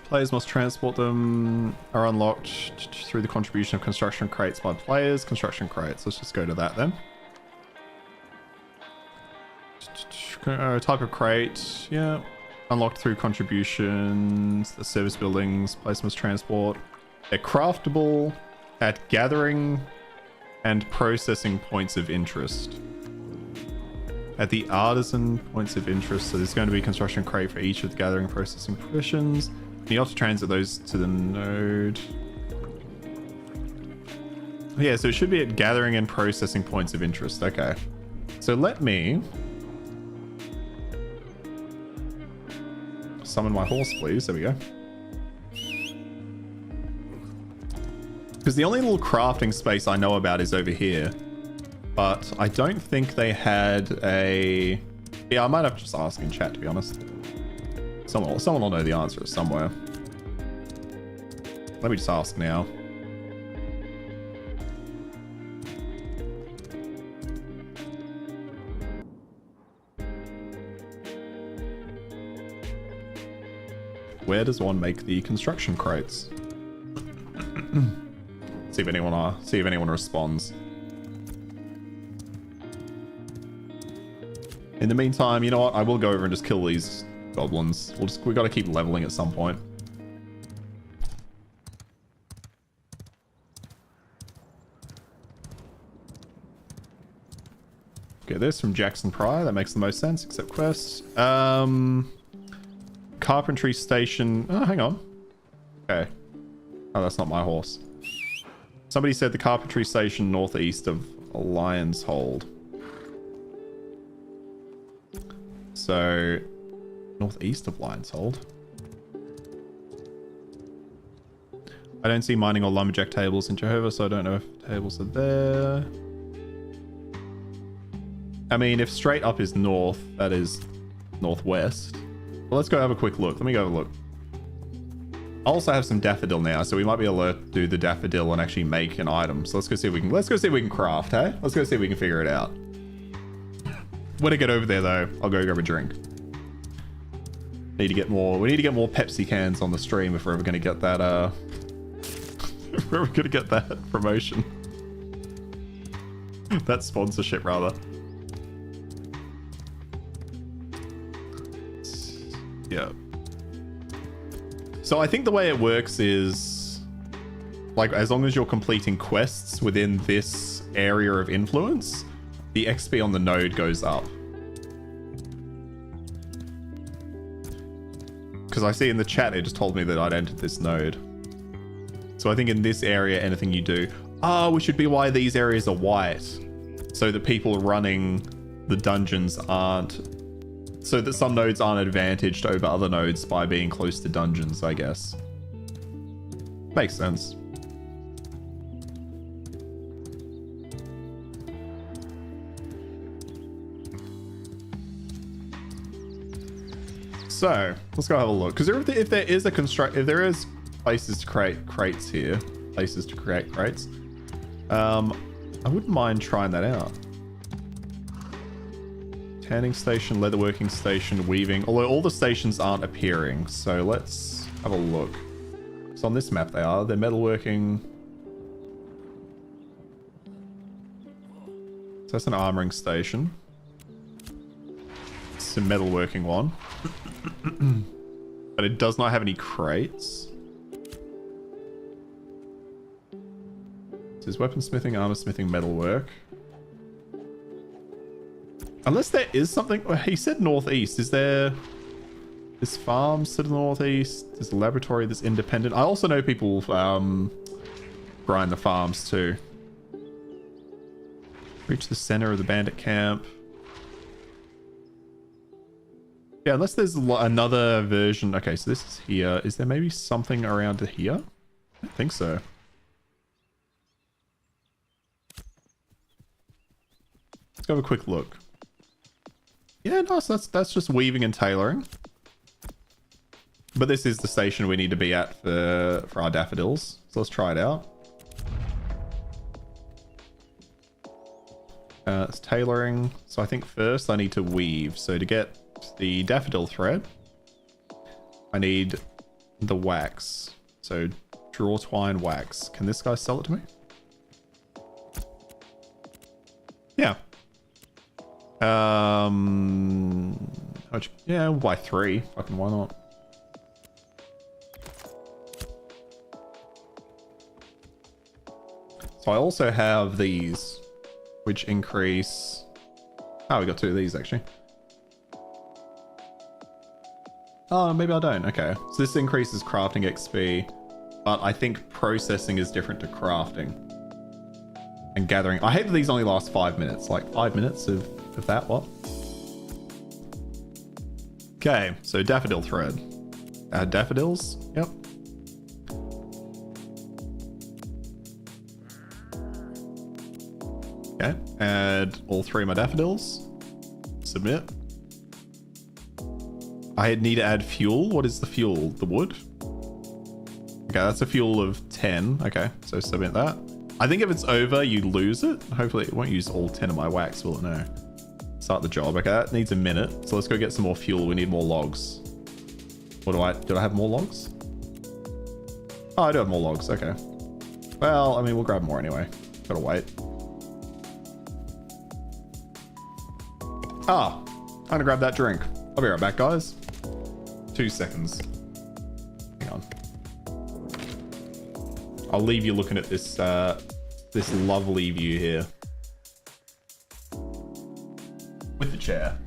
Speaker 1: Players must transport them, are unlocked through the contribution of construction crates by players. Construction crates. Let's just go to that then. Type of crate. Yeah. Unlocked through contributions. The service buildings. Players must transport. They're craftable at gathering and processing points of interest. At the artisan points of interest, so there's going to be a construction crate for each of the gathering processing positions. You have to transit those to the node. Yeah, so it should be at gathering and processing points of interest. Okay. So let me summon my horse, please. There we go. Because the only little crafting space I know about is over here. But I don't think they had a... Yeah, I might have to just ask in chat, to be honest. Someone will know the answer somewhere. Let me just ask now. Where does one make the construction crates? see if anyone responds. In the meantime, you know what? I will go over and just kill these goblins. We got to keep leveling at some point. Get this from Jackson Pryor. That makes the most sense. Accept quests. Carpentry station. Oh, hang on. Okay. Oh, that's not my horse. Somebody said the carpentry station northeast of Lion's Hold. So, northeast of Lion's Hold. I don't see mining or lumberjack tables in Jehovah, so I don't know if tables are there. I mean, if straight up is north, that is northwest. Well, let's go have a quick look. Let me go have a look. I also have some daffodil now, so we might be able to do the daffodil and actually make an item. So let's go see if we can craft, hey? Let's go see if we can figure it out. When I get over there though, I'll go grab a drink. We need to get more Pepsi cans on the stream if we're ever gonna get that if we're ever gonna get that promotion. That sponsorship rather. Yeah. So I think the way it works is, like, as long as you're completing quests within this area of influence, the XP on the node goes up. Because I see in the chat, it just told me that I'd entered this node. So I think in this area, anything you do... Oh, which should be why these areas are white. So that people running the dungeons aren't... So that some nodes aren't advantaged over other nodes by being close to dungeons, I guess. Makes sense. So let's go have a look. Because if there is places to create crates here, I wouldn't mind trying that out. Tanning station, leatherworking station, weaving. Although all the stations aren't appearing, so let's have a look. So on this map they are. They're metalworking. So that's an armoring station. It's a metalworking one. But it does not have any crates. It says weaponsmithing, armorsmithing, metalwork. Unless there is something... He said northeast. Is there... There's farms to the northeast. There's a laboratory that's independent. I also know people grind the farms too. Reach the center of the bandit camp. Yeah, unless there's another version. Okay, so this is here. Is there maybe something around here? I don't think so. Let's go have a quick look. Yeah, nice. That's just weaving and tailoring. But this is the station we need to be at for our daffodils. So let's try it out. It's tailoring. So I think first I need to weave. So to get the daffodil thread, I need the wax. So draw twine wax. Can this guy sell it to me? Yeah. How much? Yeah, we'll buy 3. Fucking why not? So I also have these, which increase... Oh, we got 2 of these actually. Oh, maybe I don't. Okay. So this increases crafting XP, but I think processing is different to crafting. And gathering. I hate that these only last 5 minutes. Like 5 minutes of that, what? Okay, so daffodil thread. Add daffodils. Yep. Okay, add all 3 of my daffodils. Submit. I need to add fuel. What is the fuel? The wood? Okay, that's a fuel of 10. Okay, so submit that. I think if it's over, you lose it. Hopefully it won't use all 10 of my wax, will it? No. Start the job. Okay, that needs a minute. So let's go get some more fuel. We need more logs. Did I have more logs? Oh, I do have more logs. Okay. Well, I mean, we'll grab more anyway. Gotta wait. Ah, I'm gonna grab that drink. I'll be right back, guys. 2 seconds. Hang on. I'll leave you looking at this this lovely view here. With the chair.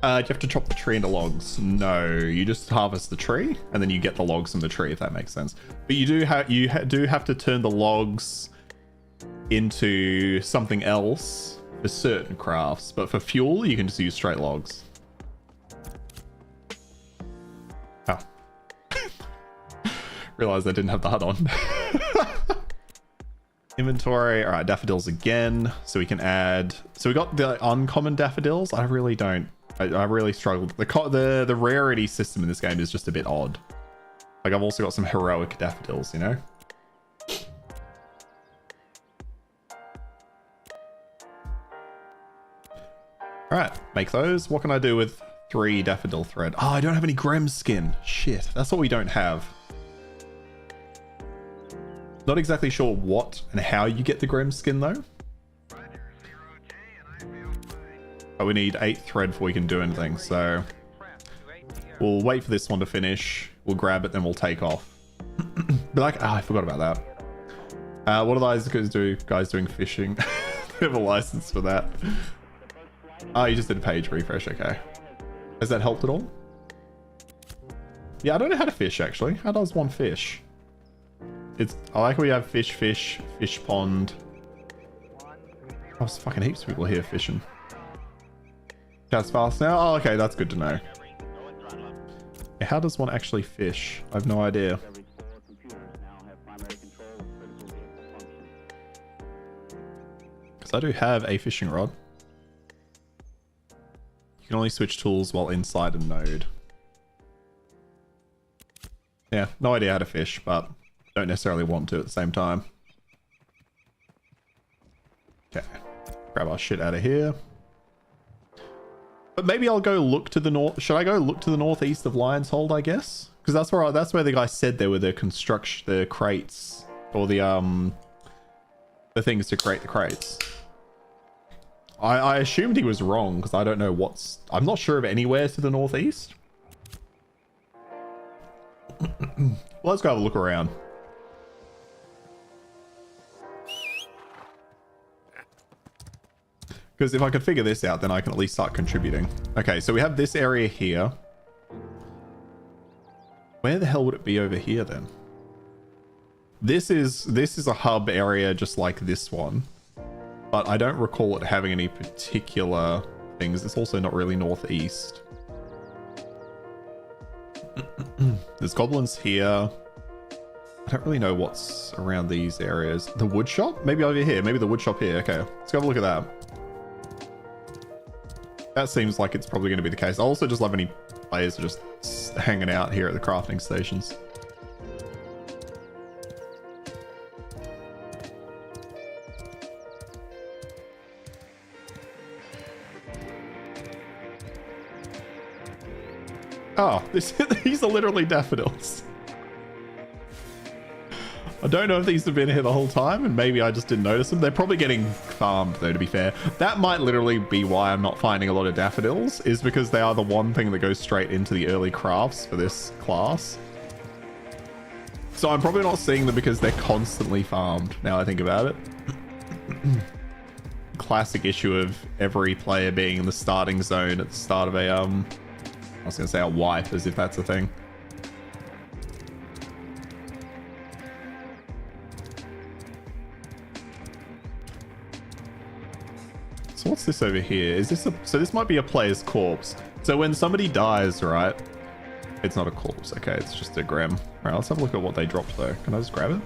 Speaker 1: Do you have to chop the tree into logs? No, you just harvest the tree and then you get the logs from the tree, if that makes sense. But you do have to turn the logs into something else for certain crafts. But for fuel, you can just use straight logs. Oh. Realized I didn't have the HUD on. Inventory. All right, daffodils again. So we can add. So we got the uncommon daffodils. I really don't. I really struggled. The rarity system in this game is just a bit odd. Like I've also got some heroic daffodils, you know? All right, make those. What can I do with 3 daffodil thread? Oh, I don't have any Grem skin. Shit, that's what we don't have. Not exactly sure what and how you get the Grem skin though. But we need 8 thread before we can do anything, so we'll wait for this one to finish. We'll grab it, then we'll take off. But like, I forgot about that. What are those guys doing fishing? They have a license for that. Oh, you just did a page refresh, okay. Has that helped at all? Yeah, I don't know how to fish actually. How does one fish? I like we have fish pond. Oh, there's fucking heaps of people here fishing. That's fast now? Oh, okay, that's good to know. Yeah, how does one actually fish? I have no idea. Because I do have a fishing rod. You can only switch tools while inside a node. Yeah, no idea how to fish, but don't necessarily want to at the same time. Okay, grab our shit out of here. But maybe I'll go look to the north. Should I go look to the northeast of Lion's Hold, I guess? Because that's where the guy said there were the crates, or the things to create the crates. I assumed he was wrong because I don't know what's... I'm not sure of anywhere to the northeast. Well, let's go have a look around. Because if I can figure this out, then I can at least start contributing. Okay, so we have this area here. Where the hell would it be over here then? This is a hub area just like this one. But I don't recall it having any particular things. It's also not really northeast. There's goblins here. I don't really know what's around these areas. The wood shop? Maybe over here. Maybe the wood shop here. Okay, let's go have a look at that. That seems like it's probably going to be the case. I also just love any players are just hanging out here at the crafting stations. Oh, these are literally daffodils. I don't know if these have been here the whole time, and maybe I just didn't notice them. They're probably getting farmed, though, to be fair. That might literally be why I'm not finding a lot of daffodils, is because they are the one thing that goes straight into the early crafts for this class. So I'm probably not seeing them because they're constantly farmed, now I think about it. Classic issue of every player being in the starting zone at the start of a, I was going to say a wipe, as if that's a thing. So what's this over here? Is this a... So this might be a player's corpse. So when somebody dies, right? It's not a corpse. Okay, it's just a grem. Right, let's have a look at what they dropped, though. Can I just grab it?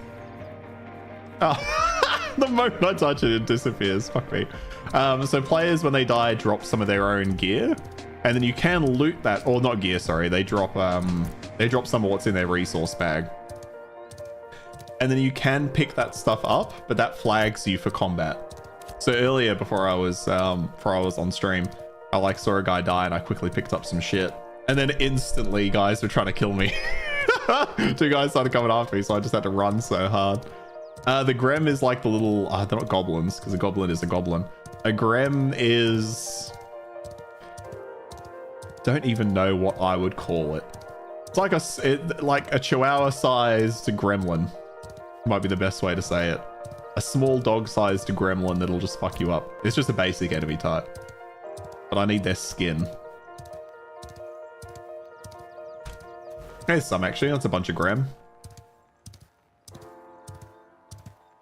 Speaker 1: Oh, the moment I touch it, it disappears. Fuck me. So players, when they die, drop some of their own gear. And then you can loot that, or not gear, sorry. They drop some of what's in their resource bag. And then you can pick that stuff up, but that flags you for combat. So earlier, before I was on stream, I saw a guy die and I quickly picked up some shit. And then instantly guys were trying to kill me. 2 guys started coming after me, so I just had to run so hard. The grem is like the little, they're not goblins, because a goblin is a goblin. A grem is... Don't even know what I would call it. It's like a chihuahua-sized gremlin. Might be the best way to say it. A small dog-sized gremlin that'll just fuck you up. It's just a basic enemy type. But I need their skin. There's some actually. That's a bunch of grem.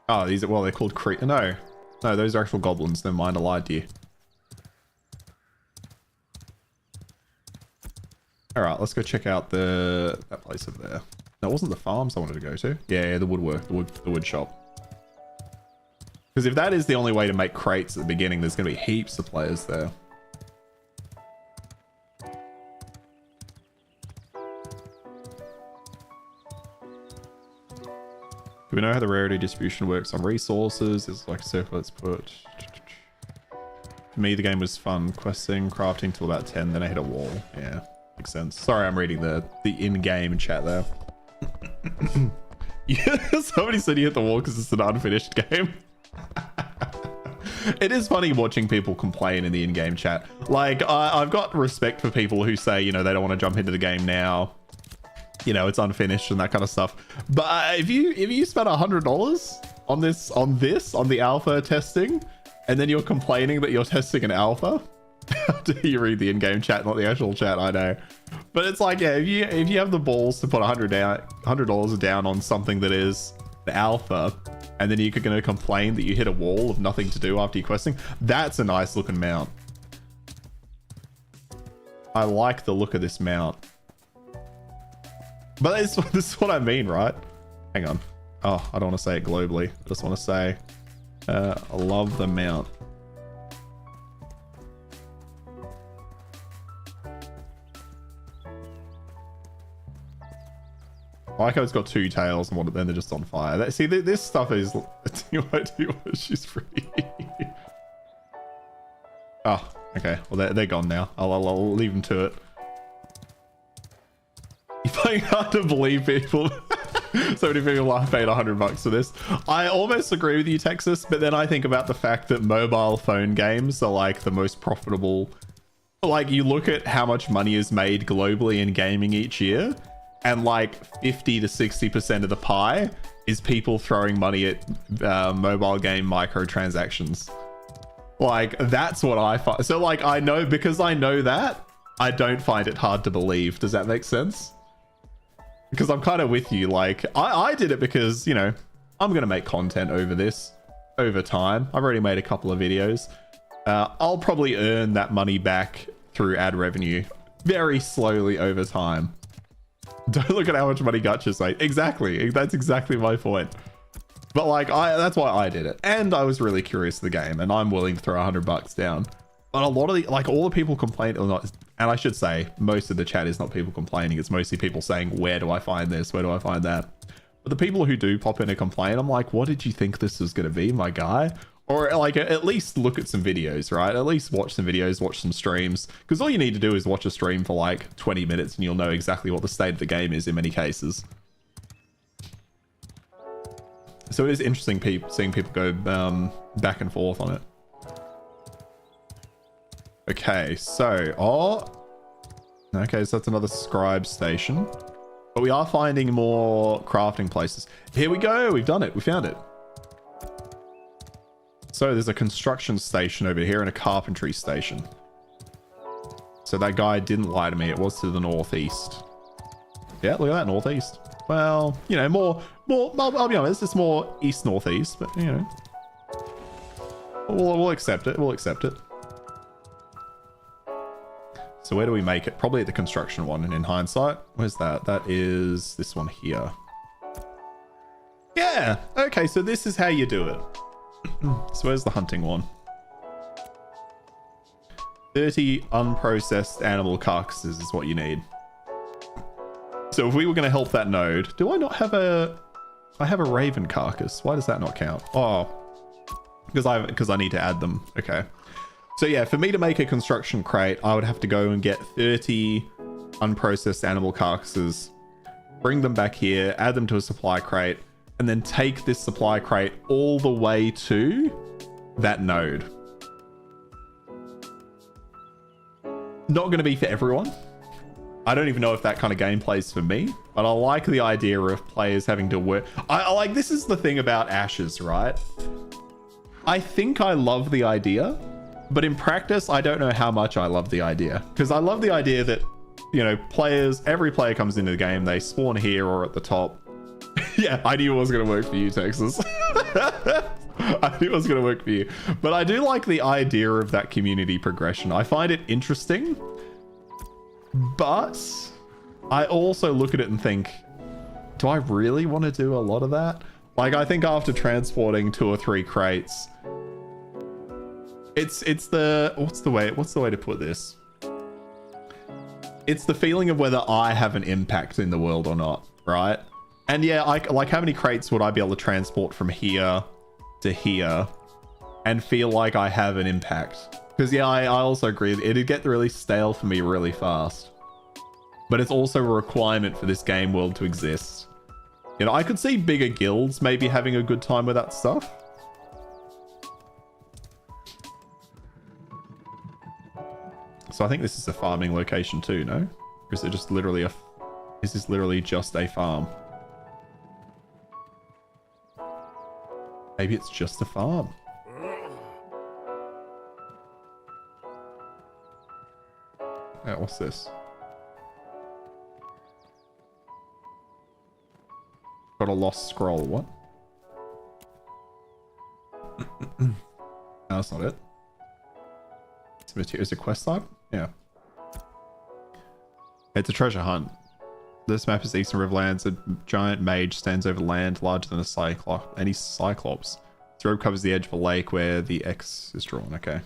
Speaker 1: Oh, these are... Well, they're called No, those are actual goblins. Never mind, I lied to you. Alright, let's go check out that place over there. That wasn't the farms I wanted to go to. Yeah, the woodwork, the wood shop. Because if that is the only way to make crates at the beginning, there's going to be heaps of players there. Do we know how the rarity distribution works on resources? It's like a circle that's put... For me, the game was fun. Questing, crafting till about 10, then I hit a wall. Yeah. Makes sense. Sorry, I'm reading the in-game chat there. Yeah, somebody said you hit the wall because it's an unfinished game. It is funny watching people complain in the in-game chat. Like, I've got respect for people who say, you know, they don't want to jump into the game now. You know, it's unfinished and that kind of stuff. But if you spent $100 on the alpha testing, and then you're complaining that you're testing an alpha. How do you read the in-game chat, not the actual chat? I know, but it's like, yeah, if you have the balls to put $100 down on something that is the alpha, and then you're going to complain that you hit a wall of nothing to do after your questing, that's a nice looking mount. I like the look of this mount, but this is what I mean, right? Hang on. Oh, I don't want to say it globally. I just want to say I love the mount. I like how it's got two tails and then they're just on fire. See, this stuff is... She's free. Oh, okay. Well, they're gone now. I'll leave them to it. You find it hard to believe people. So many people have paid $100 for this. I almost agree with you, Texas, but then I think about the fact that mobile phone games are like the most profitable. Like, you look at how much money is made globally in gaming each year, and like 50 to 60% of the pie is people throwing money at mobile game microtransactions. Like, that's what I find. So like, I know, because I know that, I don't find it hard to believe. Does that make sense? Because I'm kind of with you. Like, I did it because, you know, I'm going to make content over this over time. I've already made a couple of videos. I'll probably earn that money back through ad revenue very slowly over time. Don't look at how much money Gutcha's made. Exactly. That's exactly my point. But like, that's why I did it. And I was really curious of the game, and I'm willing to throw $100 down. But a lot of the, like, all the people complain, or not, and I should say, most of the chat is not people complaining. It's mostly people saying, where do I find this? Where do I find that? But the people who do pop in and complain, I'm like, what did you think this was going to be, my guy? Or like, at least look at some videos, right? At least watch some videos, watch some streams. Because all you need to do is watch a stream for like 20 minutes and you'll know exactly what the state of the game is in many cases. So it is interesting seeing people go back and forth on it. Okay, so... Okay, so that's another scribe station. But we are finding more crafting places. Here we go! We've done it! We found it. So there's a construction station over here and a carpentry station. So that guy didn't lie to me. It was to the northeast. Yeah, look at that, northeast. Well, you know, more I'll be honest, it's more east-northeast, but, you know. We'll accept it. We'll accept it. So where do we make it? Probably at the construction one. And in hindsight, where's that? That is this one here. Yeah. Okay, so this is how you do it. So where's the hunting one? 30 unprocessed animal carcasses is what you need. So if we were going to help that node, do I not have a... I have a raven carcass. Why does that not count? Oh, because I need to add them. Okay. So yeah, for me to make a construction crate, I would have to go and get 30 unprocessed animal carcasses, bring them back here, add them to a supply crate, and then take this supply crate all the way to that node. Not going to be for everyone. I don't even know if that kind of gameplay is for me, but I like the idea of players having to work. I like, this is the thing about Ashes, right? I think I love the idea, but in practice, I don't know how much I love the idea. Because I love the idea that, you know, every player comes into the game, they spawn here or at the top. Yeah, I knew it was going to work for you, Texas. I knew it was going to work for you. But I do like the idea of that community progression. I find it interesting, but I also look at it and think, do I really want to do a lot of that? Like, I think after transporting 2 or 3 crates, it's the, what's the way to put this? It's the feeling of whether I have an impact in the world or not, right? And yeah, like how many crates would I be able to transport from here to here and feel like I have an impact? Because yeah, I also agree it'd get really stale for me really fast. But it's also a requirement for this game world to exist. You know, I could see bigger guilds maybe having a good time with that stuff. So I think this is a farming location too, no? Or is it just literally is this literally just a farm? Maybe it's just a farm. What's this? Got a lost scroll. What? No, that's not it. It's a quest type? Yeah. It's a treasure hunt. This map is Eastern Riverlands. A giant mage stands over land larger than a cyclops. This rope covers the edge of a lake where the X is drawn. Okay.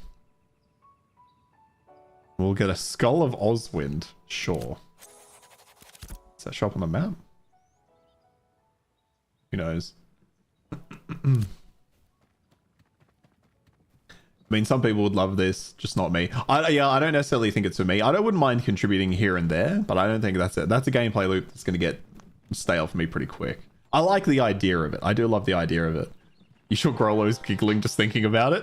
Speaker 1: We'll get a Skull of Oswind. Sure. Does that show up on the map? Who knows? I mean, some people would love this, just not me. Yeah, I don't necessarily think it's for me. I wouldn't mind contributing here and there, but I don't think that's it. That's a gameplay loop that's going to get stale for me pretty quick. I like the idea of it. I do love the idea of it. You sure Grollo's giggling just thinking about it?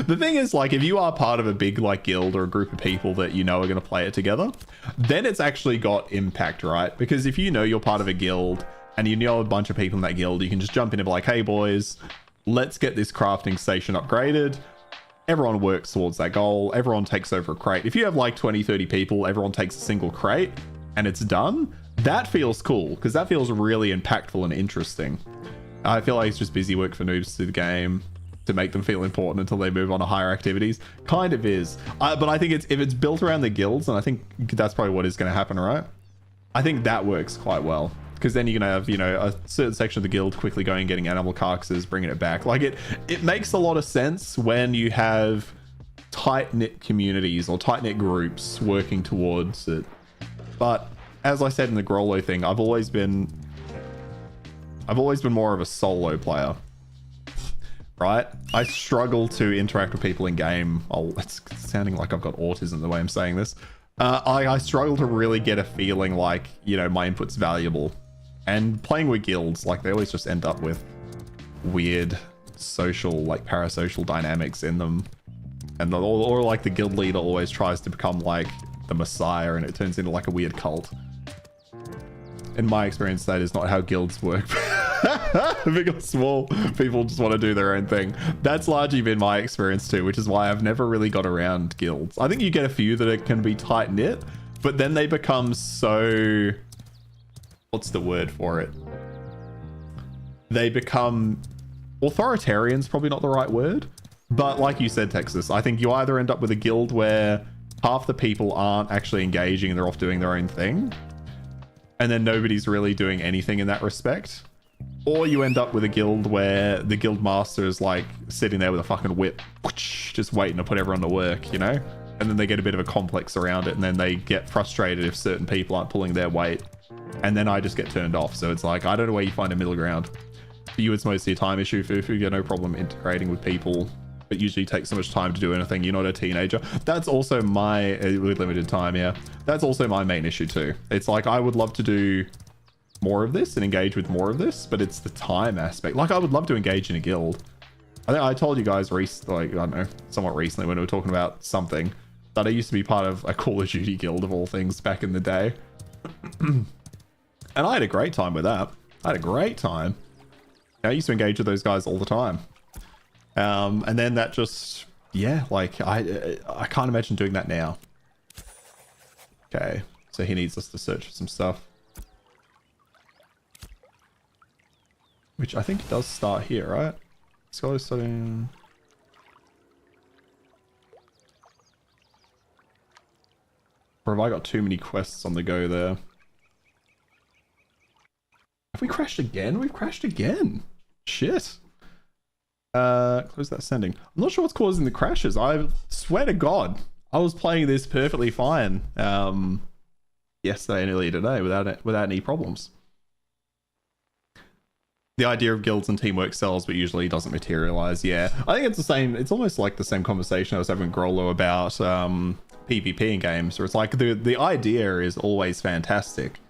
Speaker 1: The thing is, like, if you are part of a big, like, guild or a group of people that you know are going to play it together, then it's actually got impact, right? Because if you know you're part of a guild and you know a bunch of people in that guild, you can just jump in and be like, hey, boys, let's get this crafting station upgraded. Everyone works towards that goal. Everyone takes over a crate. If you have, like, 20, 30 people, everyone takes a single crate and it's done, that feels cool because that feels really impactful and interesting. I feel like it's just busy work for noobs to the game to make them feel important until they move on to higher activities. Kind of is. But I think if it's built around the guilds, and I think that's probably what is going to happen, right? I think that works quite well. Because then you're going to have, you know, a certain section of the guild quickly going, getting animal carcasses, bringing it back. Like, it makes a lot of sense when you have tight-knit communities or tight-knit groups working towards it. But as I said in the Grollo thing, I've always been more of a solo player, right? I struggle to interact with people in game. Oh, it's sounding like I've got autism the way I'm saying this. I struggle to really get a feeling like, you know, my input's valuable. And playing with guilds, like, they always just end up with weird social, like, parasocial dynamics in them. And or like the guild leader always tries to become like the messiah and it turns into like a weird cult. In my experience, that is not how guilds work. Big or small, people just want to do their own thing. That's largely been my experience too, which is why I've never really got around guilds. I think you get a few that can be tight-knit, but then they become so... What's the word for it? They become... Authoritarian's probably not the right word, but like you said, Texas, I think you either end up with a guild where half the people aren't actually engaging and they're off doing their own thing, and then nobody's really doing anything in that respect. Or you end up with a guild where the guild master is like sitting there with a fucking whip, just waiting to put everyone to work, you know? And then they get a bit of a complex around it and then they get frustrated if certain people aren't pulling their weight. And then I just get turned off. So it's like, I don't know where you find a middle ground. For you, it's mostly a time issue. For you, no problem integrating with people. But usually takes so much time to do anything. You're not a teenager. That's also my, with limited time, yeah. That's also my main issue too. It's like, I would love to do more of this and engage with more of this, but it's the time aspect. Like, I would love to engage in a guild. I think I told you guys like, I don't know, somewhat recently when we were talking about something, that I used to be part of a Call of Duty guild of all things back in the day. And I had a great time with that. I had a great time. I used to engage with those guys all the time. And then that just, yeah, like I can't imagine doing that now. Okay, so he needs us to search for some stuff. Which I think does start here, right? Scholar studying. Or have I got too many quests on the go there? Have we crashed again? We've crashed again. Shit. Close that sending. I'm not sure what's causing the crashes. I swear to God, I was playing this perfectly fine yesterday and earlier today without any problems. The idea of guilds and teamwork sells, but usually doesn't materialize. Yeah, I think it's the same. It's almost like the same conversation I was having with Grollo about PvP in games, where it's like the idea is always fantastic,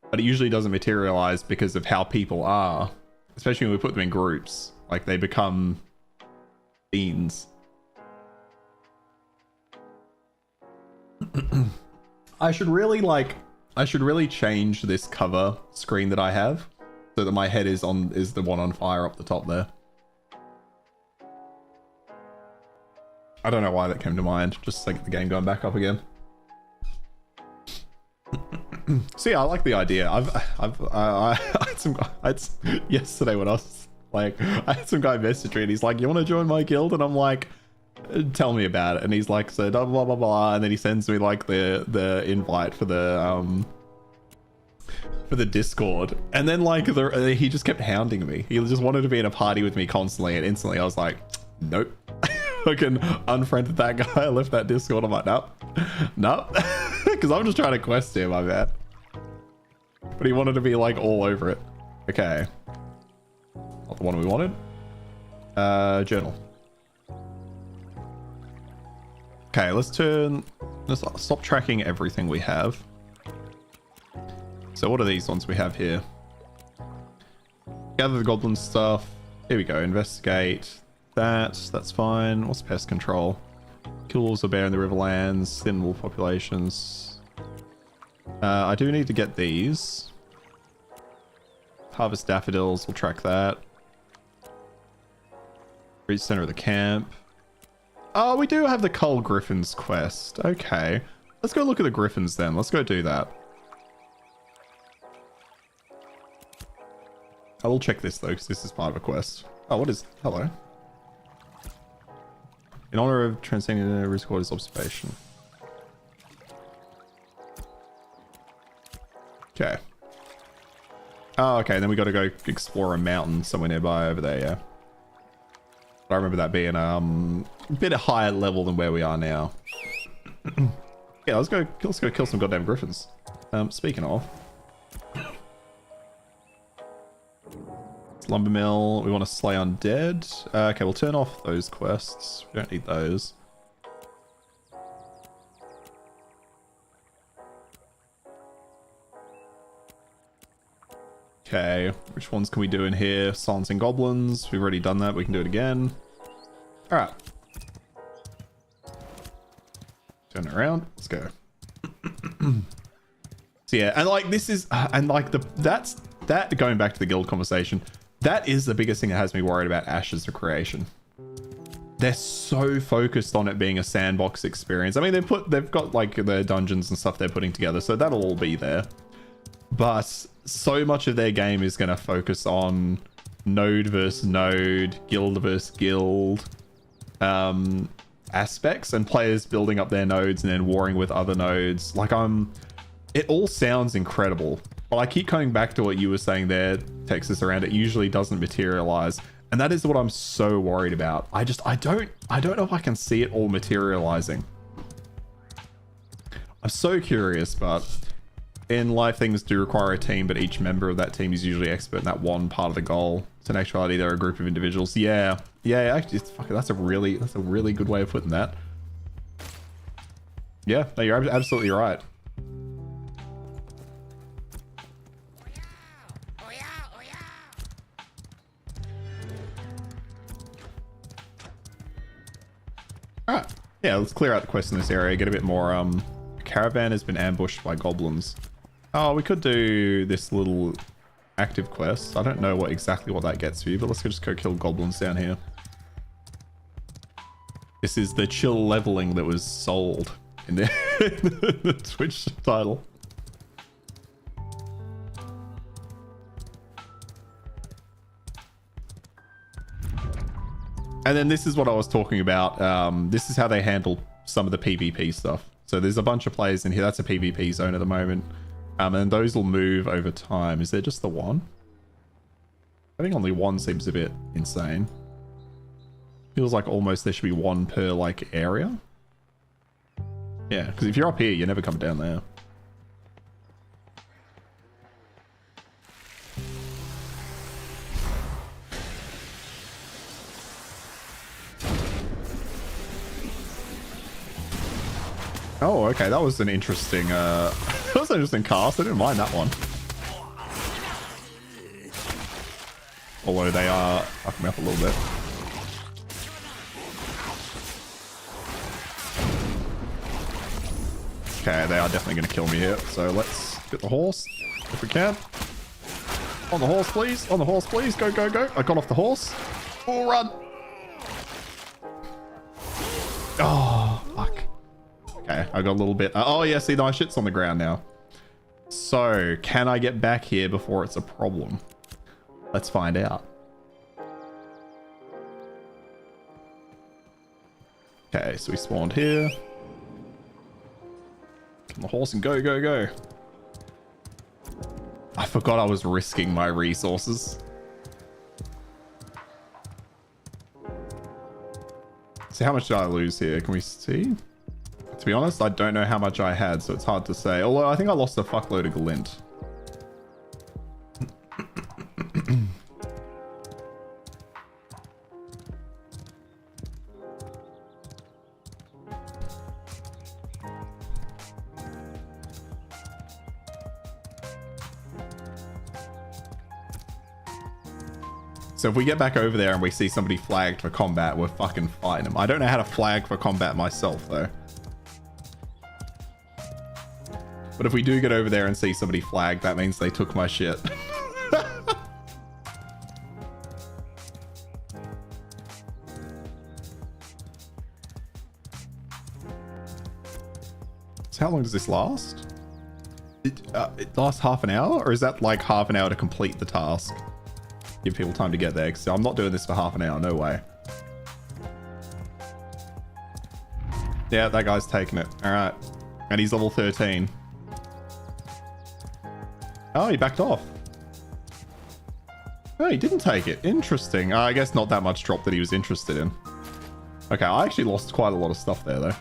Speaker 1: but it usually doesn't materialize because of how people are, especially when we put them in groups. Like, they become fiends. I should really change this cover screen that I have so that my head is the one on fire up the top there. I don't know why that came to mind. Just like the game going back up again. So yeah, I like the idea. I had some guys yesterday when I was like, I had some guy message me and he's like, "You want to join my guild?" And I'm like, "Tell me about it." And he's like, "So blah blah blah blah," and then he sends me like the invite for the for the Discord, and then like he just kept hounding me. He just wanted to be in a party with me constantly, and instantly I was like, nope. Fucking unfriended that guy. I left that Discord. I'm like, nope. Nope. Because I'm just trying to quest him, I bet. But he wanted to be like all over it. Okay. Not the one we wanted. Journal. Okay, let's stop tracking everything we have. So what are these ones we have here? Gather the goblin stuff. Here we go. Investigate. That's fine. What's pest control? Kill wolves or bear in the riverlands. Thin wolf populations. I do need to get these. Harvest daffodils. We'll track that. Reach center of the camp. Oh, we do have the Cull Griffins quest. Okay. Let's go look at the Griffins then. Let's go do that. I will check this though, because this is part of a quest. Oh, what is... Hello. In honor of transcending the recorder's observation. Okay. Oh, okay. Then we got to go explore a mountain somewhere nearby over there, yeah. I remember that being a bit higher level than where we are now. Yeah, let's go kill some goddamn griffins. Speaking of, lumber mill. We want to slay undead. Okay, we'll turn off those quests. We don't need those. Okay, which ones can we do in here? Silencing goblins. We've already done that. We can do it again. All right. Turn it around. Let's go. So yeah, and like this is, and like that's going back to the guild conversation. That is the biggest thing that has me worried about Ashes of Creation. They're so focused on it being a sandbox experience. I mean, they've got like their dungeons and stuff they're putting together, so that'll all be there. But so much of their game is going to focus on node versus node, guild versus guild aspects, and players building up their nodes and then warring with other nodes. Like it all sounds incredible, but I keep coming back to what you were saying there, Texas, around it usually doesn't materialize. And that is what I'm so worried about. I don't know if I can see it all materializing. I'm so curious, but in life things do require a team, but each member of that team is usually expert in that one part of the goal. So in actuality, they're a group of individuals. Yeah, actually, that's a really good way of putting that. Yeah, no, you're absolutely right. Alright. Yeah, let's clear out the quest in this area, get a bit more, caravan has been ambushed by goblins. Oh, we could do this little active quest. I don't know exactly what that gets for you, but let's just go kill goblins down here. This is the chill leveling that was sold in the Twitch title. And then this is what I was talking about. This is how they handle some of the PvP stuff. So there's a bunch of players in here. That's a PvP zone at the moment. And those will move over time. Is there just the one? I think only one seems a bit insane. Feels like almost there should be one per like area. Yeah, because if you're up here, you never come down there. Oh, okay, that was an interesting, that was an interesting cast. I didn't mind that one. Although they are fucking me up a little bit. Okay, they are definitely going to kill me here. So let's get the horse, if we can. On the horse, please. On the horse, please. Go, go, go. I got off the horse. Oh, run. Oh, fuck. Okay, I got a little bit... oh, yeah, see, my shit's on the ground now. So, can I get back here before it's a problem? Let's find out. Okay, so we spawned here. Get on the horse and go, go, go. I forgot I was risking my resources. So how much did I lose here? Can we see? To be honest, I don't know how much I had, so it's hard to say. Although I think I lost a fuckload of glint. So if we get back over there and we see somebody flagged for combat, we're fucking fighting them. I don't know how to flag for combat myself, though. But if we do get over there and see somebody flagged, that means they took my shit. So how long does this last? It lasts half an hour? Or is that like half an hour to complete the task? Give people time to get there, because I'm not doing this for half an hour, no way. Yeah, that guy's taking it. Alright. And he's level 13. Oh, he backed off. Oh, he didn't take it. Interesting. I guess not that much drop that he was interested in. Okay, I actually lost quite a lot of stuff there, though.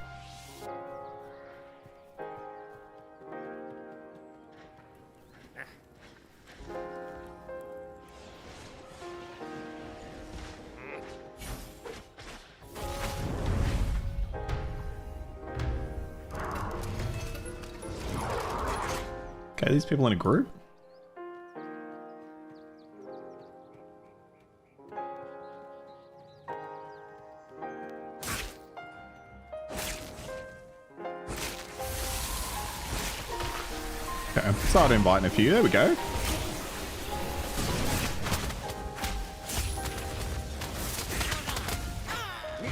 Speaker 1: Okay, these people in a group? Okay, start inviting a few. There we go.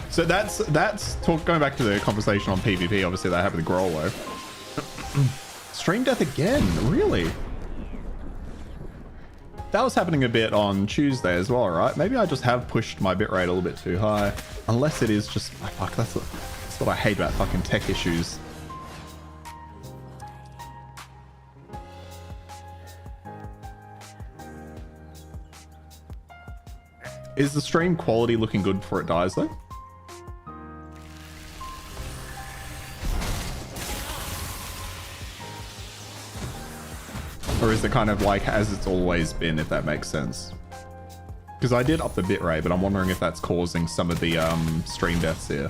Speaker 1: So that's going back to the conversation on PvP. Obviously, that happened to Grollo. Stream death again? Really? That was happening a bit on Tuesday as well, right? Maybe I just have pushed my bitrate a little bit too high. Unless it is just... Oh, fuck, that's what I hate about fucking tech issues. Is the stream quality looking good before it dies, though? Or is it kind of like as it's always been, if that makes sense? Because I did up the bitrate, but I'm wondering if that's causing some of the stream deaths here.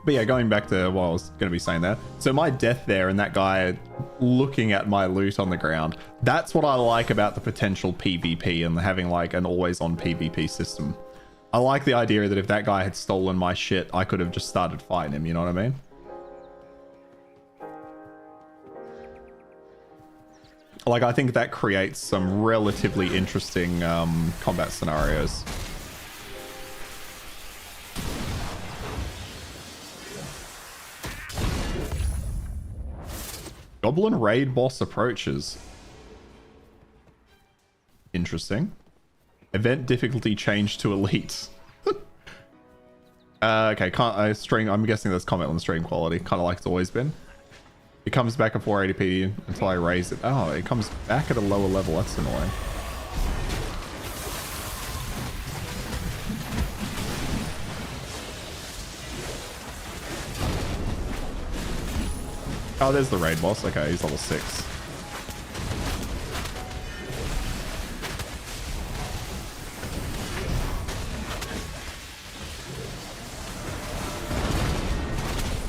Speaker 1: But yeah, going back to what I was going to be saying there. So my death there and that guy looking at my loot on the ground, that's what I like about the potential PvP and having like an always on PvP system. I like the idea that if that guy had stolen my shit, I could have just started fighting him, you know what I mean? Like, I think that creates some relatively interesting combat scenarios. Goblin raid boss approaches. Interesting. Event difficulty changed to elite. Okay, I'm guessing that's comment on the stream quality, kind of like it's always been. It comes back at 480p until I raise it. Oh, it comes back at a lower level. That's annoying. Oh, there's the raid boss. Okay, he's level 6.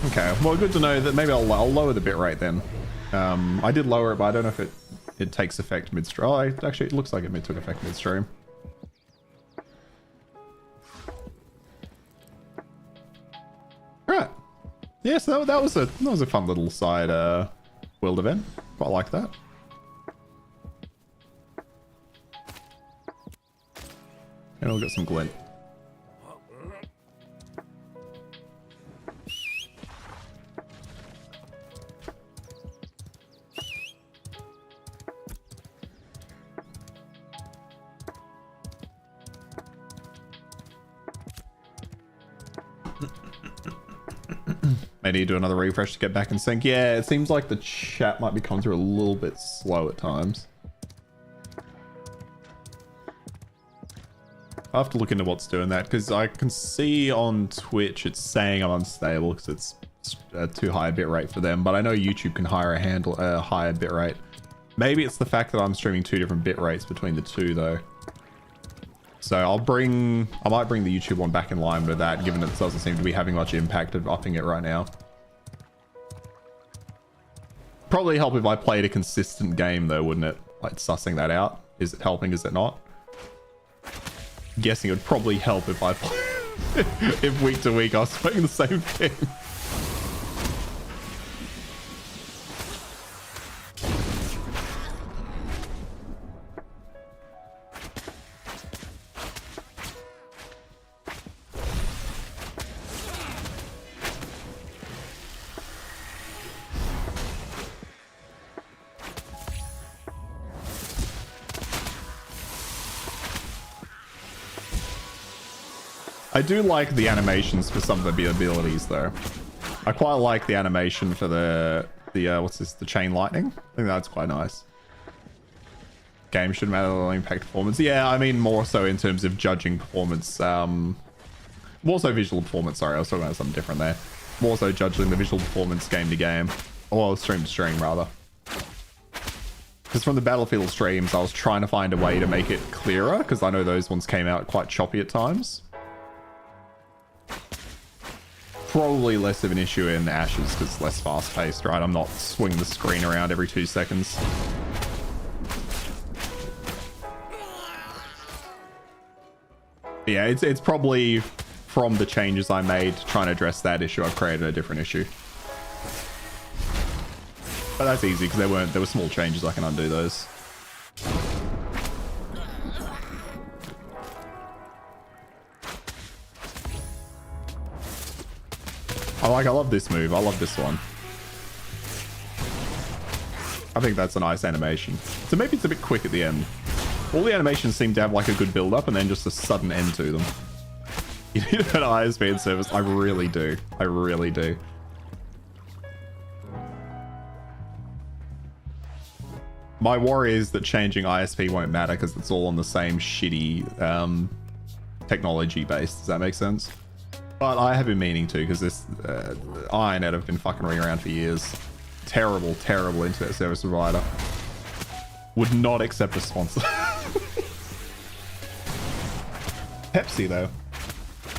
Speaker 1: Okay, well, good to know that maybe I'll lower the bitrate then. I did lower it, but I don't know if it takes effect midstream. Oh, actually, it looks like it took effect midstream. Alright. Yeah, so that was a fun little side world event. Quite like that. And we'll get some glint. May need to do another refresh to get back in sync. Yeah, it seems like the chat might be coming through a little bit slow at times. I have to look into what's doing that, because I can see on Twitch it's saying I'm unstable because it's too high a bitrate for them, but I know YouTube can hire a higher bitrate. Maybe it's the fact that I'm streaming 2 different bit rates between the two though. So I might bring the YouTube one back in line with that, given that it doesn't seem to be having much impact of upping it right now. Probably help if I played a consistent game though, wouldn't it? Like sussing that out. Is it helping? Is it not? Guessing it would probably help if I play if week to week I was playing the same thing. I do like the animations for some of the abilities though. I quite like the animation for the what's this, the chain lightning. I think that's quite nice. Game should matter, impact performance. Yeah, I mean more so in terms of judging performance. More so visual performance. Sorry, I was talking about something different there. More so judging the visual performance game to game, or stream to stream rather. Because from the Battlefield streams, I was trying to find a way to make it clearer, because I know those ones came out quite choppy at times. Probably less of an issue in Ashes because it's less fast-paced, right? I'm not swinging the screen around every 2 seconds. Yeah, it's probably from the changes I made trying to address that issue. I've created a different issue. But that's easy because there were small changes. I can undo those. I love this move. I love this one. I think that's a nice animation. So maybe it's a bit quick at the end. All the animations seem to have like a good build up and then just a sudden end to them. You need an ISP in service. I really do. I really do. My worry is that changing ISP won't matter because it's all on the same shitty technology base. Does that make sense? But I have been meaning to, because this Ironnet have been fucking around for years. Terrible, terrible internet service provider. Would not accept a sponsor. Pepsi though.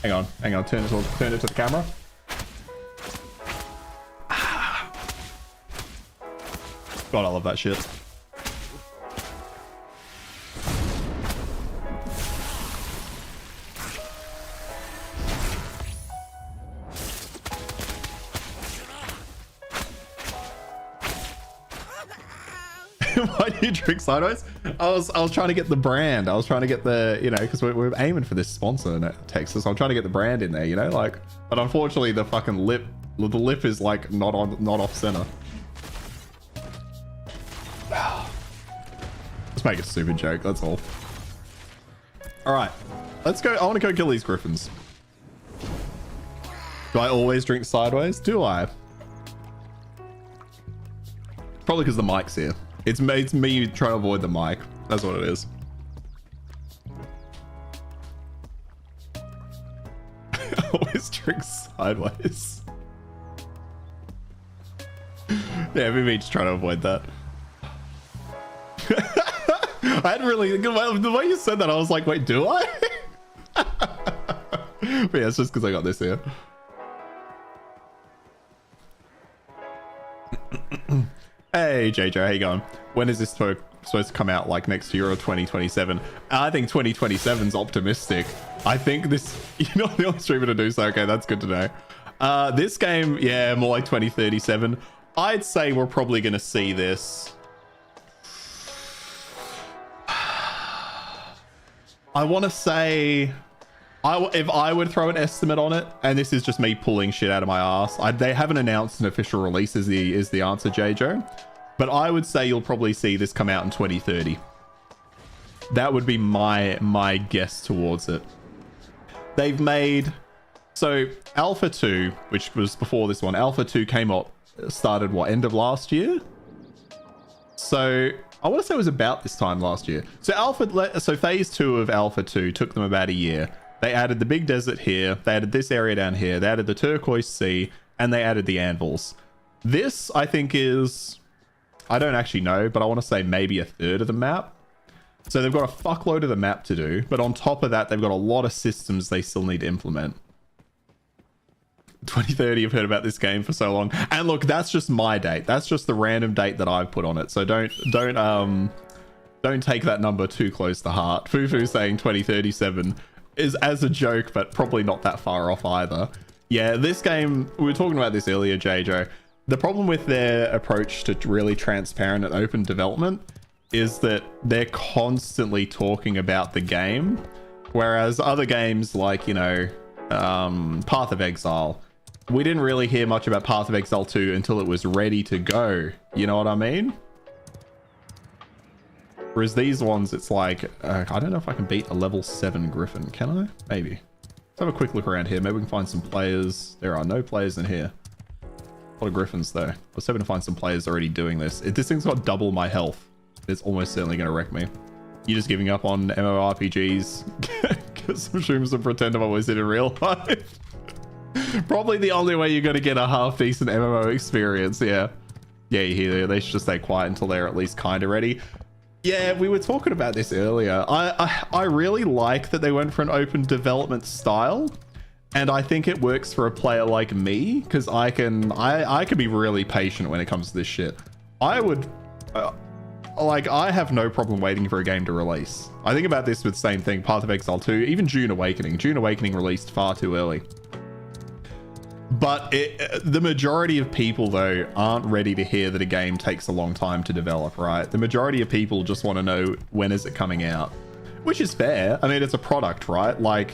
Speaker 1: Hang on, turn it to the camera. God, I love that shit. Why do you drink sideways? I was trying to get the brand. I was trying to get the, you know, because we're aiming for this sponsor in Texas. I'm trying to get the brand in there, you know, like. But unfortunately, the fucking lip is like not off center. Let's make a stupid joke. That's all. All right, let's go. I want to go kill these griffins. Do I always drink sideways? Do I? Probably because the mic's here. It's me trying to avoid the mic. That's what it is. Always drink sideways. Yeah, me just trying to avoid that. I hadn't really... The way you said that, I was like, wait, do I? But yeah, it's just because I got this here. Hey JJ, how you going? When is this supposed to come out, like next year or 2027? I think 2027's optimistic. I think this, you know, the only streamer to do so. Okay, that's good to know. This game, yeah, more like 2037. I'd say we're probably going to see this. I want to say, if I would throw an estimate on it, and this is just me pulling shit out of my ass, they haven't announced an official release is the answer, JJ. But I would say you'll probably see this come out in 2030. That would be my guess towards it. They've made So Alpha 2, which was before this one, Alpha 2 came up, started what, end of last year? So I want to say it was about this time last year. So phase 2 of Alpha 2 took them about a year. They added the big desert here, they added this area down here, they added the turquoise sea, and they added the anvils. This, I think, is, I don't actually know, but I want to say maybe a third of the map. So they've got a fuckload of the map to do, but on top of that, they've got a lot of systems they still need to implement. 2030, I've heard about this game for so long. And look, that's just my date. That's just the random date that I've put on it. So don't take that number too close to heart. Fufu saying 2037 is as a joke, but probably not that far off either. Yeah, this game, we were talking about this earlier, JJ. The problem with their approach to really transparent and open development is that they're constantly talking about the game. Whereas other games like, you know, Path of Exile, we didn't really hear much about Path of Exile 2 until it was ready to go. You know what I mean? Whereas these ones, it's like, I don't know if I can beat a level 7 Griffin. Can I? Maybe. Let's have a quick look around here. Maybe we can find some players. There are no players in here. A lot of Griffins, though. I was hoping to find some players already doing this. If this thing's got double my health, it's almost certainly going to wreck me. You're just giving up on MMORPGs because I'm sure some pretend I've always did in real life. Probably the only way you're going to get a half decent MMO experience. Yeah. Yeah, you hear they should just stay quiet until they're at least kind of ready. Yeah, we were talking about this earlier. I really like that they went for an open development style. And I think it works for a player like me because I can be really patient when it comes to this shit. I would... like, I have no problem waiting for a game to release. I think about this with the same thing, Path of Exile 2, even June Awakening. June Awakening released far too early. But the majority of people, though, aren't ready to hear that a game takes a long time to develop, right? The majority of people just want to know, when is it coming out? Which is fair. I mean, it's a product, right? Like,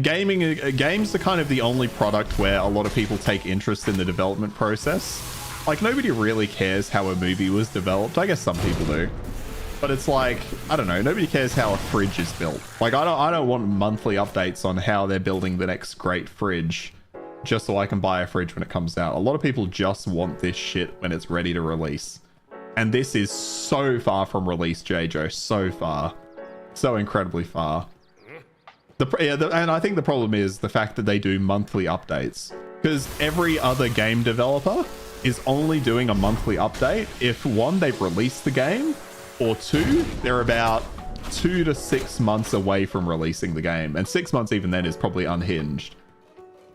Speaker 1: games are kind of the only product where a lot of people take interest in the development process. Like, nobody really cares how a movie was developed. I guess some people do. But it's like, I don't know, nobody cares how a fridge is built. Like, I don't want monthly updates on how they're building the next great fridge just so I can buy a fridge when it comes out. A lot of people just want this shit when it's ready to release. And this is so far from release, JJ. So far. So incredibly far. And I think the problem is the fact that they do monthly updates. Because every other game developer is only doing a monthly update if, one, they've released the game, or two, they're about 2 to 6 months away from releasing the game. And 6 months even then is probably unhinged.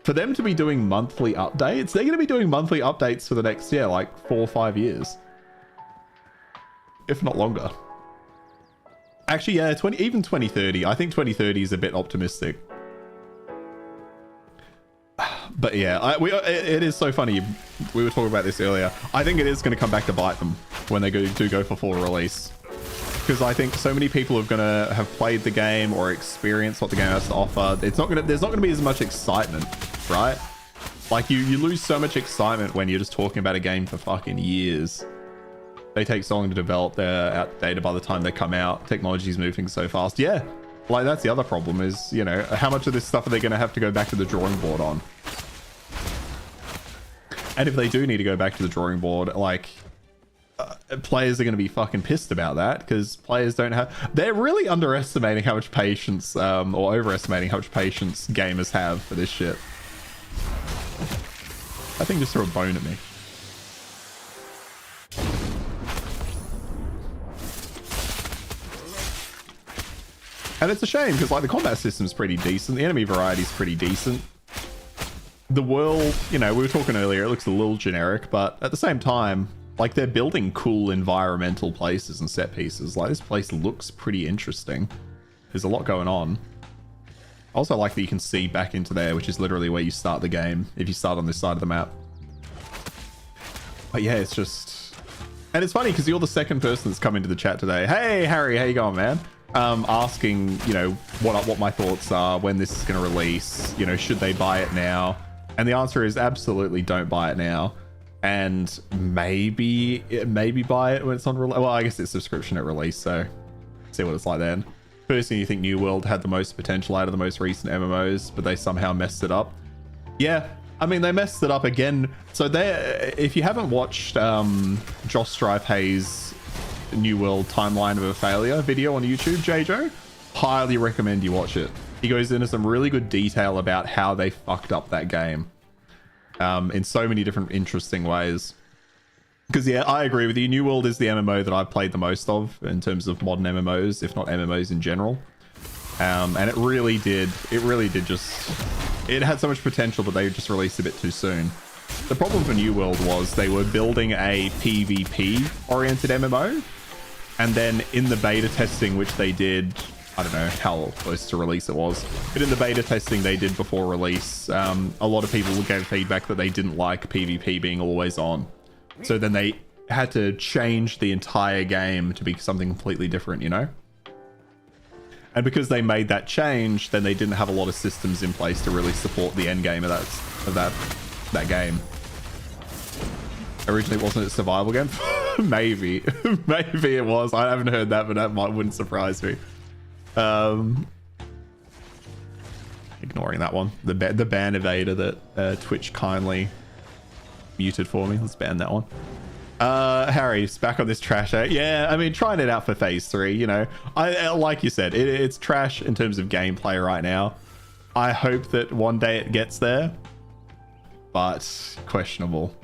Speaker 1: For them to be doing monthly updates, they're going to be doing monthly updates for the next, yeah, like 4 or 5 years. If not longer. Actually, yeah, even 2030. I think 2030 is a bit optimistic. But yeah, it is so funny. We were talking about this earlier. I think it is going to come back to bite them when they do go for full release. Because I think so many people are going to have played the game or experienced what the game has to offer. There's not going to be as much excitement, right? Like, you lose so much excitement when you're just talking about a game for fucking years. They take so long to develop, they're outdated by the time they come out. Technology's moving so fast. Yeah, like, that's the other problem is, you know, how much of this stuff are they going to have to go back to the drawing board on? And if they do need to go back to the drawing board, like, players are going to be fucking pissed about that because players don't have... They're really underestimating how much patience, or overestimating how much patience gamers have for this shit. I think just threw a bone at me. And it's a shame because, like, the combat system's pretty decent. The enemy variety's pretty decent. The world, you know, we were talking earlier, it looks a little generic, but at the same time, like, they're building cool environmental places and set pieces. Like, this place looks pretty interesting. There's a lot going on. I also like that you can see back into there, which is literally where you start the game if you start on this side of the map. But yeah, it's just... And it's funny because you're the second person that's come into the chat today. Hey, Harry, how you going, man? Asking, you know, what my thoughts are, when this is going to release, you know, should they buy it now? And the answer is absolutely don't buy it now. And maybe buy it when it's on release. Well, I guess it's subscription at release, so see what it's like then. Personally, you think New World had the most potential out of the most recent MMOs, but they somehow messed it up. Yeah, I mean, they messed it up again. So if you haven't watched Josh Stripe-Hayes' New World Timeline of a Failure video on YouTube, JJ, highly recommend you watch it. He goes into some really good detail about how they fucked up that game in so many different interesting ways. Because yeah, I agree with you. New World is the MMO that I've played the most of in terms of modern MMOs, if not MMOs in general. And it really did just... It had so much potential, but they just released a bit too soon. The problem for New World was they were building a PvP-oriented MMO. And then in the beta testing, which they did... I don't know how close to release it was, but in the beta testing they did before release, a lot of people gave feedback that they didn't like PvP being always on. So then they had to change the entire game to be something completely different, you know? And because they made that change, then they didn't have a lot of systems in place to really support the end game of that game. Originally, wasn't it a survival game? Maybe. Maybe it was. I haven't heard that, but wouldn't surprise me. Ignoring that one. The ban evader that Twitch kindly muted for me. Let's ban that one. Harry's back on this trash. Yeah, I mean, trying it out for phase 3, you know. I like you said, it's trash in terms of gameplay right now. I hope that one day it gets there, but questionable.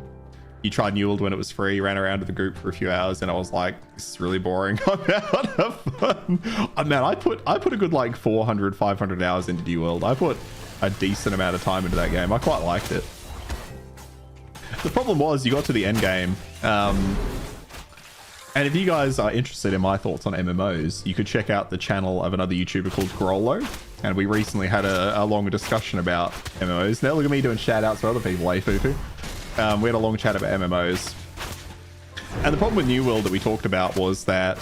Speaker 1: You tried New World when it was free, ran around with the group for a few hours, and I was like, this is really boring. I'm out of fun. Man, I put a good like 400, 500 hours into New World. I put a decent amount of time into that game. I quite liked it. The problem was you got to the end game, and if you guys are interested in my thoughts on MMOs, you could check out the channel of another YouTuber called Grollo, and we recently had a longer discussion about MMOs. Now look at me doing shout outs for other people, eh, Fufu? We had a long chat about MMOs, and the problem with New World that we talked about was that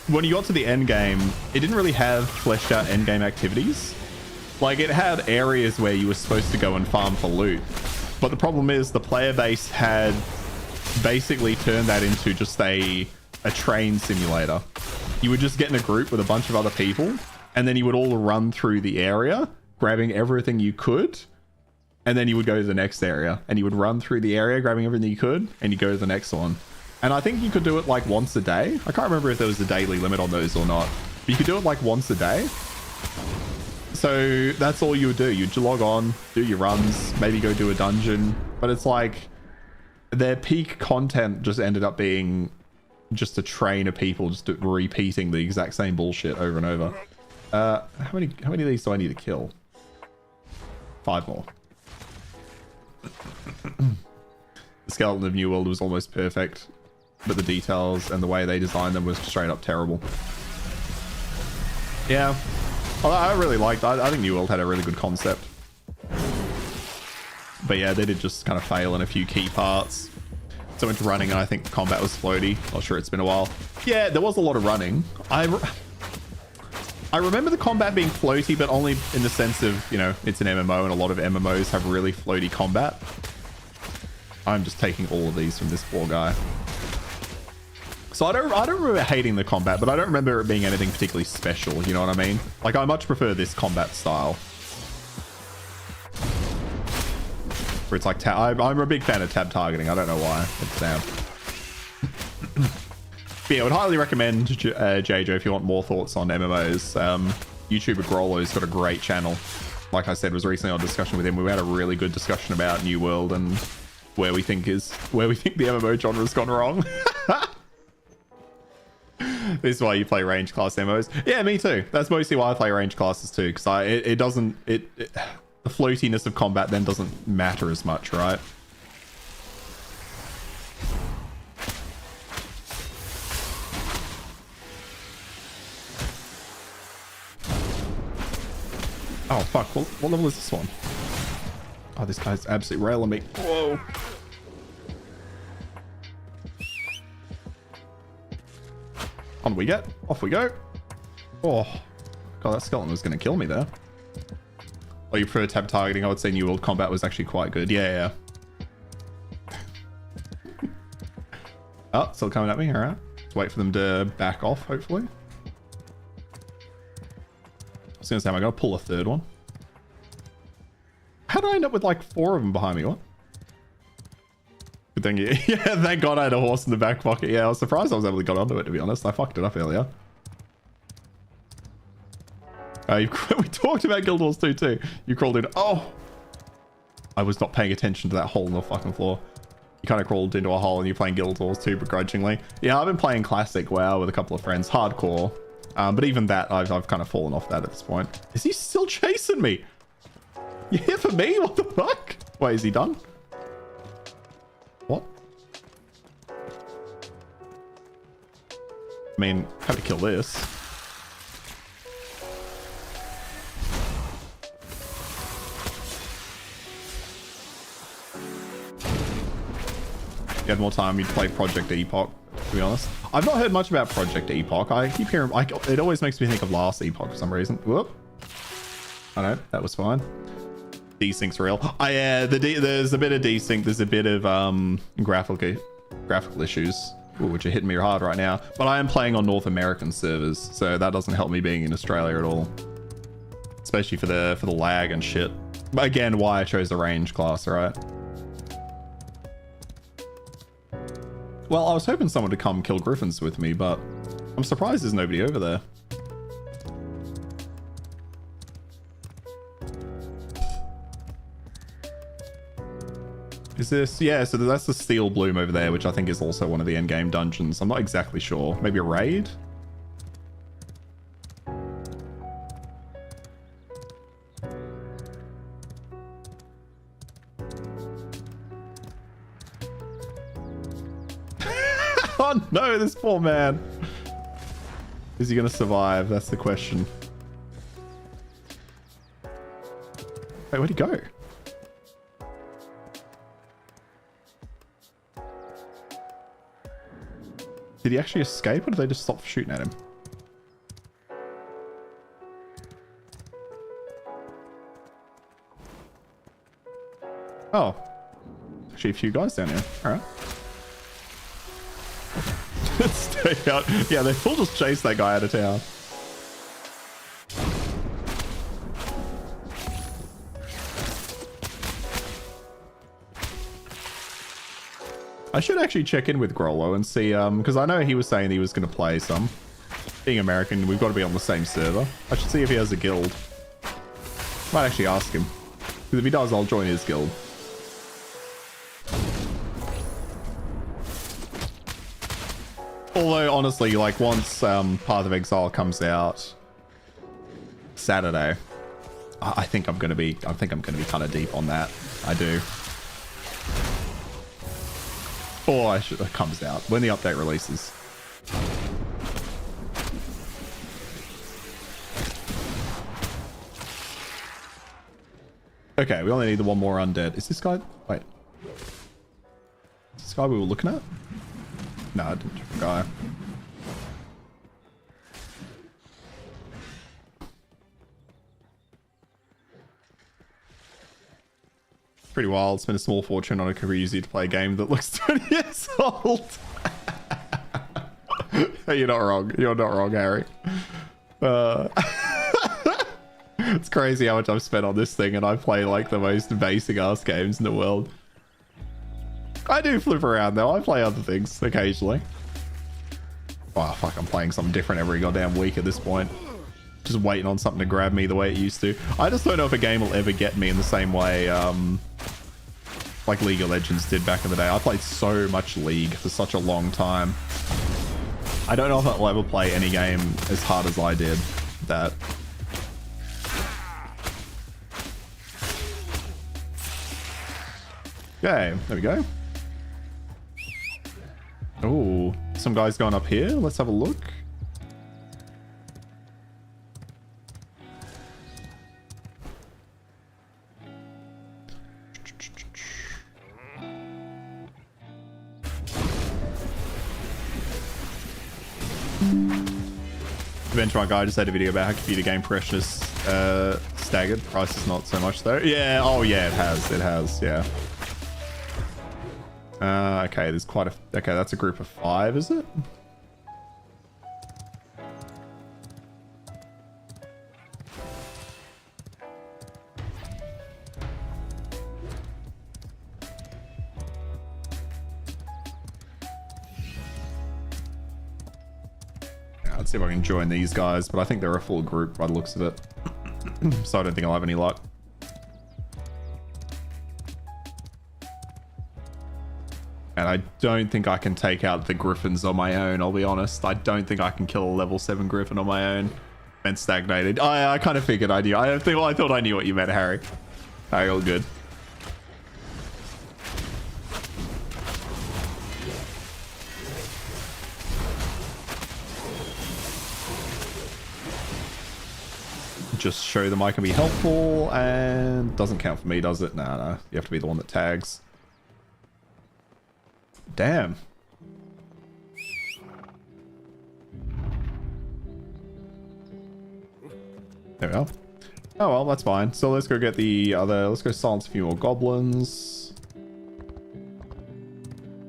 Speaker 1: when you got to the end game, it didn't really have fleshed out end game activities. Like, it had areas where you were supposed to go and farm for loot. But the problem is the player base had basically turned that into just a train simulator. You would just get in a group with a bunch of other people, and then you would all run through the area, grabbing everything you could, and then you would go to the next area. And you would run through the area, grabbing everything you could, and you go to the next one. And I think you could do it like once a day. I can't remember if there was a daily limit on those or not. But you could do it like once a day. So that's all you would do. You'd log on, do your runs, maybe go do a dungeon. But it's like their peak content just ended up being just a train of people just repeating the exact same bullshit over and over. How many of these do I need to kill? 5 more. The skeleton of New World was almost perfect, but the details and the way they designed them was straight up terrible. Yeah. I really liked. I think New World had a really good concept, but yeah, they did just kind of fail in a few key parts. So much running, and I think the combat was floaty. Not sure, it's been a while. Yeah, there was a lot of running. I remember the combat being floaty, but only in the sense of, you know, it's an MMO, and a lot of MMOs have really floaty combat. I'm just taking all of these from this poor guy. So I don't remember hating the combat, but I don't remember it being anything particularly special, you know what I mean? Like, I much prefer this combat style. Where it's like, I'm a big fan of tab targeting. I don't know why. It's down. But yeah, I would highly recommend JJ if you want more thoughts on MMOs. YouTuber Grollo's got a great channel. Like I said, was recently on discussion with him. We had a really good discussion about New World and where we think the MMO genre's gone wrong. This is why you play range class MMOs. Yeah, me too. That's mostly why I play range classes too, because the floatiness of combat then doesn't matter as much, right? Oh fuck! What level is this one? Oh, this guy's absolutely railing me. Whoa! On we get. Off we go. Oh, god, that skeleton was going to kill me there. Oh, you prefer tab targeting? I would say New World combat was actually quite good. Yeah. Oh, still coming at me. All right. Let's wait for them to back off, hopefully. was gonna say, am I gonna pull a third one? How did I end up with like 4 of them behind me? What? Good thing you... Yeah, thank God I had a horse in the back pocket. Yeah, I was surprised I was able to get onto it, to be honest. I fucked it up earlier. We talked about Guild Wars 2 too. You crawled in. Oh! I was not paying attention to that hole in the fucking floor. You kind of crawled into a hole and you're playing Guild Wars 2 begrudgingly. Yeah, I've been playing Classic WoW with a couple of friends. Hardcore. But even that, I've kind of fallen off that at this point. Is he still chasing me? You here for me? What the fuck? Wait, is he done? What? I mean, how to kill this? You had more time, you'd play Project Epoch, to be honest. I've not heard much about Project Epoch. I keep hearing, it always makes me think of Last Epoch for some reason. Whoop. I know, that was fine. Desync's real. Oh yeah, there's a bit of desync. There's a bit of graphical issues, which are hitting me hard right now. But I am playing on North American servers, so that doesn't help me being in Australia at all. Especially for the lag and shit. But again, why I chose the range class, right? Well, I was hoping someone to come kill griffins with me, but I'm surprised there's nobody over there. Is this... Yeah, so that's the Steel Bloom over there, which I think is also one of the endgame dungeons. I'm not exactly sure. Maybe a raid? Oh no, this poor man. Is he gonna survive? That's the question. Wait, where'd he go? Did he actually escape, or did they just stop shooting at him? Oh. Actually a few guys down here. Alright. Stay out. Yeah, they will just chase that guy out of town. I should actually check in with Grollo and see, because I know he was saying he was going to play some. Being American, we've got to be on the same server. I should see if he has a guild. Might actually ask him. Because if he does, I'll join his guild. Although, honestly, like, once Path of Exile comes out Saturday, I think I'm gonna be kind of deep on that. I do. Or it comes out when the update releases. Okay, we only need the one more undead. Is this guy? Wait. Is this guy we were looking at? No, I didn't check the guy. Pretty wild. Spend a small fortune on a Karuzi to play a game that looks 20 years old. You're not wrong. You're not wrong, Harry. It's crazy how much I've spent on this thing, and I play like the most basic ass games in the world. I do flip around though. I play other things occasionally. Oh fuck, I'm playing something different every goddamn week at this point. Just waiting on something to grab me the way it used to. I just don't know if a game will ever get me in the same way like League of Legends did back in the day. I played so much League for such a long time. I don't know if I'll ever play any game as hard as I did that. Okay, there we go. Oh, some guys going up here. Let's have a look. Benchmark guy just had a video about how computer game freshness staggered. Price is not so much though. Yeah, oh yeah, it has, yeah. Okay, there's quite a... Okay, that's a group of 5, is it? Let's see if I can join these guys, but I think they're a full group by the looks of it. So I don't think I'll have any luck. And I don't think I can take out the griffins on my own, I'll be honest. I don't think I can kill a level 7 griffin on my own. And stagnated. I kind of figured I knew. I thought I knew what you meant, Harry. Alright, all good. Just show them I can be helpful, and doesn't count for me, does it? No, you have to be the one that tags. Damn. There we go. Oh well, that's fine. So let's go get the other. Let's go silence a few more goblins.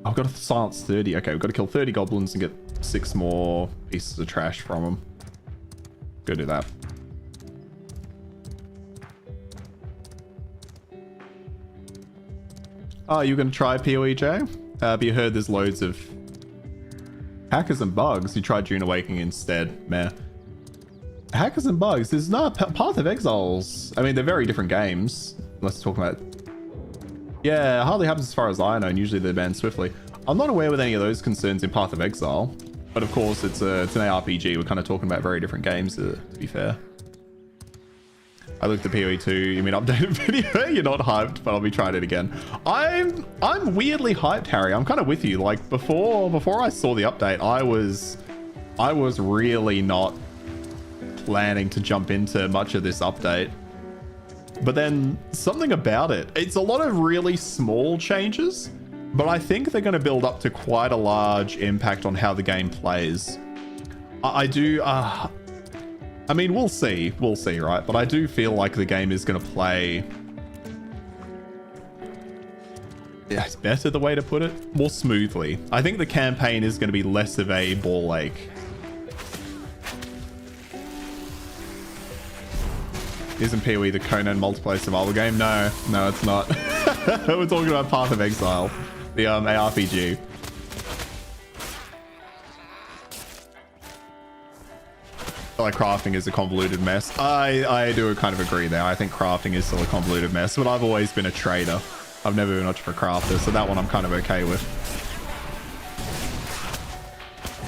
Speaker 1: I've got to silence 30. Okay, we've got to kill 30 goblins and get 6 more pieces of trash from them. Go do that. Oh, you're going to try PoE, Jay? But you heard there's loads of hackers and bugs. You tried June Awakening instead. Meh. Hackers and bugs. There's not Path of Exiles. I mean, they're very different games. Let's talk about. Yeah, hardly happens as far as I know. And usually they're banned swiftly. I'm not aware with any of those concerns in Path of Exile, but of course it's an ARPG. We're kind of talking about very different games. To be fair. I looked at PoE 2. You mean updated video? You're not hyped, but I'll be trying it again. I'm weirdly hyped, Harry. I'm kind of with you. Like before I saw the update, I was really not planning to jump into much of this update. But then something about it. It's a lot of really small changes, but I think they're going to build up to quite a large impact on how the game plays. I mean, we'll see, right? But I do feel like the game is going to play... Yeah, it's better the way to put it. More smoothly. I think the campaign is going to be less of a ball ache. Isn't PoE the Conan multiplayer survival game? No, it's not. We're talking about Path of Exile, the ARPG. Like crafting is a convoluted mess. I do kind of agree there. I think crafting is still a convoluted mess, but I've always been a trader. I've never been much of a crafter, so that one I'm kind of okay with.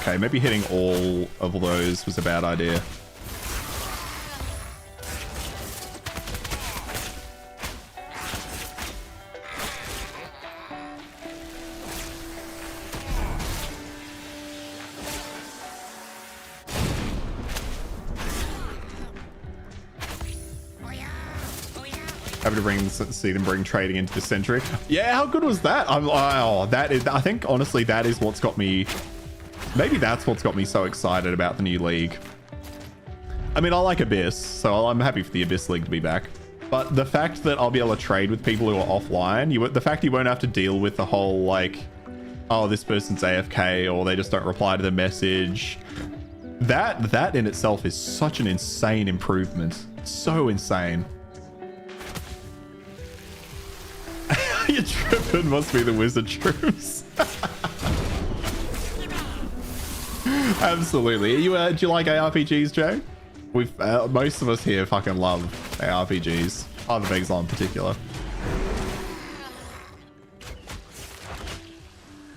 Speaker 1: Okay, maybe hitting all of those was a bad idea. Happy to see them bring trading into the century. Yeah, how good was that? I think honestly that is what's got me. Maybe that's what's got me so excited about the new league. I mean, I like Abyss, so I'm happy for the Abyss League to be back. But the fact that I'll be able to trade with people who are offline, the fact you won't have to deal with the whole like, oh, this person's AFK or they just don't reply to the message. That in itself is such an insane improvement. So insane. Your tripping must be the wizard troops. Absolutely. Do you like ARPGs, Jay? We've most of us here fucking love ARPGs. Path of Exile in particular.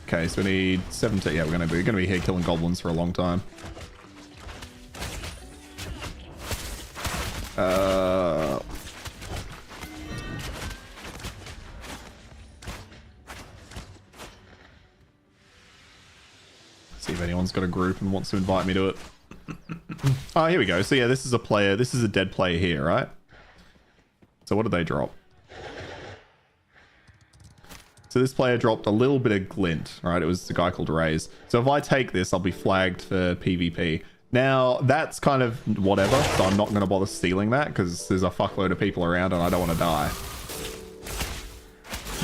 Speaker 1: Okay, so we need 17. Yeah, we're gonna be here killing goblins for a long time. See if anyone's got a group and wants to invite me to it. Oh, here we go. So yeah, this is a player. This is a dead player here, right? So what did they drop? So this player dropped a little bit of glint, right? It was a guy called Raze. So if I take this, I'll be flagged for PvP. Now, that's kind of whatever, so I'm not going to bother stealing that because there's a fuckload of people around and I don't want to die.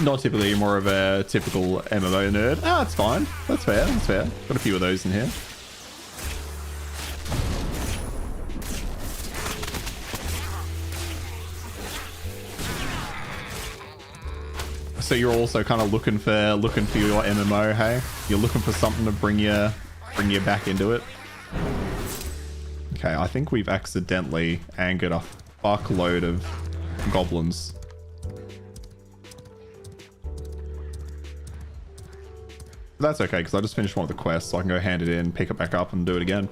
Speaker 1: Not typically more of a typical MMO nerd. Ah, that's fine. That's fair. That's fair. Got a few of those in here. So you're also kind of looking for your MMO, hey? You're looking for something to bring you back into it. Okay, I think we've accidentally angered a fuckload of goblins. That's okay, because I just finished one of the quests, so I can go hand it in, pick it back up, and do it again.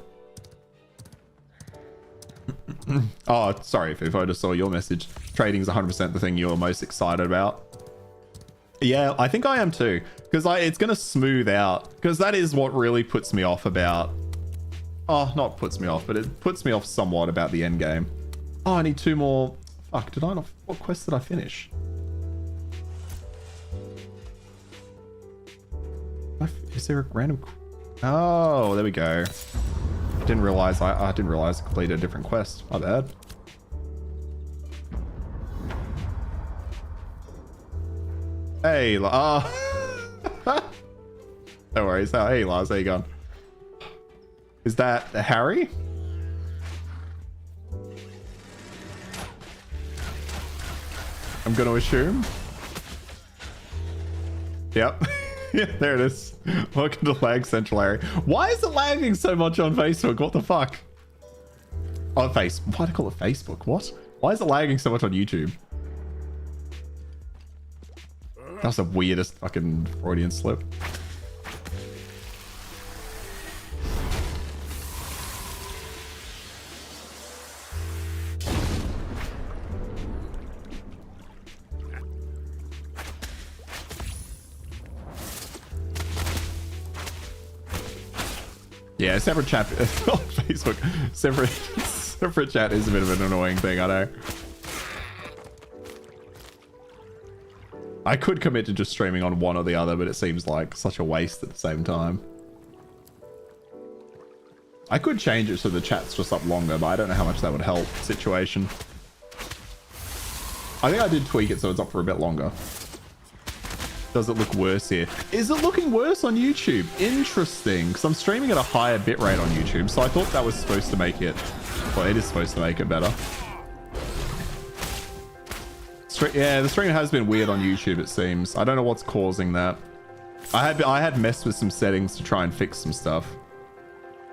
Speaker 1: Oh, sorry if I just saw your message. Trading's 100% the thing you're most excited about. Yeah, I think I am too, because it's going to smooth out, because that is what really puts me off about... Oh, not puts me off, but it puts me off somewhat about the end game. Oh, I need 2 more... Fuck, did I not... What quest did I finish? Is there a random... Oh, there we go. Didn't realize I didn't realize I completed a different quest. My bad. Hey, no worries. Oh, hey, Lars, how you going? Is that Harry? I'm gonna assume. Yep. Yeah, there it is. Welcome to Lag Central Area. Why is it lagging so much on Facebook? What the fuck? Oh, why do I call it Facebook? What? Why is it lagging so much on YouTube? That was the weirdest fucking Freudian slip. Yeah, separate chat on Facebook. Separate chat is a bit of an annoying thing, I know. I could commit to just streaming on one or the other, but it seems like such a waste at the same time. I could change it so the chat's just up longer, but I don't know how much that would help the situation. I think I did tweak it so it's up for a bit longer. Does it look worse here? Is it looking worse on YouTube? Interesting, because I'm streaming at a higher bitrate on YouTube, so I thought that was supposed to make it... Well, it is supposed to make it better. Yeah, the stream has been weird on YouTube, it seems. I don't know what's causing that. I had messed with some settings to try and fix some stuff.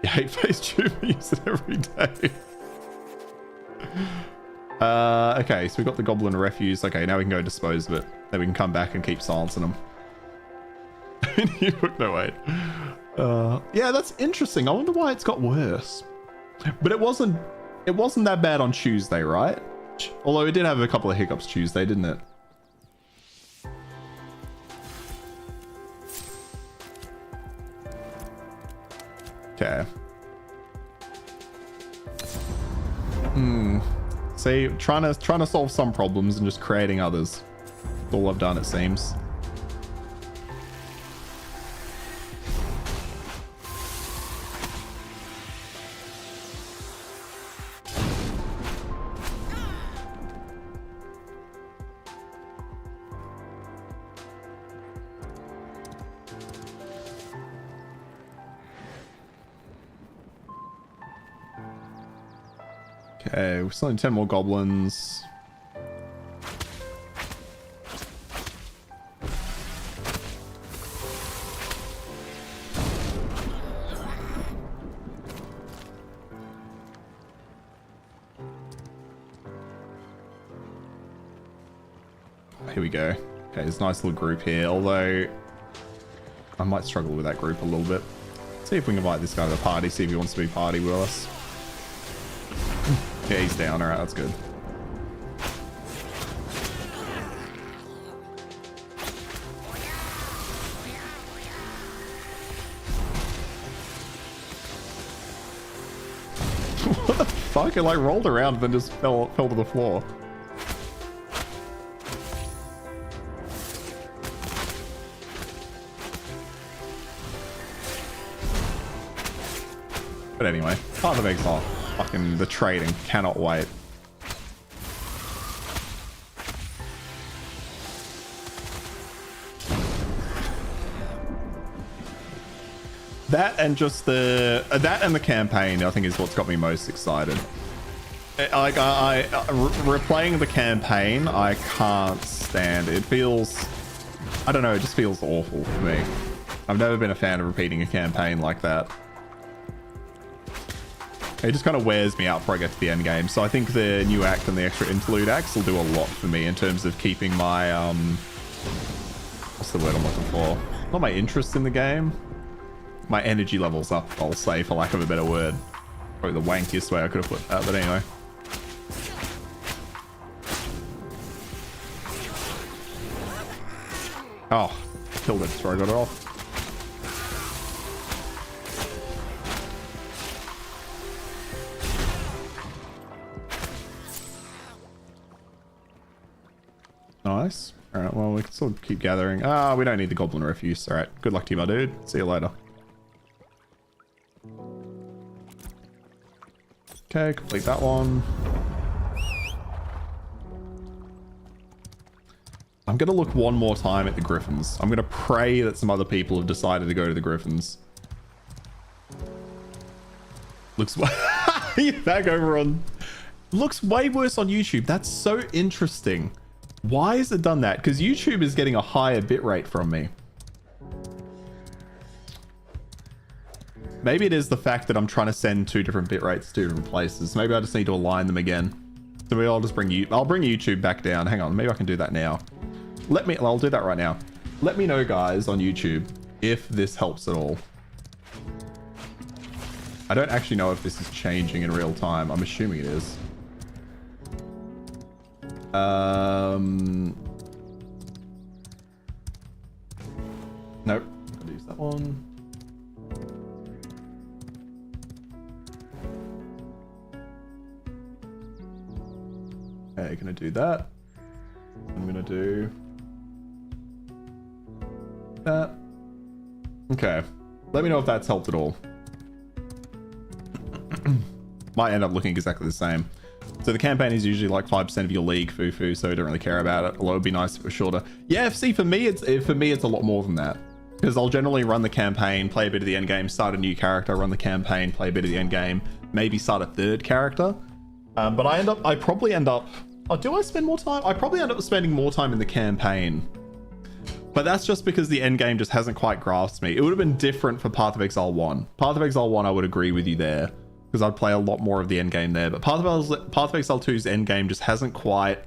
Speaker 1: You hate FaceTube, I use it every day. Okay, so we got the goblin refuse. Okay, now we can go dispose of it. Then we can come back and keep silencing them. No, wait. Yeah, that's interesting. I wonder why it's got worse. But it wasn't that bad on Tuesday, right? Although it did have a couple of hiccups Tuesday, didn't it? Okay. See, trying to solve some problems and just creating others. That's all I've done, it seems. Okay, we're still in 10 more goblins. Here we go. Okay, there's a nice little group here, although I might struggle with that group a little bit. See if we can invite this guy to the party, see if he wants to be party with us. Yeah, he's down. Alright, that's good. What the fuck? It like rolled around and then just fell to the floor. But anyway, Path of Exile. Fucking the trading. Cannot wait. That and just that and the campaign, I think, is what's got me most excited. Like replaying the campaign, I can't stand it. It feels, I don't know, it just feels awful for me. I've never been a fan of repeating a campaign like that. It just kind of wears me out before I get to the end game. So I think the new act and the extra interlude acts will do a lot for me in terms of keeping my, what's the word I'm looking for? Not my interest in the game. My energy levels up, I'll say, for lack of a better word. Probably the wankiest way I could have put that, but anyway. Oh, killed it before I got it off. Nice. All right, well, we can still keep gathering. Ah, we don't need the goblin refuse. All right, good luck to you, my dude. See you later. Okay, complete that one. I'm going to look one more time at the griffins. I'm going to pray that some other people have decided to go to the griffins. Looks back over on... Looks way worse on YouTube. That's so interesting. Why has it done that? Because YouTube is getting a higher bitrate from me. Maybe it is the fact that I'm trying to send 2 different bitrates to different places. Maybe I just need to align them again. So maybe I'll just bring you... I'll bring YouTube back down. Hang on. Maybe I can do that now. I'll do that right now. Let me know, guys, on YouTube, if this helps at all. I don't actually know if this is changing in real time. I'm assuming it is. Nope. I'll use that one. Okay, gonna do that. I'm gonna do that. Okay. Let me know if that's helped at all. Might end up looking exactly the same. So the campaign is usually like 5% of your league, foo-foo, so I don't really care about it. Although it'd be nice if it was shorter. Yeah, see, for me, it's a lot more than that. Because I'll generally run the campaign, play a bit of the end game, start a new character, run the campaign, play a bit of the end game, maybe start a 3rd character. But I probably end up... Oh, do I spend more time? I probably end up spending more time in the campaign. But that's just because the end game just hasn't quite grasped me. It would have been different for Path of Exile 1. Path of Exile 1, I would agree with you there. Because I'd play a lot more of the end game there. But Path of Exile 2's end game just hasn't quite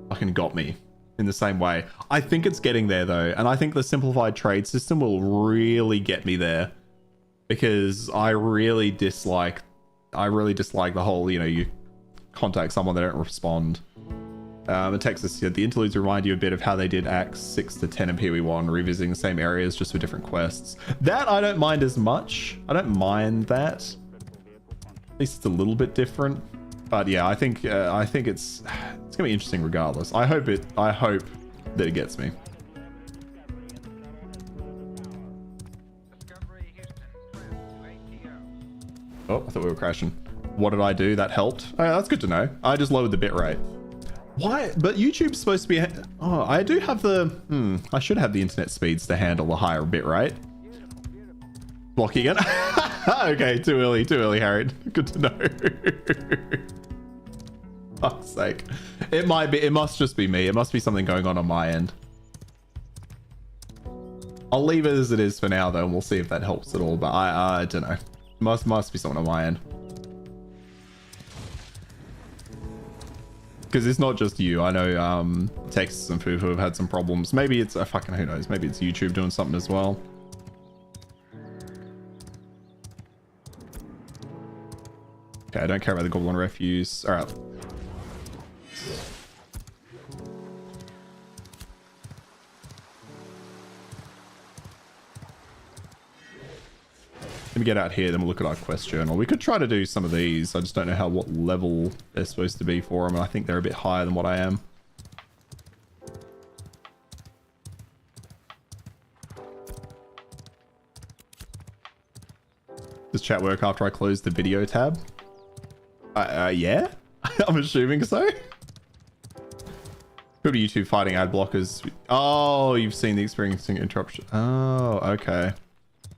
Speaker 1: fucking got me in the same way. I think it's getting there though. And I think the simplified trade system will really get me there. Because I really dislike the whole, you know, you contact someone, they don't respond. And Texas said the interludes remind you a bit of how they did acts 6 to 10 in PoE1, revisiting the same areas just with different quests. That I don't mind as much. I don't mind that. At least it's a little bit different. But yeah, I think it's gonna be interesting regardless. I hope that it gets me. Oh, I thought we were crashing. What did I do? That helped? Oh, that's good to know. I just lowered the bitrate. Why? But YouTube's supposed to be... Oh, I do have the... I should have the internet speeds to handle the higher bitrate. Blocking it. Okay, too early, Harry. Good to know. Fuck's sake. It might be... It must just be me. It must be something going on my end. I'll leave it as it is for now, though, and we'll see if that helps at all. But I don't know. Must be something on my end. Because it's not just you. I know Texas and Fufu have had some problems. Maybe it's fucking who knows. Maybe it's YouTube doing something as well. Okay, I don't care about the goblin refuse. All right. Let me get out here, then we'll look at our quest journal. We could try to do some of these. I just don't know what level they're supposed to be for them. And I think they're a bit higher than what I am. Does chat work after I close the video tab? Yeah? I'm assuming so. Could be YouTube fighting ad blockers. Oh, you've seen the experiencing interruption. Oh, okay.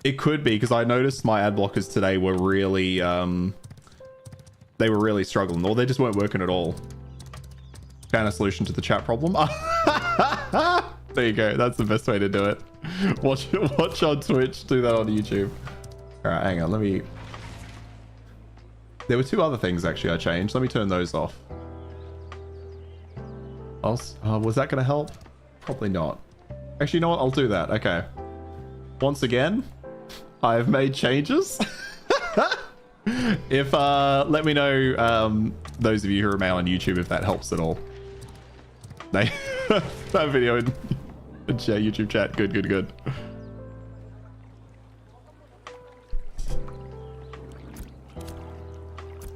Speaker 1: It could be, because I noticed my ad blockers today were really, they were really struggling, or they just weren't working at all. Found a solution to the chat problem. There you go. That's the best way to do it. Watch on Twitch. Do that on YouTube. All right, hang on. Let me... There were two other things actually I changed. Let me turn those off. Was that going to help? Probably not. Actually, you know what? I'll do that. Okay. Once again, I've made changes. If let me know, those of you who remain on YouTube, if that helps at all. That video in YouTube chat. Good.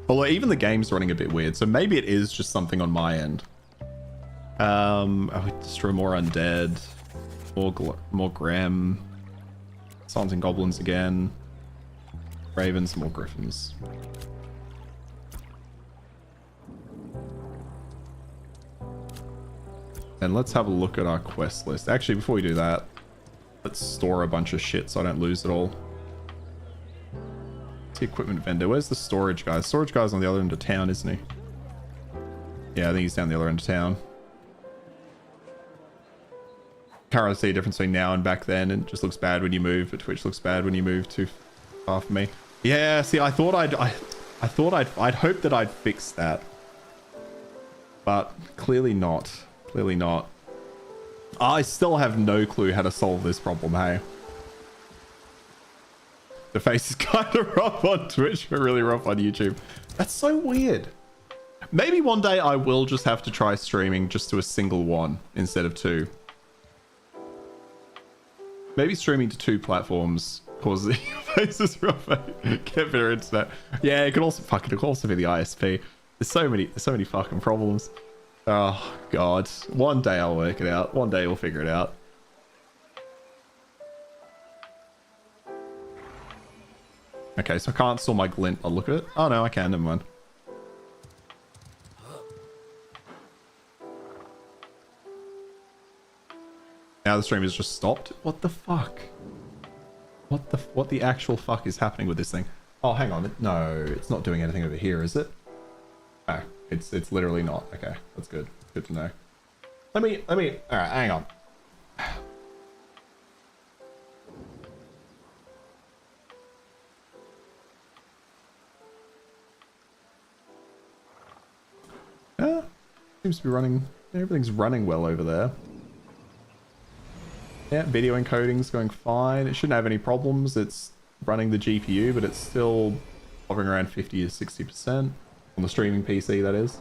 Speaker 1: Although even the game's running a bit weird, so maybe it is just something on my end. Destroy more undead, more Grem, Silence and Goblins again, Ravens, more Griffins. And let's have a look at our quest list. Actually, before we do that, let's store a bunch of shit so I don't lose it all. The equipment vendor. Where's the storage guy? The storage guy's on the other end of town, isn't he? Yeah, I think he's down the other end of town. Can't really see a difference between now and back then. It just looks bad when you move, but Twitch looks bad when you move too far from me. Yeah, see, I thought I'd hoped that I'd fix that, but clearly not. Clearly not. I still have no clue how to solve this problem, hey? The face is kind of rough on Twitch, but really rough on YouTube. That's so weird. Maybe one day I will just have to try streaming just to a single one instead of two. Maybe streaming to two platforms causes the faces rough. Get better internet. Yeah, it could also be the ISP. There's so many fucking problems. Oh god. One day I'll work it out. One day we'll figure it out. Okay, so I can't store my glint. I'll look at it. Oh no, I can. Never mind. Now the stream has just stopped. What the fuck? What the actual fuck is happening with this thing? Oh, hang on. No, it's not doing anything over here, is it? Oh, it's literally not. Okay, that's good. Good to know. Let me. All right, hang on. Yeah, seems to be running. Everything's running well over there. Yeah, video encoding's going fine. It shouldn't have any problems. It's running the GPU, but it's still hovering around 50 to 60% on the streaming PC, that is.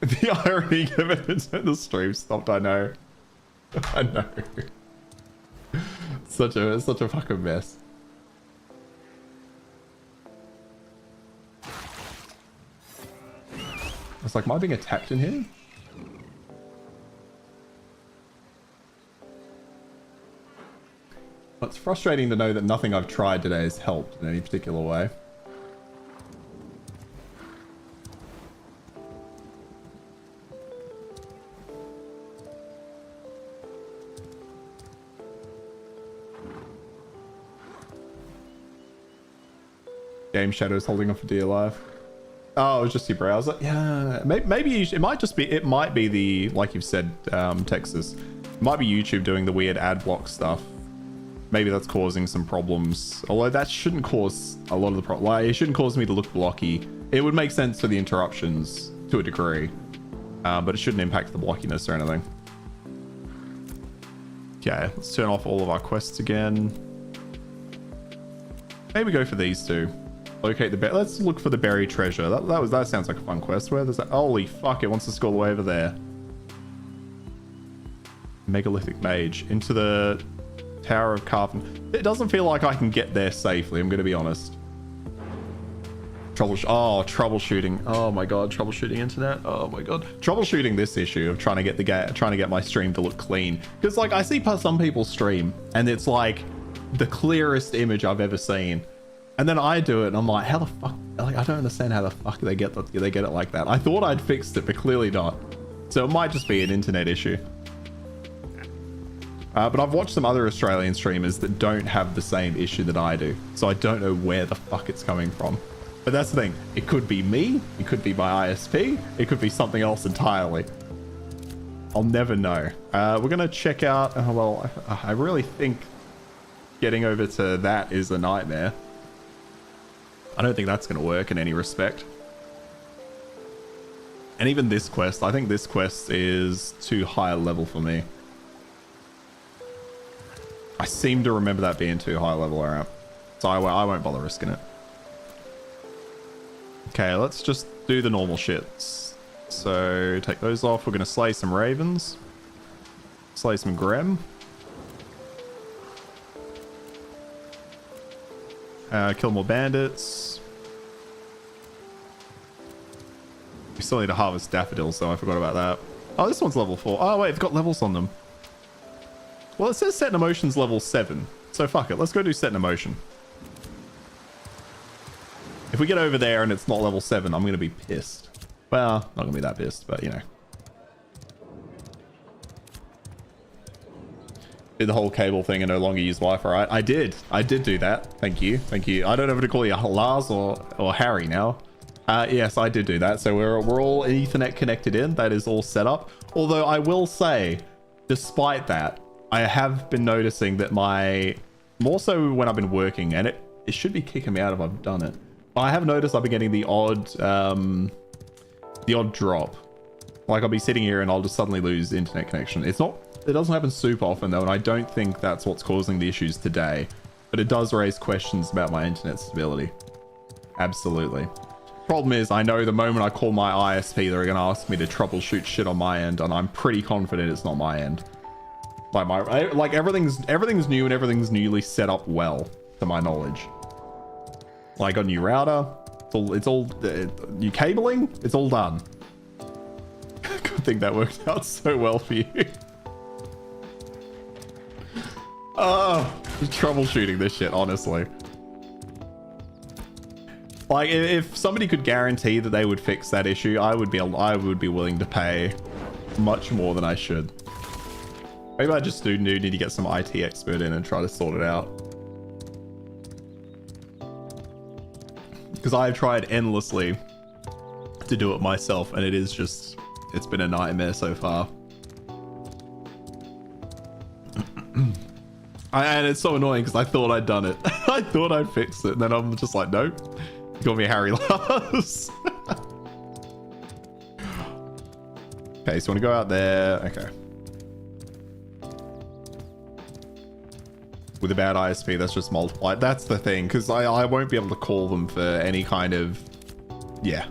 Speaker 1: The irony of it is that the stream stopped, I know. I know. Such a fucking mess. It's like, am I being attacked in here? It's frustrating to know that nothing I've tried today has helped in any particular way. Game Shadow's holding on for dear life. Oh, it was just your browser. Yeah, maybe it might just be. It might be the, like you've said, Texas. It might be YouTube doing the weird ad block stuff. Maybe that's causing some problems. Although that shouldn't cause a lot of the problem. Like, it shouldn't cause me to look blocky. It would make sense for the interruptions to a degree, but it shouldn't impact the blockiness or anything. Okay, let's turn off all of our quests again. Maybe go for these two. Locate the let's look for the buried treasure. That sounds like a fun quest. Where there's that? Holy fuck! It wants us to go all the way over there. Megalithic mage into the Tower of Carven. It doesn't feel like I can get there safely. I'm going to be honest. Troubleshooting. Oh my god, troubleshooting internet. Oh my god, troubleshooting this issue of trying to get my stream to look clean. Because like I see some people stream and it's like the clearest image I've ever seen. And then I do it and I'm like, how the fuck? Like, I don't understand how the fuck they get it like that. I thought I'd fixed it, but clearly not. So it might just be an internet issue. But I've watched some other Australian streamers that don't have the same issue that I do. So I don't know where the fuck it's coming from. But that's the thing. It could be me. It could be my ISP. It could be something else entirely. I'll never know. We're going to check out... well, I really think getting over to that is a nightmare. I don't think that's going to work in any respect. And even this quest, I think this quest is too high a level for me. I seem to remember that being too high a level, alright. So I won't bother risking it. Okay, let's just do the normal shits. So take those off. We're going to slay some ravens. Slay some Grem. Kill more bandits. We still need to harvest daffodils, though. I forgot about that. Oh, this one's level 4. Oh, wait, it's got levels on them. Well, it says set in emotion's level 7. So fuck it. Let's go do set in emotion. If we get over there and it's not level 7, I'm going to be pissed. Well, not going to be that pissed, but you know. Did the whole cable thing and no longer use Wi-Fi, right? I did do that. Thank you. Thank you. I don't know if to call you Lars or Harry now. Yes, I did do that. So we're all Ethernet connected in. That is all set up. Although I will say, despite that, I have been noticing that more so when I've been working, and it should be kicking me out if I've done it. But I have noticed I've been getting the odd drop. Like I'll be sitting here and I'll just suddenly lose internet connection. It doesn't happen super often though, and I don't think that's what's causing the issues today. But it does raise questions about my internet stability. Absolutely. Problem is, I know the moment I call my ISP, they're going to ask me to troubleshoot shit on my end, and I'm pretty confident it's not my end. Like everything's new and everything's newly set up well, to my knowledge. Like a new router, it's all new cabling, it's all done. Good thing that worked out so well for you. Just troubleshooting this shit, honestly. Like if somebody could guarantee that they would fix that issue, I would be willing to pay much more than I should. Maybe I just do need to get some IT expert in and try to sort it out. Because I've tried endlessly to do it myself, and it's been a nightmare so far. And it's so annoying because I thought I'd done it. I thought I'd fixed it, and then I'm just like, nope. You got me Harry Lars. Okay, so you want to go out there. Okay. With a bad ISP, that's just multiplied. That's the thing, because I won't be able to call them for any kind of... Yeah.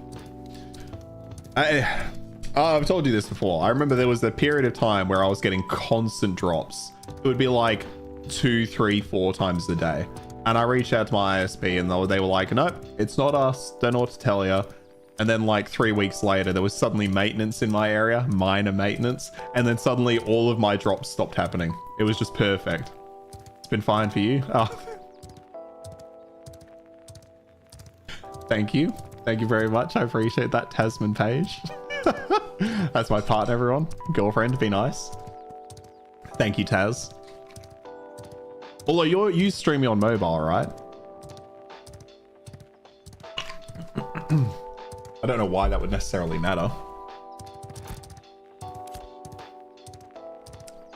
Speaker 1: I've told you this before. I remember there was a period of time where I was getting constant drops. It would be like 2, 3, 4 times a day. And I reached out to my ISP and they were like, nope, it's not us. Don't know what to tell you. And then like 3 weeks later, there was suddenly maintenance in my area, minor maintenance. And then suddenly all of my drops stopped happening. It was just perfect. It's been fine for you. Oh. Thank you. Thank you very much. I appreciate that, Tasman Page. That's my partner, everyone. Girlfriend, be nice. Thank you, Taz. Although you stream me on mobile, right? I don't know why that would necessarily matter.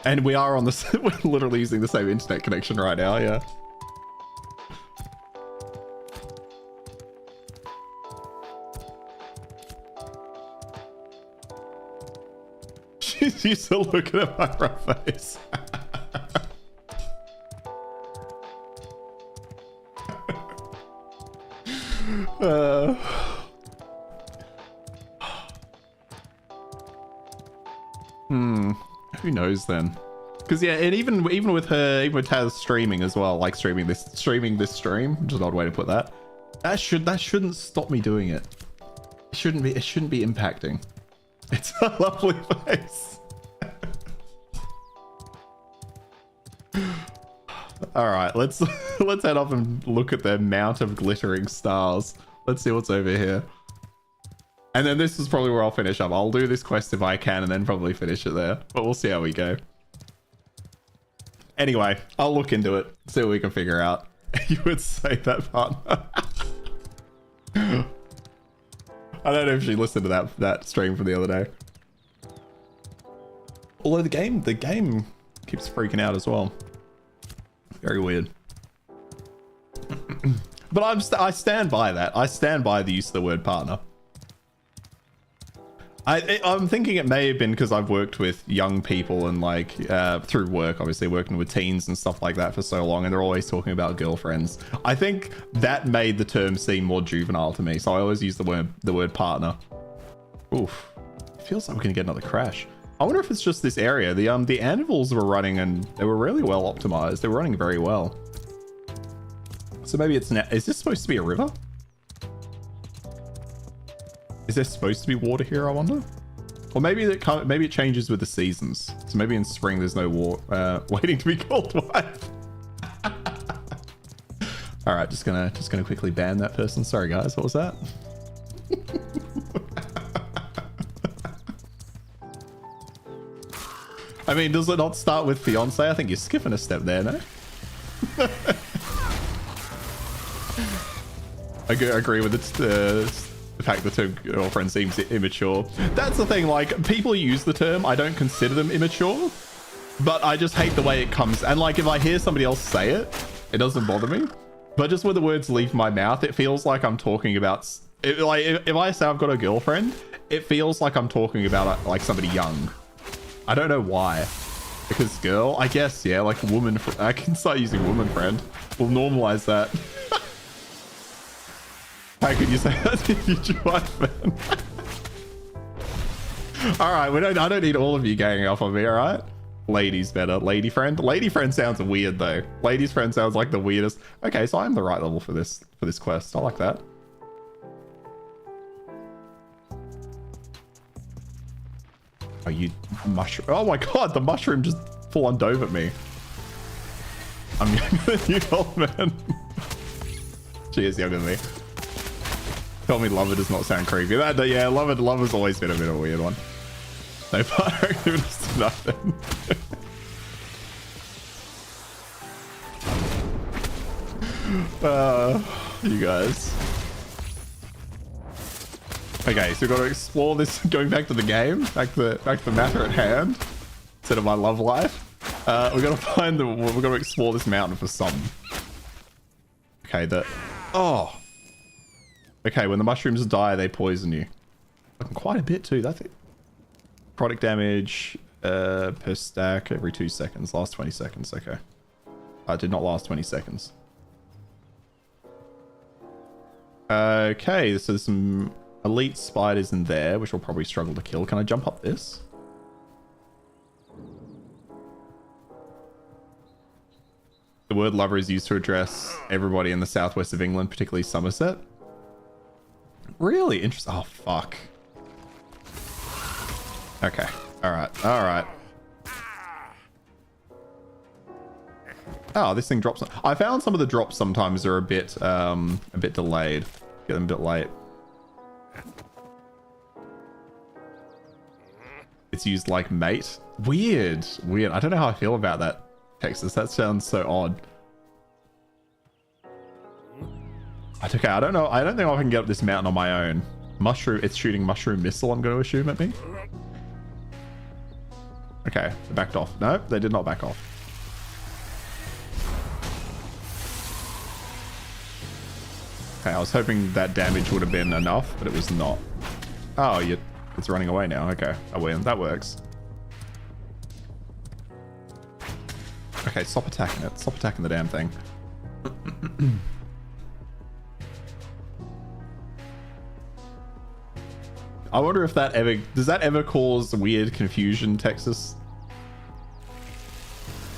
Speaker 1: And we are on the... We're literally using the same internet connection right now, yeah. She's still looking at my rough face. Who knows then? Because yeah, and even with Taz streaming as well, like streaming this stream, which is an odd way to put that. That shouldn't stop me doing it. It shouldn't be impacting. It's a lovely face. All right, let's head off and look at the mount of glittering stars. Let's see what's over here. And then this is probably where I'll finish up. I'll do this quest if I can and then probably finish it there. But we'll see how we go. Anyway, I'll look into it. See what we can figure out. You would say that, partner. I don't know if she listened to that stream from the other day. Although the game keeps freaking out as well. Very weird. But I stand by that. I stand by the use of the word partner. I'm thinking it may have been because I've worked with young people and like through work, obviously working with teens and stuff like that for so long, and they're always talking about girlfriends. I think that made the term seem more juvenile to me, so I always use the word partner. Oof, it feels like we're gonna get another crash. I wonder if it's just this area. The anvils were running and they were really well optimized. They were running very well. So maybe it's is this supposed to be a river? Is there supposed to be water here, I wonder? Or maybe it changes with the seasons. So maybe in spring there's no water waiting to be called wife. All right, just gonna quickly ban that person. Sorry guys, what was that? I mean, does it not start with fiance? I think you're skipping a step there, no? I agree with the fact the term girlfriend seems immature. That's the thing, like, people use the term, I don't consider them immature, but I just hate the way it comes. And like, if I hear somebody else say it, it doesn't bother me. But just when the words leave my mouth, it feels like I'm talking about, like, if I say I've got a girlfriend, it feels like I'm talking about like somebody young. I don't know why. Because girl, I guess, yeah, like woman, I can start using woman friend. We'll normalize that. How could you say that to your future wife, man? All right, I don't need all of you ganging up on me, all right? Ladies better. Lady friend? Lady friend sounds weird, though. Ladies friend sounds like the weirdest. Okay, so I'm the right level for this quest. I like that. Oh, you mushroom. Oh my god, the mushroom just full on dove at me. I'm younger than you, old man. She is younger than me. Tell me lover does not sound creepy. Yeah, lover's always been a bit of a weird one. No partner activities to nothing. You guys. Okay, so we've got to explore this, going back to the game, back to the matter at hand, instead of my love life. We've got to explore this mountain for something. Okay, oh. Okay, when the mushrooms die, they poison you. Quite a bit too, that's it. Product damage per stack every 2 seconds. Last 20 seconds, okay. Did not last 20 seconds. Okay, so there's some elite spiders in there, which will probably struggle to kill. Can I jump up this? The word lover is used to address everybody in the southwest of England, particularly Somerset. Really interesting. Oh, fuck. Okay. All right. Oh, this thing drops. I found some of the drops sometimes are a bit delayed. Get them a bit late. It's used like mate. Weird. I don't know how I feel about that, Texas. That sounds so odd. Okay, I don't know. I don't think I can get up this mountain on my own. Mushroom. It's shooting mushroom missile, I'm going to assume, at me. Okay, they backed off. No, they did not back off. Okay, I was hoping that damage would have been enough, but it was not. Oh, it's running away now. Okay, I win. That works. Okay, stop attacking it. Stop attacking the damn thing. I wonder if does that ever cause weird confusion, Texas?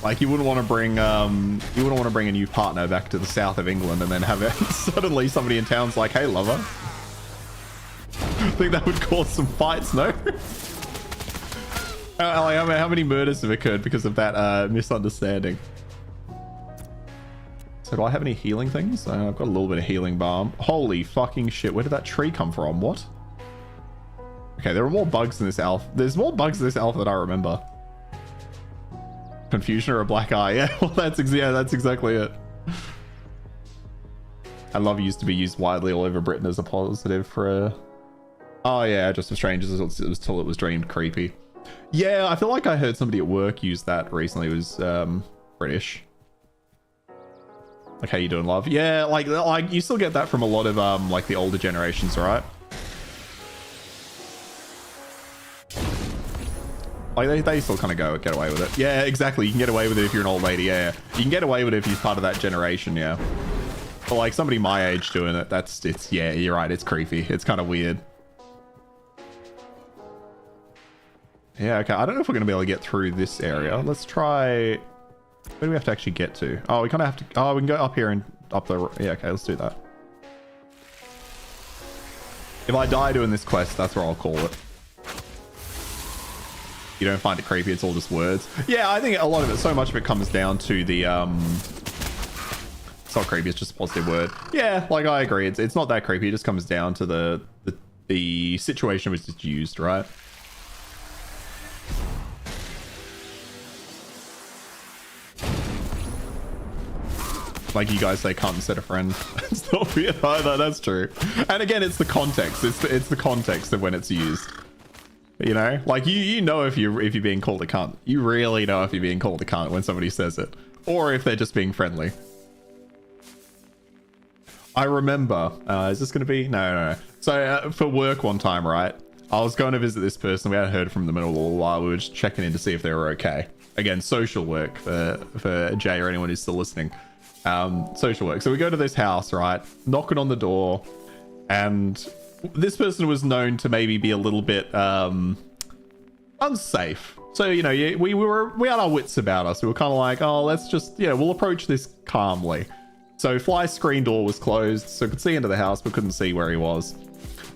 Speaker 1: Like, you wouldn't want to bring a new partner back to the south of England and then have it suddenly somebody in town's like, hey, lover. I think that would cause some fights, no? How many murders have occurred because of that misunderstanding? So do I have any healing things? I've got a little bit of healing balm. Holy fucking shit, where did that tree come from? What? Okay, there are more bugs in this elf. There's more bugs in this elf than I remember. Confusion or a black eye. Yeah, well, that's exactly it. I love used to be used widely all over Britain as a positive for a... Oh yeah, just for strangers until it was deemed creepy. Yeah, I feel like I heard somebody at work use that recently. It was British. Like, how you doing, love? Yeah, like you still get that from a lot of like the older generations, right? Like they still kind of get away with it. Yeah, exactly. You can get away with it if you're an old lady. Yeah, you can get away with it if you're part of that generation. Yeah, but like somebody my age doing it, it's yeah, you're right. It's creepy. It's kind of weird. Yeah, okay. I don't know if we're gonna be able to get through this area. Let's try. Where do we have to actually get to? Oh, we kind of have to. Oh, we can go up here and up the. Yeah, okay. Let's do that. If I die doing this quest, that's where I'll call it. You don't find it creepy, it's all just words. Yeah, I think a lot of it, so much of it comes down to the it's not creepy, it's just a positive word. Yeah, like I agree, it's not that creepy, it just comes down to the situation which is used, right? Like you guys say, can't set a friend. It's not weird either, that's true. And again, it's the context, it's the context of when it's used. You know, like you know if you're being called a cunt. You really know if you're being called a cunt when somebody says it, or if they're just being friendly. I remember. Is this going to be? No. So for work one time, right? I was going to visit this person. We hadn't heard from them in a little while. We were just checking in to see if they were okay. Again, social work for Jay or anyone who's still listening. Social work. So we go to this house, right? Knocking on the door, and this person was known to maybe be a little bit unsafe. So, you know, we had our wits about us. We were kind of like, oh, let's just, we'll approach this calmly. So Fly's screen door was closed, so could see into the house, but couldn't see where he was.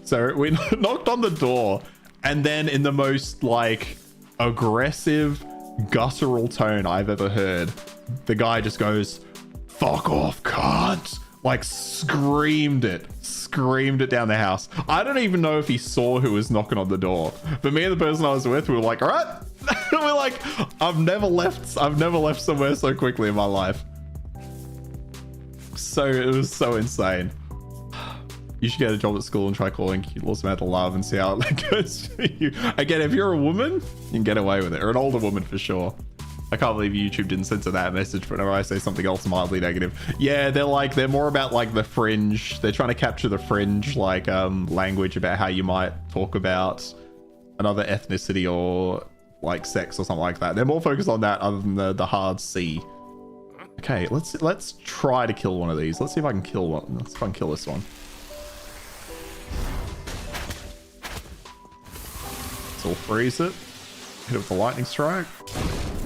Speaker 1: So we knocked on the door, and then in the most like aggressive, guttural tone I've ever heard, the guy just goes, "Fuck off, cunt!" Like screamed it down the house. I don't even know if he saw who was knocking on the door, but me and the person I was with, we were like, all right. We're like, I've never left somewhere so quickly in my life. So it was so insane. You should get a job at school and try calling cute little Samantha love and see how it goes for you. Again, if you're a woman, you can get away with it, or an older woman for sure. I can't believe YouTube didn't censor that message whenever I say something else mildly negative. Yeah, they're more about like the fringe. They're trying to capture the fringe like language about how you might talk about another ethnicity or like sex or something like that. They're more focused on that other than the hard C. Okay, let's try to kill one of these. Let's see if I can kill one. Let's see if I can kill this one. So we'll freeze it. Hit it with the lightning strike.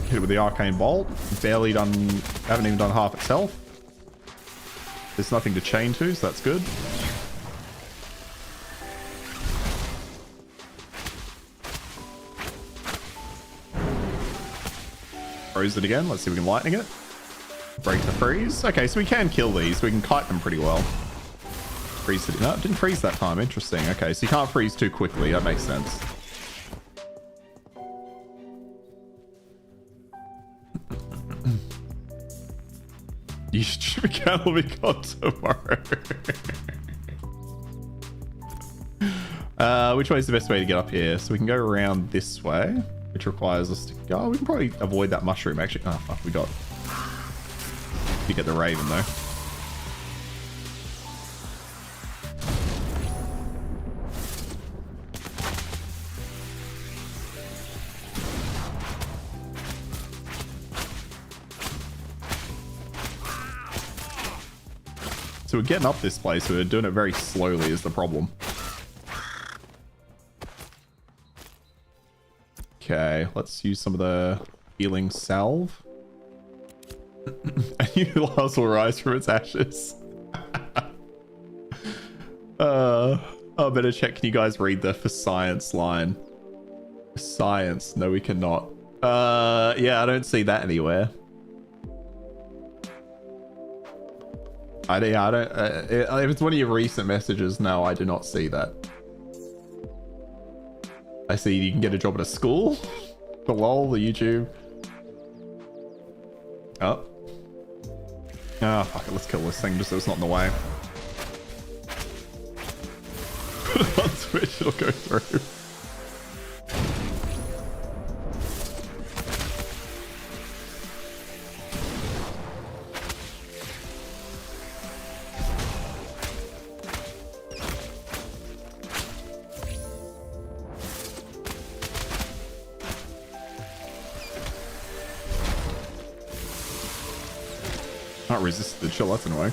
Speaker 1: Hit it with the arcane bolt. Haven't even done half its health. There's nothing to chain to, so that's good. Froze it again. Let's see if we can lightning it. Break the freeze. Okay, so we can kill these. We can kite them pretty well. Freeze it. No, it didn't freeze that time. Interesting. Okay, so you can't freeze too quickly. That makes sense. You should account will be gone tomorrow. Which way is the best way to get up here? So we can go around this way, which requires us to go. Oh, we can probably avoid that mushroom actually. Oh fuck, we got. You get the raven though. So we're getting up this place, we're doing it very slowly is the problem. Okay, let's use some of the healing salve. A new loss will rise from its ashes. I better check. Can you guys read the for science line? Science. No, we cannot. Yeah, I don't see that anywhere. I don't. If it's one of your recent messages, no, I do not see that. I see you can get a job at a school. The lol, the YouTube. Oh. Ah, fuck it. Let's kill this thing just so it's not in the way. Put it on Twitch, it'll go through. Can't resist the chill, that's annoying.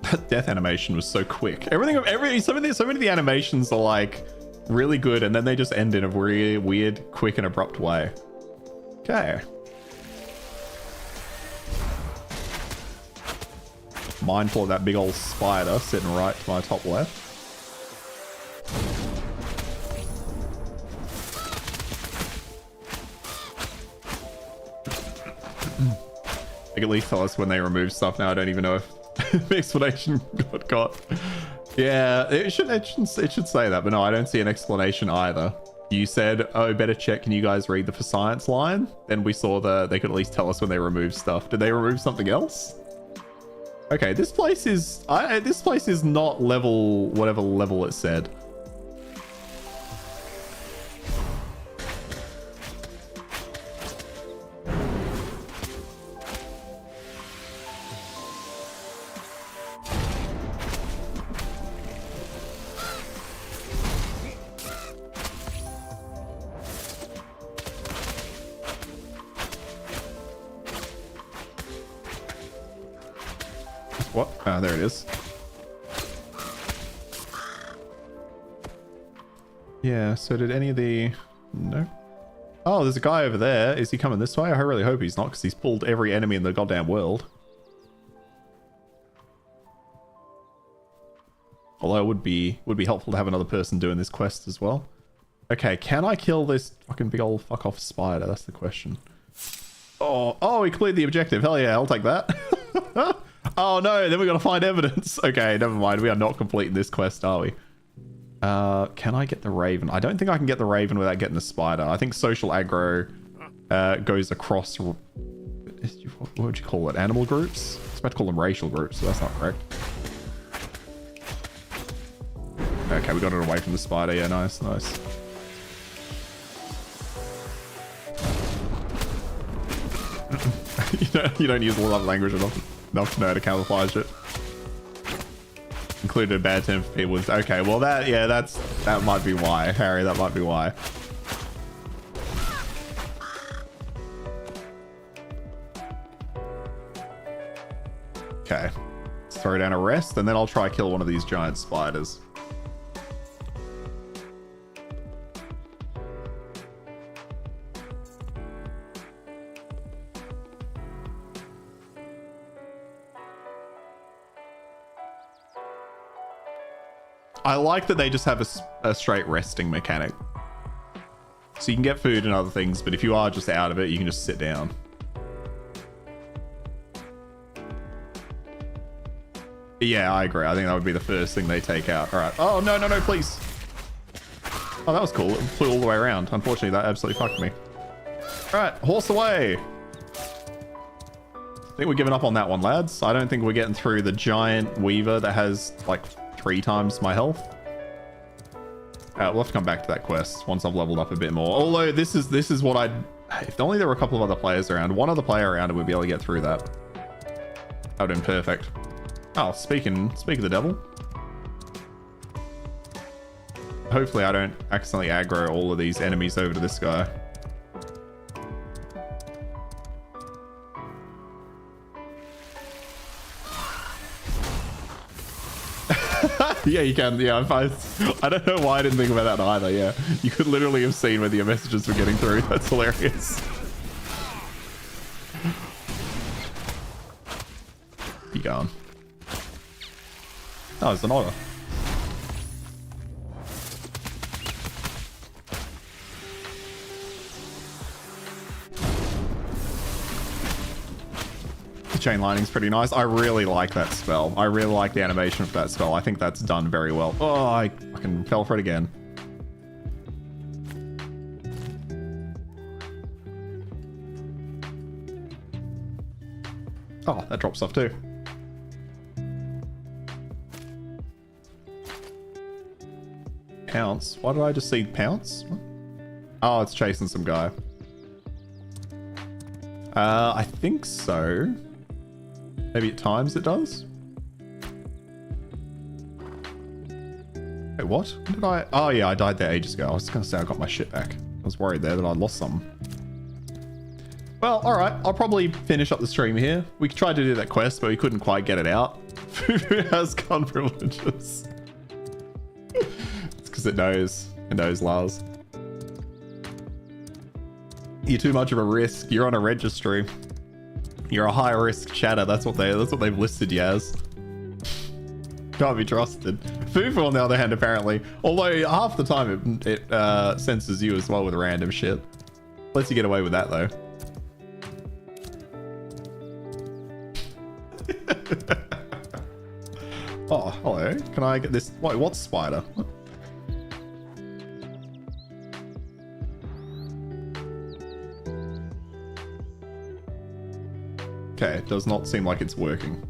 Speaker 1: That death animation was so quick. So many of the animations are like really good, and then they just end in a weird, quick and abrupt way. Okay. Mindful of that big old spider sitting right to my top left. They can at least tell us when they remove stuff now. I don't even know if the explanation got. Yeah, it should say that, but no, I don't see an explanation either. You said, oh, better check. Can you guys read the for science line? Then we saw they could at least tell us when they remove stuff. Did they remove something else? Okay, this place is not level, whatever level it said. What? Ah, there it is. Yeah, so did any of the... No. Oh, there's a guy over there. Is he coming this way? I really hope he's not, because he's pulled every enemy in the goddamn world. Although it would be helpful to have another person doing this quest as well. Okay, can I kill this fucking big old fuck off spider? That's the question. Oh, we completed the objective. Hell yeah, I'll take that. Oh no, then we gotta find evidence. Okay, never mind. We are not completing this quest, are we? Can I get the raven? I don't think I can get the raven without getting the spider. I think social aggro goes across... What would you call it? Animal groups? I was about to call them racial groups, so that's not correct. Okay, we got it away from the spider. Yeah, nice, nice. you don't use a lot of language enough to know how to camouflage it. Included a bad term for people. Okay, well that might be why, Harry. That might be why. Okay, let's throw down a rest, and then I'll try kill one of these giant spiders. I like that they just have a straight resting mechanic. So you can get food and other things, but if you are just out of it, you can just sit down. Yeah, I agree. I think that would be the first thing they take out. All right. Oh, no, no, no, please. Oh, that was cool. It flew all the way around. Unfortunately, that absolutely fucked me. All right, horse away. I think we're giving up on that one, lads. I don't think we're getting through the giant weaver that has like 3 times my health. We'll have to come back to that quest once I've leveled up a bit more. Although this is what if only there were a couple of other players around. One other player around and we'd be able to get through that. That would have been perfect. Oh, speak of the devil. Hopefully I don't accidentally aggro all of these enemies over to this guy. Yeah, you can. Yeah, I don't know why I didn't think about that either. Yeah, you could literally have seen whether your messages were getting through. That's hilarious. Be gone. Oh, it's an otter. Chain lining's pretty nice. I really like that spell. I really like the animation for that spell. I think that's done very well. Oh, I fucking fell for it again. Oh, that drops off too. Pounce? Why did I just see pounce? What? Oh, it's chasing some guy. I think so. Maybe at times it does. Wait, what? When did I? Oh yeah, I died there ages ago. I was gonna say I got my shit back. I was worried there that I'd lost something. Well, all right. I'll probably finish up the stream here. We tried to do that quest, but we couldn't quite get it out. Fufu has gun privileges. It's because it knows. It knows, Lars. You're too much of a risk. You're on a registry. You're a high risk chatter. That's what they've listed you as. Can't be trusted. Fufu, on the other hand, apparently, although half the time it censors you as well with random shit. Lets you get away with that though. Oh, hello. Can I get this? Wait, what's spider? What? Okay, it does not seem like it's working.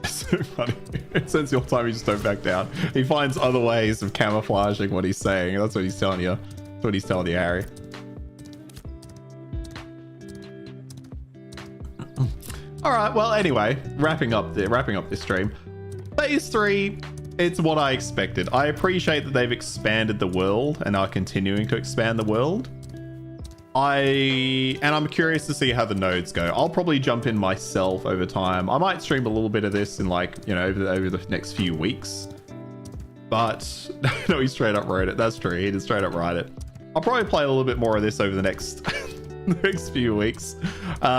Speaker 1: It's so funny. It says your time, you just don't back down. He finds other ways of camouflaging what he's saying. That's what he's telling you. That's what he's telling you, Harry. All right. Well, anyway, wrapping up this stream. Phase 3. It's what I expected. I appreciate that they've expanded the world and are continuing to expand the world. I'm curious to see how the nodes go. I'll probably jump in myself over time. I might stream a little bit of this in, like, you know, over the next few weeks. But no, he straight up wrote it. That's true. He did straight up write it. I'll probably play a little bit more of this over the next next few weeks.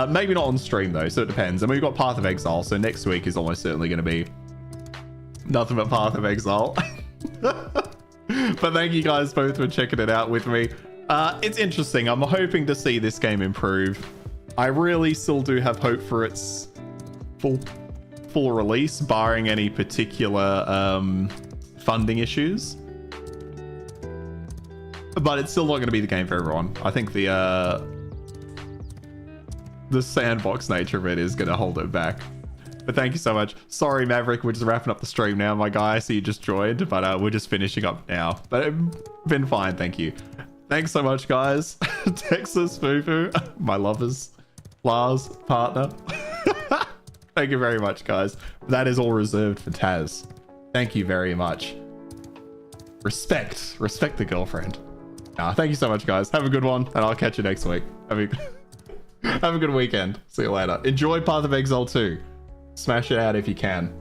Speaker 1: Maybe not on stream though, so it depends. And we've got Path of Exile, so next week is almost certainly going to be nothing but Path of Exile. But thank you guys both for checking it out with me. It's interesting. I'm hoping to see this game improve. I really still do have hope for its full release, barring any particular funding issues. But it's still not going to be the game for everyone. I think the sandbox nature of it is going to hold it back. But thank you so much. Sorry, Maverick, we're just wrapping up the stream now, my guy. I see you just joined, but we're just finishing up now. But it's been fine, thank you. Thanks so much, guys. Texas, Fufu, my lovers, Lars, partner. Thank you very much, guys. That is all reserved for Taz. Thank you very much. Respect the girlfriend. Thank you so much, guys. Have a good one, and I'll catch you next week. Have a good weekend. See you later. Enjoy Path of Exile 2. Smash it out if you can.